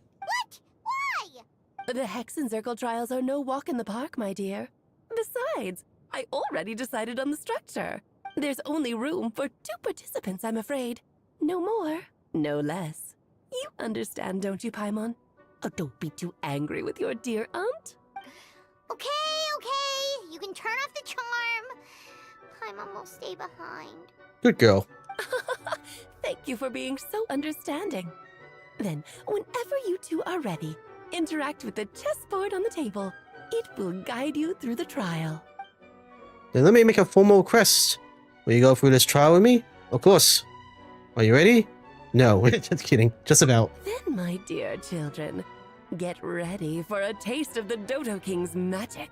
The Hexencircle trials are no walk in the park, my dear. Besides, I already decided on the structure. There's only room for 2 participants, I'm afraid. No more, no less. You understand, don't you, Paimon? Oh, don't be too angry with your dear aunt. Okay. You can turn off the charm. Paimon will stay behind. Good girl. Thank you for being so understanding. Then, whenever you two are ready, interact with the chessboard on the table. It will guide you through the trial. Then let me make a formal request. Will you go through this trial with me? Of course. Are you ready? No, just kidding. Just about. Then, my dear children, get ready for a taste of the Dodo King's magic.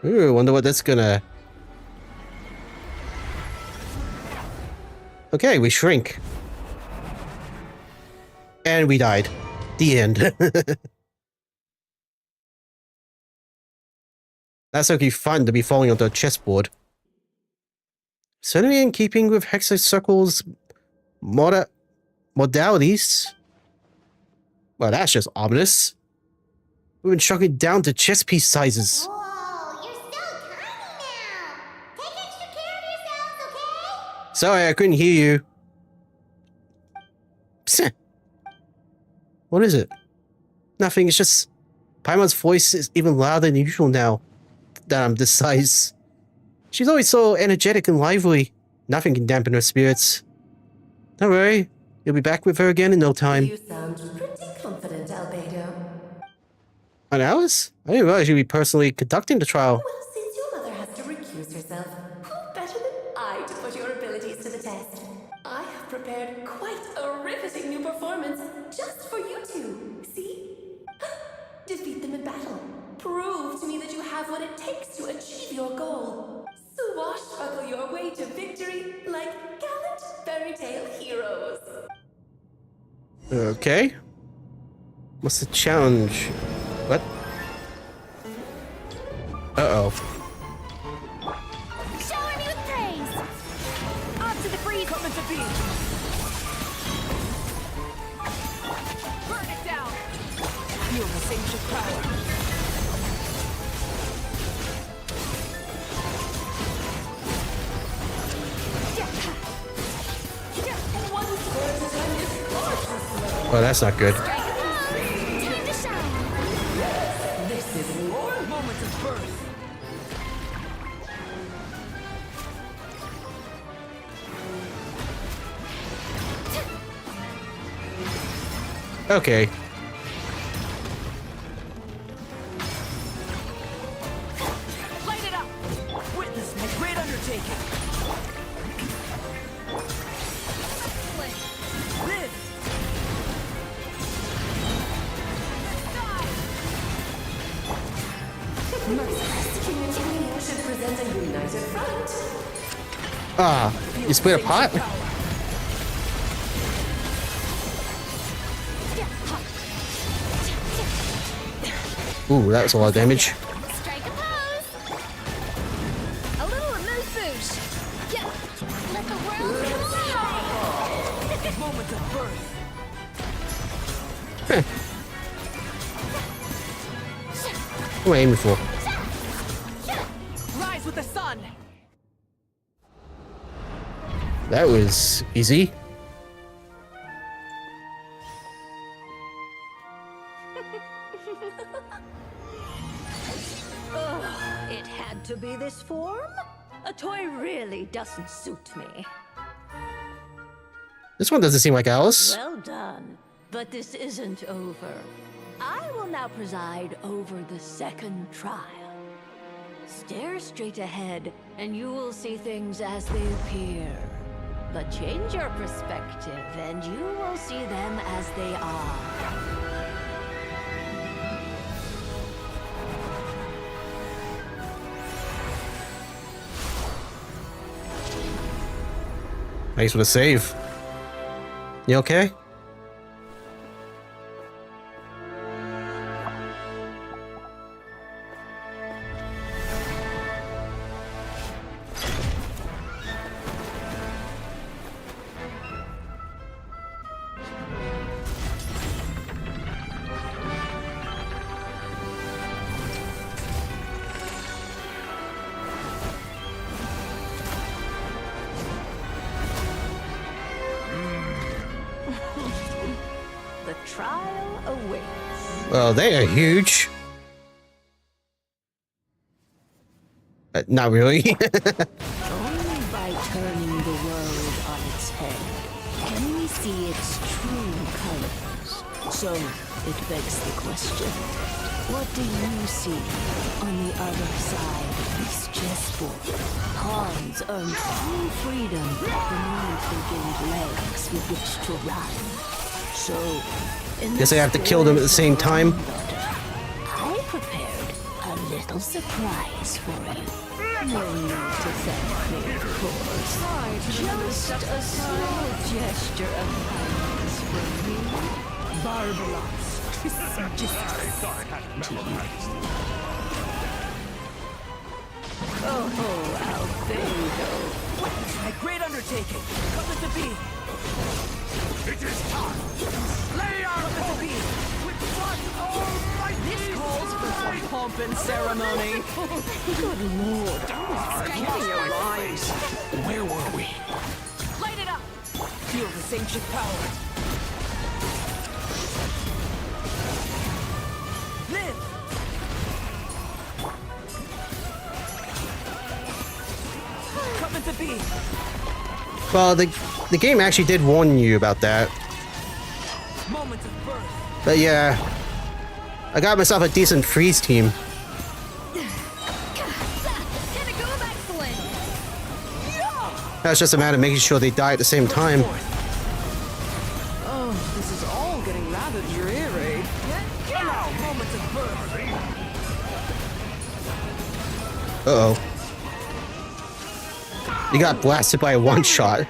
Ooh, wonder what that's gonna... Okay, we shrink. And we died. The end. That's okay fun to be falling onto a chessboard. Certainly in keeping with Hexencircle's modalities. Well, that's just ominous. We've been shrunken down to chess piece sizes. Whoa, you're so tiny now. Take extra care of yourselves, okay? Sorry, I couldn't hear you. Psst. What is it? Nothing, it's just... Paimon's voice is even louder than usual now that I'm this size. She's always so energetic and lively. Nothing can dampen her spirits. Don't worry, you'll be back with her again in no time. You sound pretty confident, Albedo. Aunt Alice? I didn't realize you'd be personally conducting the trial. Well, since your mother has to recuse herself, who better than I to put your abilities to the test? I have prepared quite a riveting new performance just for you two. See? Defeat them in battle. Prove to me that you have what it takes to achieve your goal. Swashbuckle your way to victory like gallant fairy tale heroes. Okay. What's the challenge? What? Uh-oh. Shower me with praise. On to the breeze. Coming to be. Burn it down. Feel this ancient power. Oh, that's not good. Time to shine. This is your moment of birth. Okay. Light it up. Witness my great undertaking. Live. We should present a united front. Ah, you split apart? Ooh, that was a lot of damage. Strike a pose. A little remove boosh. Yeah. Let the world collide. Moment of birth. What am I aiming for? Rise with the sun. That was easy. It had to be this form? A toy really doesn't suit me. This one doesn't seem like Alice. Well done. But this isn't over. I will now preside over the second trial. Stare straight ahead, and you will see things as they appear. But change your perspective, and you will see them as they are. Thanks for the save. You okay? The trial awaits. Well, they are huge. Not really. Only by turning the world on its head can we see its true colors. So, it begs the question, what do you see on the other side of this chessboard? Pawns earn true freedom beneath the gained legs with which to run. So, Guess I have to kill them at the same time. I prepared a little surprise for you. No need to thank me, of course. Just a small gesture of kindness from me. Barbaros, Oh, Albedo. A great undertaking. Come with the bee. It is time. Lay out with the bee. With what almighty This calls for some pomp and ceremony. Good lord. Give me your eyes. Where were we? Light it up. Feel this ancient power. Live. Come with the bee. Well, the game actually did warn you about that. Moment of birth. But yeah, I got myself a decent freeze team. That's just a matter of making sure they die at the same time. Oh, this is all getting rather dreary. Now, moment of birth. Uh-oh. You got blasted by a one-shot.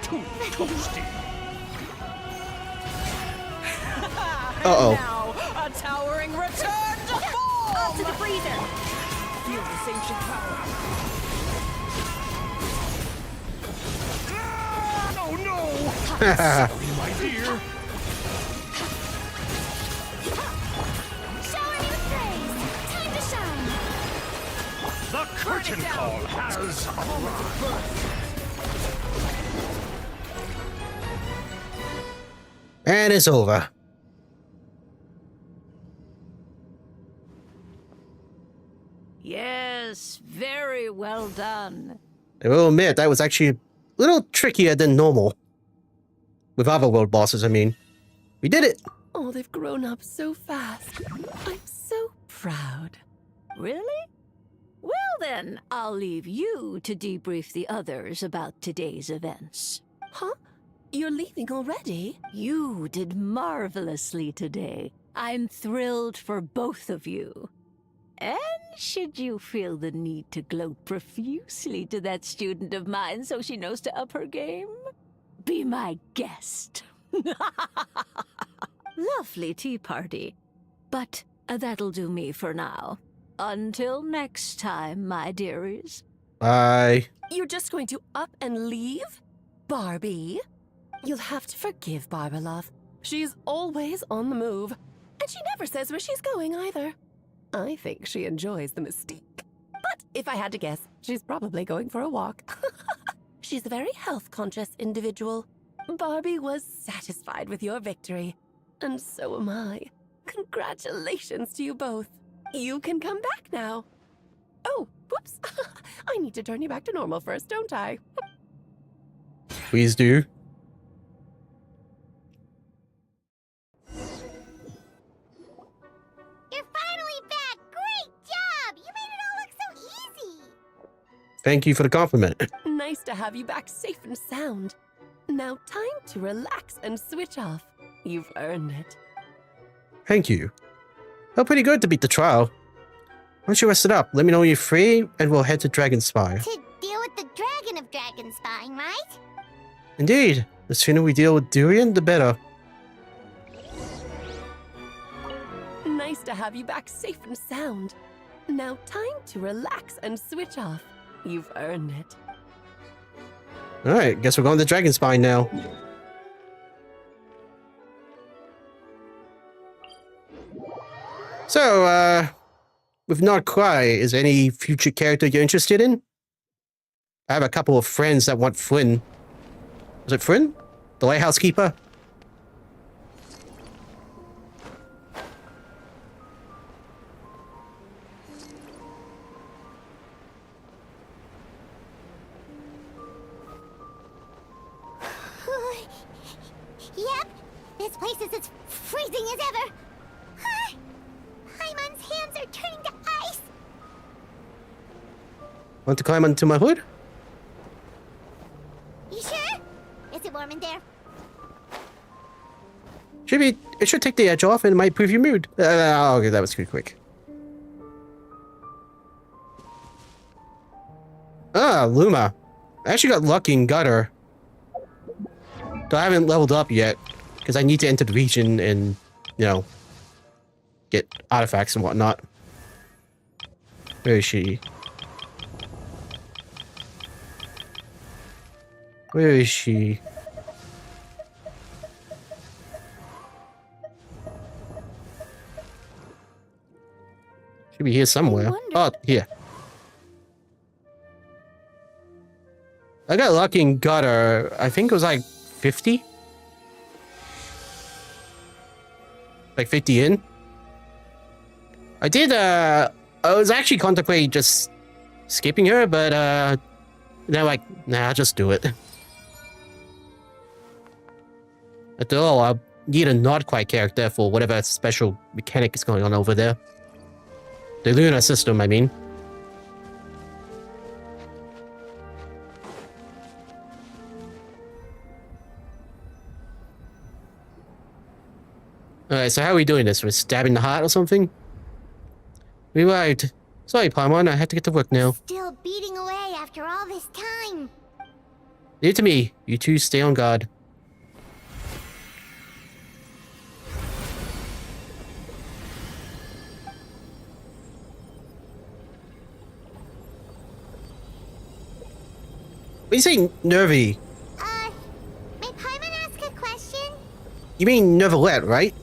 Uh-oh. Now, a towering return to form! Up to the freezer! Feel this ancient power. Oh no! Sorry, my dear. Shower me with praise. Time to shine. The curtain call has arrived. And it's over. Yes, very well done. I will admit, that was actually a little trickier than normal. With other world bosses, I mean. We did it! Oh, they've grown up so fast. I'm so proud. Really? Well then, I'll leave you to debrief the others about today's events. Huh? You're leaving already? You did marvelously today. I'm thrilled for both of you. And should you feel the need to gloat profusely to that student of mine so she knows to up her game, be my guest. Lovely tea party. But that'll do me for now. Until next time, my dearies. Bye. You're just going to up and leave? Barbie? You'll have to forgive Barbalov. She's always on the move. And she never says where she's going either. I think she enjoys the mystique. But if I had to guess, she's probably going for a walk. She's a very health-conscious individual. Barbie was satisfied with your victory. And so am I. Congratulations to you both. You can come back now. Oh, Whoops. I need to turn you back to normal first, don't I? Please do. You're finally back! Great job! You made it all look so easy! Thank you for the compliment. Nice to have you back safe and sound. Now time to relax and switch off. You've earned it. Thank you. Felt pretty good to beat the trial. Once you rest it up, let me know when you're free, and we'll head to Dragonspire. To deal with the Dragon of Dragonspine, right? Indeed. The sooner we deal with Durian, the better. Nice to have you back safe and sound. Now time to relax and switch off. You've earned it. Alright, guess we're going to Dragonspine now. So, with Not Cry, is there any future character you're interested in? I have a couple of friends that want Flynn. Was it Flynn? The lighthouse keeper? Yep, this place is as freezing as ever. Paimon's hands are turning to ice. Want to climb onto my hood? You sure? Is it warm in there? It should take the edge off and it might improve your mood. Okay, that was too quick. Ah, Luma. I actually got lucky in Gutter. Though I haven't leveled up yet, because I need to enter the region and, you know, get artifacts and whatnot. Where is she? Where is she? Should be here somewhere. Oh, here. I got lucky and got her, I think it was like 50? Like 50 in? I did, I was actually contemplating just skipping her, but, they're like, nah, I'll just do it. After all, I need a not quite character for whatever special mechanic is going on over there. The lunar system, I mean. Alright, so how are we doing this? We're stabbing the heart or something? We arrived. Sorry, Paimon, I have to get to work now. Still beating away after all this time. Leave it to me. You two stay on guard. What do you say, nervy? May Paimon ask a question? You mean Neverlet, right?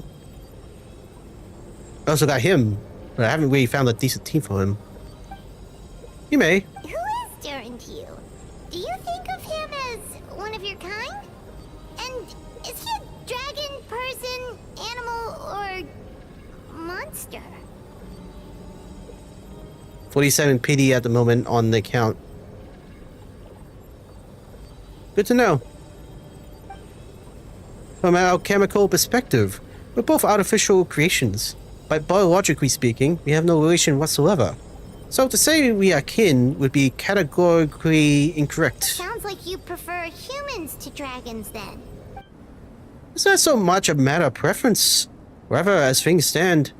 I also got him, but I haven't really found a decent team for him. You may. Who is Durin to you? Do you think of him as one of your kind? And is he a dragon, person, animal, or monster? 47 PD at the moment on the account. Good to know. From our chemical perspective, we're both artificial creations. But biologically speaking, we have no relation whatsoever. So to say we are kin would be categorically incorrect. Sounds like you prefer humans to dragons then. It's not so much a matter of preference. However, as things stand,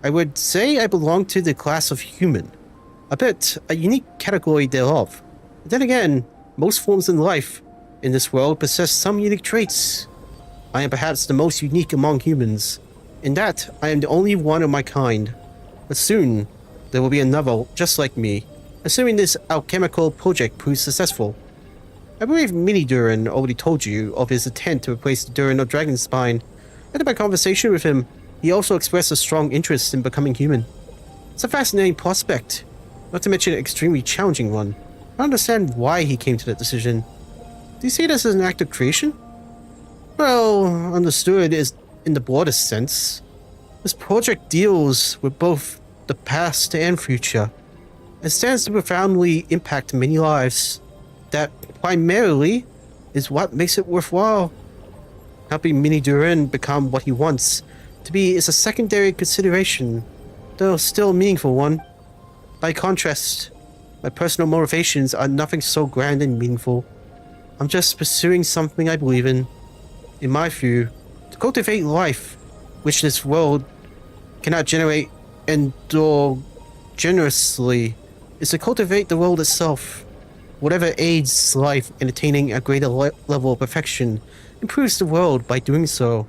I would say I belong to the class of human. A bit, a unique category thereof. But then again, most forms in life in this world possess some unique traits. I am perhaps the most unique among humans. In that, I am the only one of my kind. But soon, there will be another just like me, assuming this alchemical project proves successful. I believe Mini Durin already told you of his intent to replace the Durin of Dragonspine. In my conversation with him, he also expressed a strong interest in becoming human. It's a fascinating prospect, not to mention an extremely challenging one. I don't understand why he came to that decision. Do you see this as an act of creation? Well, understood is in the broadest sense. This project deals with both the past and future. and stands to profoundly impact many lives. That primarily is what makes it worthwhile. Helping Mini Duran become what he wants to be is a secondary consideration, though still a meaningful one. By contrast, my personal motivations are nothing so grand and meaningful. I'm just pursuing something I believe in. In my view, to cultivate life, which this world cannot generate generously, is to cultivate the world itself. Whatever aids life in attaining a greater level of perfection improves the world by doing so.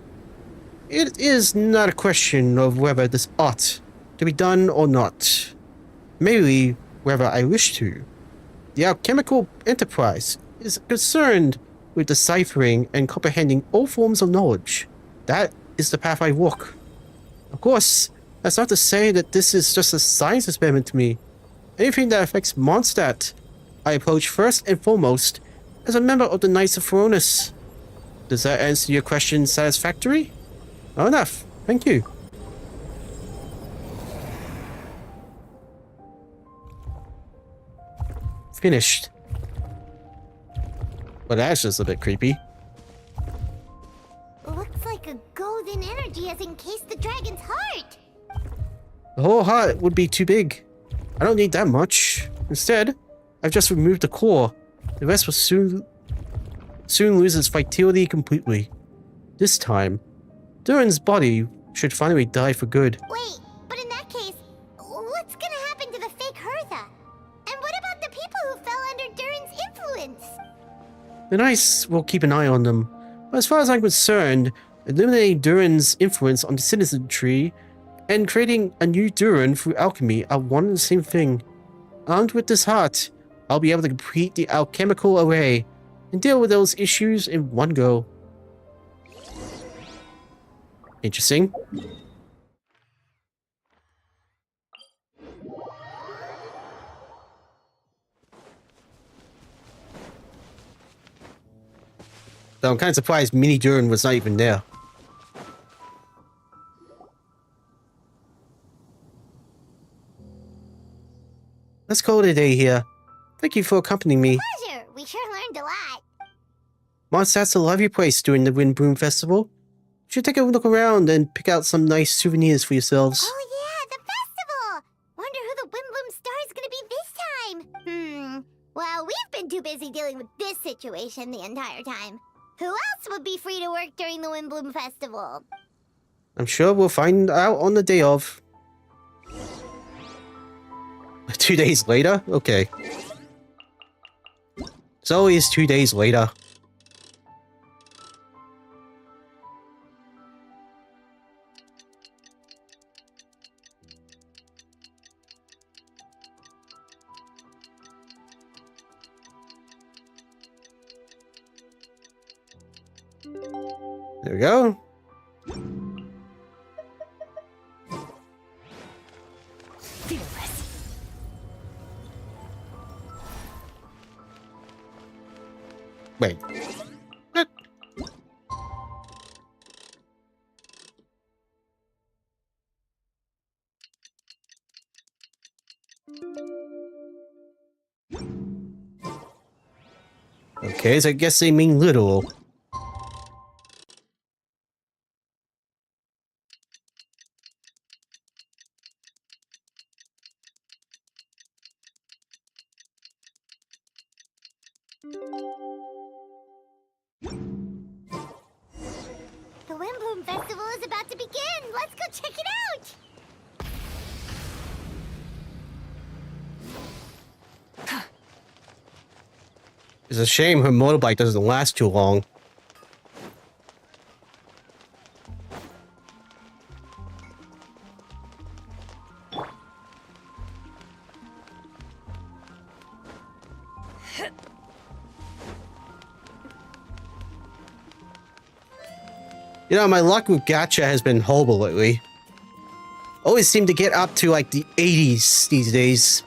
It is not a question of whether this ought to be done or not, merely whether I wish to. The alchemical enterprise is concerned with deciphering and comprehending all forms of knowledge. That is the path I walk. Of course, that's not to say that this is just a science experiment to me. Anything that affects Mondstadt, I approach first and foremost as a member of the Knights of Feronis. Does that answer your question satisfactory? Well enough. Thank you. Finished. But that's just a bit creepy. Looks like a golden energy has encased the dragon's heart. The whole heart would be too big. I don't need that much. Instead, I've just removed the core. The rest will soon lose its vitality completely. This time, Duran's body should finally die for good. Wait, but in that case, what's gonna happen to the fake Hertha? And what about the people who fell under Duran's influence? The Knights will keep an eye on them. But as far as I'm concerned, eliminating Duran's influence on the citizenry and creating a new Duran through alchemy are one and the same thing. Armed with this heart, I'll be able to complete the alchemical array and deal with those issues in one go. Interesting. Though I'm kind of surprised Mini Duran was not even there. Let's call it a day here. Thank you for accompanying me. Pleasure. We sure learned a lot. Mondstadt's a lovely place during the Wind Bloom Festival. You should take a look around and pick out some nice souvenirs for yourselves. Oh yeah, the festival! Wonder who the Windbloom star is gonna be this time. Well, we've been too busy dealing with this situation the entire time. Who else would be free to work during the Windbloom Festival? I'm sure we'll find out on the day of. 2 days later? Okay. It's always 2 days later. There we go. Wait. What? Okay, so I guess they mean literal. The Windbloom Festival is about to begin! Let's go check it out! It's a shame her motorbike doesn't last too long. You know, my luck with gacha has been horrible lately. Always seem to get up to like the 80s these days.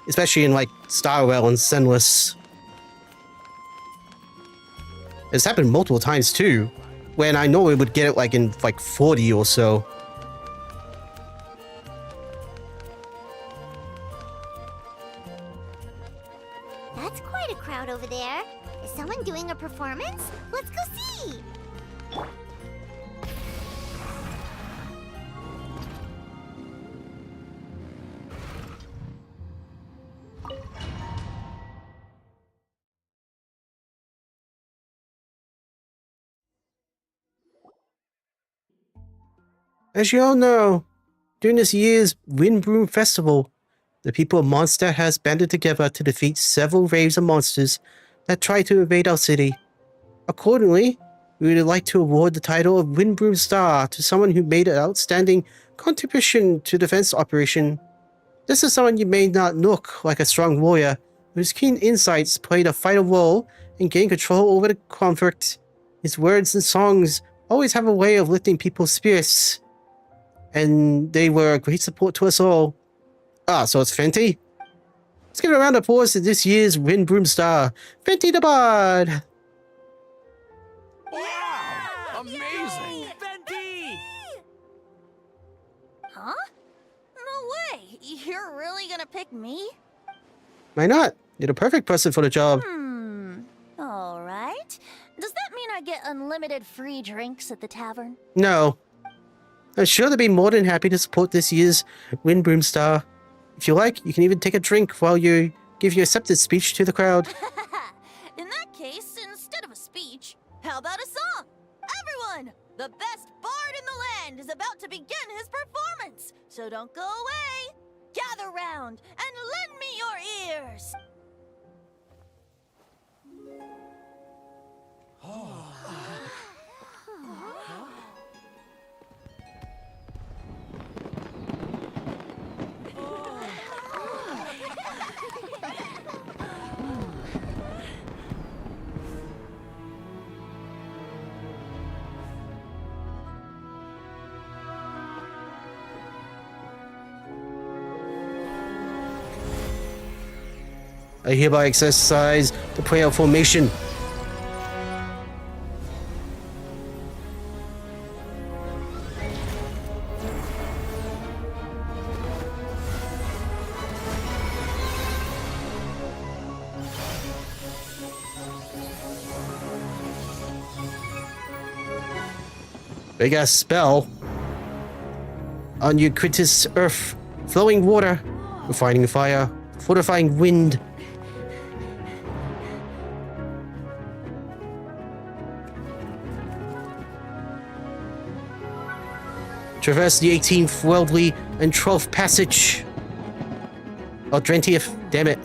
Especially in like Starwell and Senless. It's happened multiple times too, when I normally would get it like in like 40 or so. As you all know, during this year's Windbroom Festival, the people of Mondstadt has banded together to defeat several waves of monsters that try to invade our city. Accordingly, we would like to award the title of Windbroom Star to someone who made an outstanding contribution to the defense operation. This is someone you may not look like a strong warrior, whose keen insights played a vital role in gaining control over the conflict. His words and songs always have a way of lifting people's spirits, and they were a great support to us all. Ah, so it's Fenty? Let's give a round of applause to this year's Windbroom Star, Fenty the Bard! Amazing! Fenty! Huh? No way! You're really gonna pick me? Why not? You're the perfect person for the job. Alright. Does that mean I get unlimited free drinks at the tavern? No. I'm sure they'll be more than happy to support this year's Windbroom Star. If you like, you can even take a drink while you give your acceptance speech to the crowd. In that case, instead of a speech, how about a song? Everyone! The best bard in the land is about to begin his performance, so don't go away! Gather round and lend me your ears! I hereby exercise the prayer of formation. Big ass spell on ubiquitous earth, flowing water, refining fire, fortifying wind. Traverse the 18th worldly and 12th passage. Oh, 20th, damn it.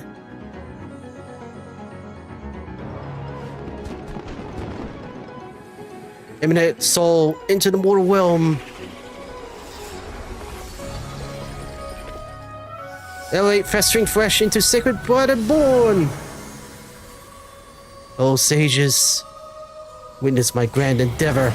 Emanate soul into the mortal realm. Elevate festering flesh into sacred blood and born. O sages, witness my grand endeavor.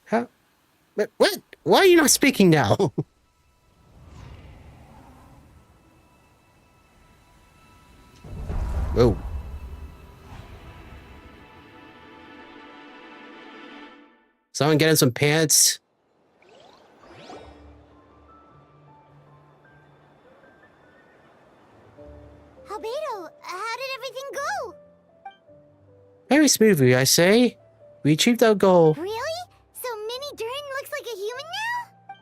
Huh? What? Why are you not speaking now? Whoa. Someone getting some pants? Albedo, how did everything go? Very smoothly, I say. We achieved our goal. Really? So Mini Durin looks like a human now?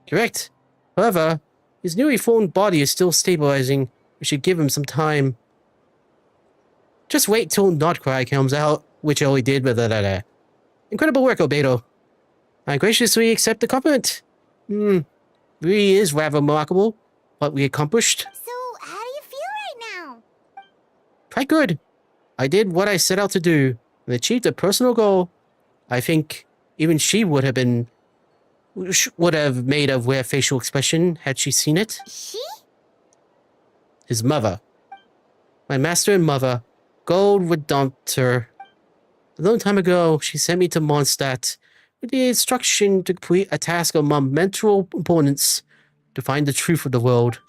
Correct. However, his newly formed body is still stabilizing. We should give him some time. Just wait till Notcry comes out, which I only did with that. Incredible work, Albedo. I graciously accept the compliment. Really is rather remarkable what we accomplished. So, how do you feel right now? Quite good. I did what I set out to do and achieved a personal goal. I think even she would have made a weird facial expression had she seen it. She? His mother. My master and mother, Gold Redemptor. A long time ago, she sent me to Mondstadt with the instruction to complete a task of monumental importance to find the truth of the world.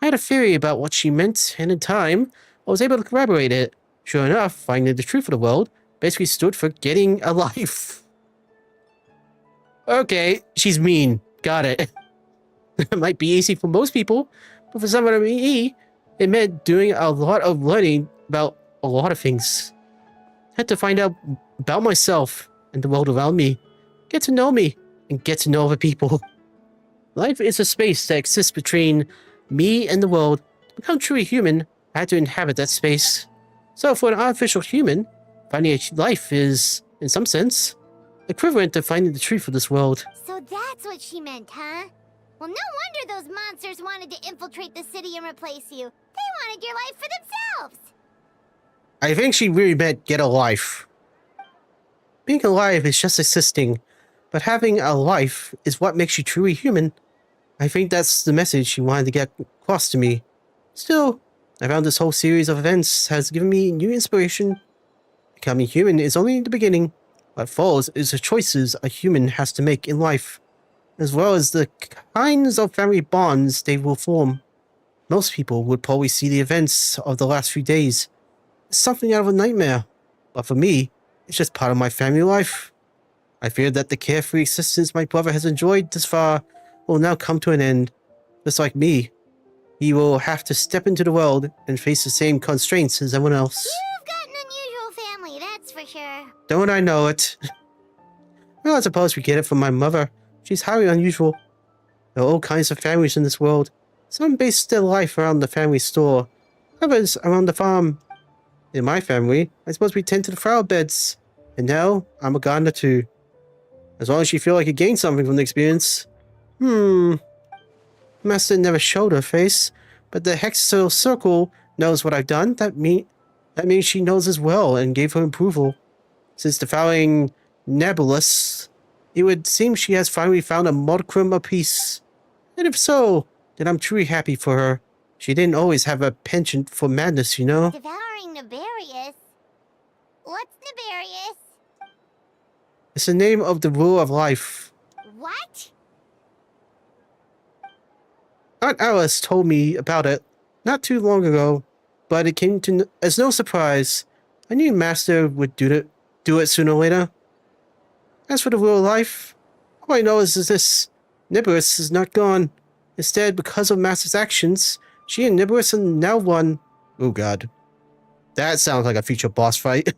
I had a theory about what she meant, and in time, I was able to corroborate it. Sure enough, finding the truth of the world basically stood for getting a life. Okay, she's mean. Got it. It might be easy for most people, but for someone like me, it meant doing a lot of learning about a lot of things. I had to find out about myself and the world around me, get to know me, and get to know other people. Life is a space that exists between me and the world. To become truly human, I had to inhabit that space. So for an artificial human, finding a life is, in some sense, equivalent to finding the truth of this world. So that's what she meant, huh? Well, no wonder those monsters wanted to infiltrate the city and replace you. They wanted your life for themselves. I think she really meant get a life. Being alive is just existing, but having a life is what makes you truly human. I think that's the message she wanted to get across to me. Still, I found this whole series of events has given me new inspiration. Becoming human is only the beginning. What follows is the choices a human has to make in life, as well as the kinds of family bonds they will form. Most people would probably see the events of the last few days as something out of a nightmare, but for me, it's just part of my family life. I fear that the carefree existence my brother has enjoyed this far will now come to an end. Just like me, he will have to step into the world and face the same constraints as everyone else. You've got an unusual family, that's for sure. Don't I know it? Well, I suppose we get it from my mother. She's highly unusual. There are all kinds of families in this world. Some base their life around the family store, others around the farm. In my family, I suppose we tend to the flower beds, and now I'm a gardener too. As long as you feel like you gained something from the experience. Master never showed her face, but the Hexil Circle knows what I've done. That means she knows as well and gave her approval. Since defying Nebulous, it would seem she has finally found a modicum of peace. And if so, then I'm truly happy for her. She didn't always have a penchant for madness, you know? Devouring Nefarious? What's Nefarious? It's the name of the rule of life. What? Aunt Alice told me about it not too long ago, but it came to as no surprise. I knew Master would do it sooner or later. As for the rule of life, all I know is this. Nibirus is not gone. Instead, because of Master's actions, she and Nibirus are now one. Oh god. That sounds like a future boss fight. In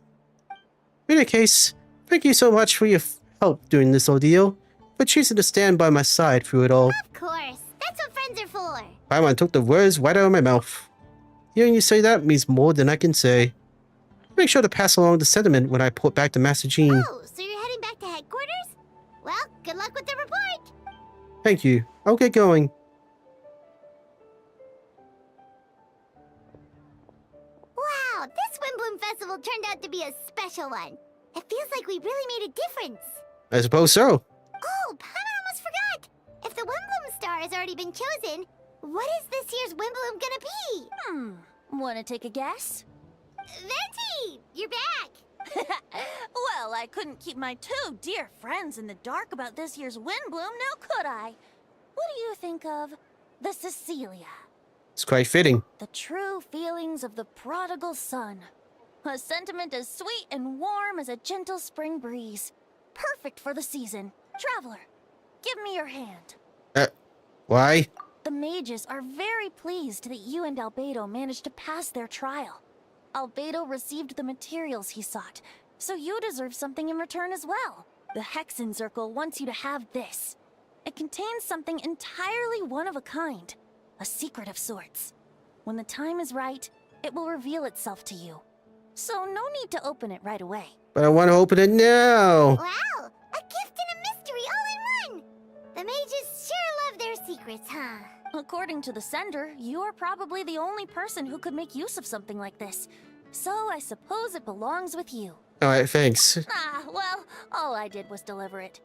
any case, thank you so much for your help during this ordeal, for choosing to stand by my side through it all. Of course. That's what friends are for. Paimon took the words right out of my mouth. Hearing you say that means more than I can say. Make sure to pass along the sentiment when I report back to Master Jean. Oh, so you're heading back to headquarters? Well, good luck with the report. Thank you. I'll get going. Wow, this Windbloom Festival turned out to be a special one. It feels like we really made a difference. I suppose so. Oh, Paimon almost forgot. If the Windbloom star has already been chosen, what is this year's Windbloom gonna be? Wanna take a guess? Venti, you're back. Well, I couldn't keep my two dear friends in the dark about this year's Windbloom, now could I? What do you think of the Cecilia? It's quite fitting. The true feelings of the prodigal son. A sentiment as sweet and warm as a gentle spring breeze. Perfect for the season. Traveler, give me your hand. Why? The mages are very pleased that you and Albedo managed to pass their trial. Albedo received the materials he sought, so you deserve something in return as well. The Hexen Circle wants you to have this. It contains something entirely one of a kind. A secret of sorts. When the time is right, it will reveal itself to you. So no need to open it right away. But I want to open it now. Wow, a gift and a mystery all in one. The mages sure love their secrets, huh? According to the sender, you are probably the only person who could make use of something like this. So I suppose it belongs with you. Alright, thanks. Well, all I did was deliver it.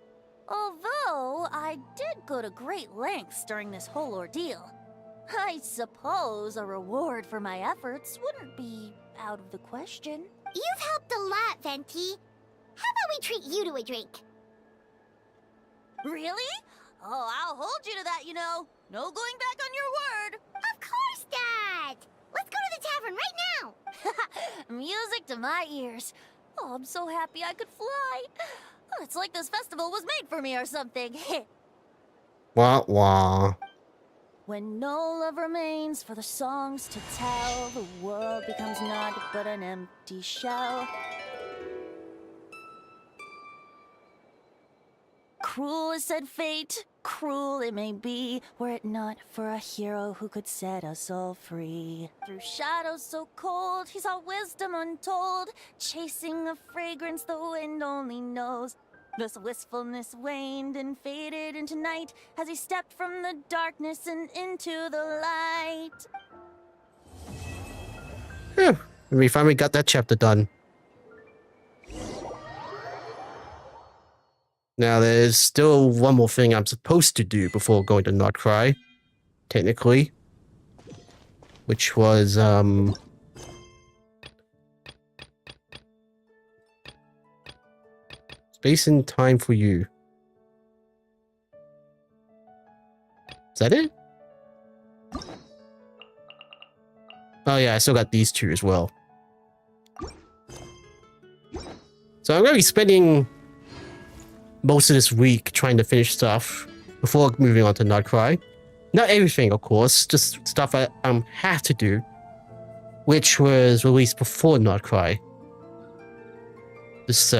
Although, I did go to great lengths during this whole ordeal. I suppose a reward for my efforts wouldn't be out of the question. You've helped a lot, Venti. How about we treat you to a drink? Really? Oh, I'll hold you to that, you know. No going back on your word. Of course not. Let's go to the tavern right now. Music to my ears. Oh, I'm so happy I could fly. Oh, it's like this festival was made for me or something. Wah wah. When no love remains for the songs to tell, the world becomes naught but an empty shell. Cruel is said fate, cruel it may be, were it not for a hero who could set us all free. Through shadows so cold, he saw wisdom untold, chasing a fragrance the wind only knows. This wistfulness waned and faded into night as he stepped from the darkness and into the light. Yeah, we finally got that chapter done. Now, there's still one more thing I'm supposed to do before going to Not Cry, technically. Which was, Space and Time for You. Is that it? Oh yeah, I still got these two as well. So I'm going to be spending most of this week trying to finish stuff before moving on to Not Cry. Not everything, of course, just stuff I have to do, which was released before Not Cry. This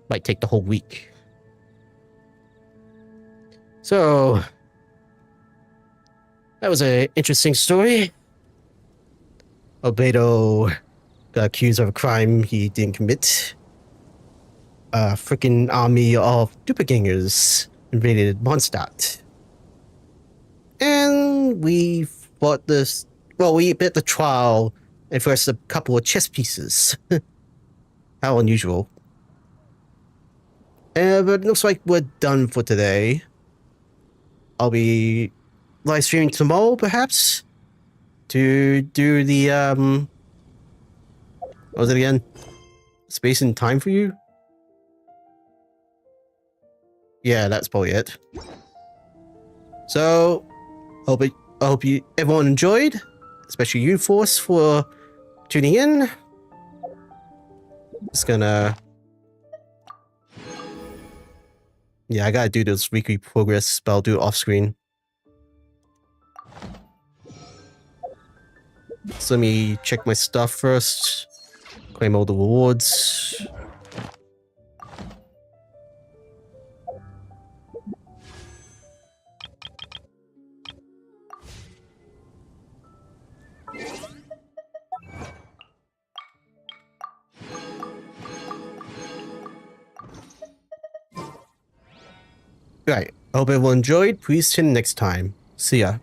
might take the whole week. So that was an interesting story. Albedo got accused of a crime he didn't commit. A freaking army of doppelgangers invaded Mondstadt. And we fought this. Well, we bit the trial and first a couple of chess pieces. How unusual. But it looks like we're done for today. I'll be live streaming tomorrow, perhaps, to do the, what was it again? Space and Time for You? Yeah, that's probably it. So, I hope everyone enjoyed, especially you, Force, for tuning in. Just gonna... Yeah, I gotta do this weekly progress, but I'll do it off screen. So let me check my stuff first. Claim all the rewards. Right. I hope everyone enjoyed. Please tune in next time. See ya.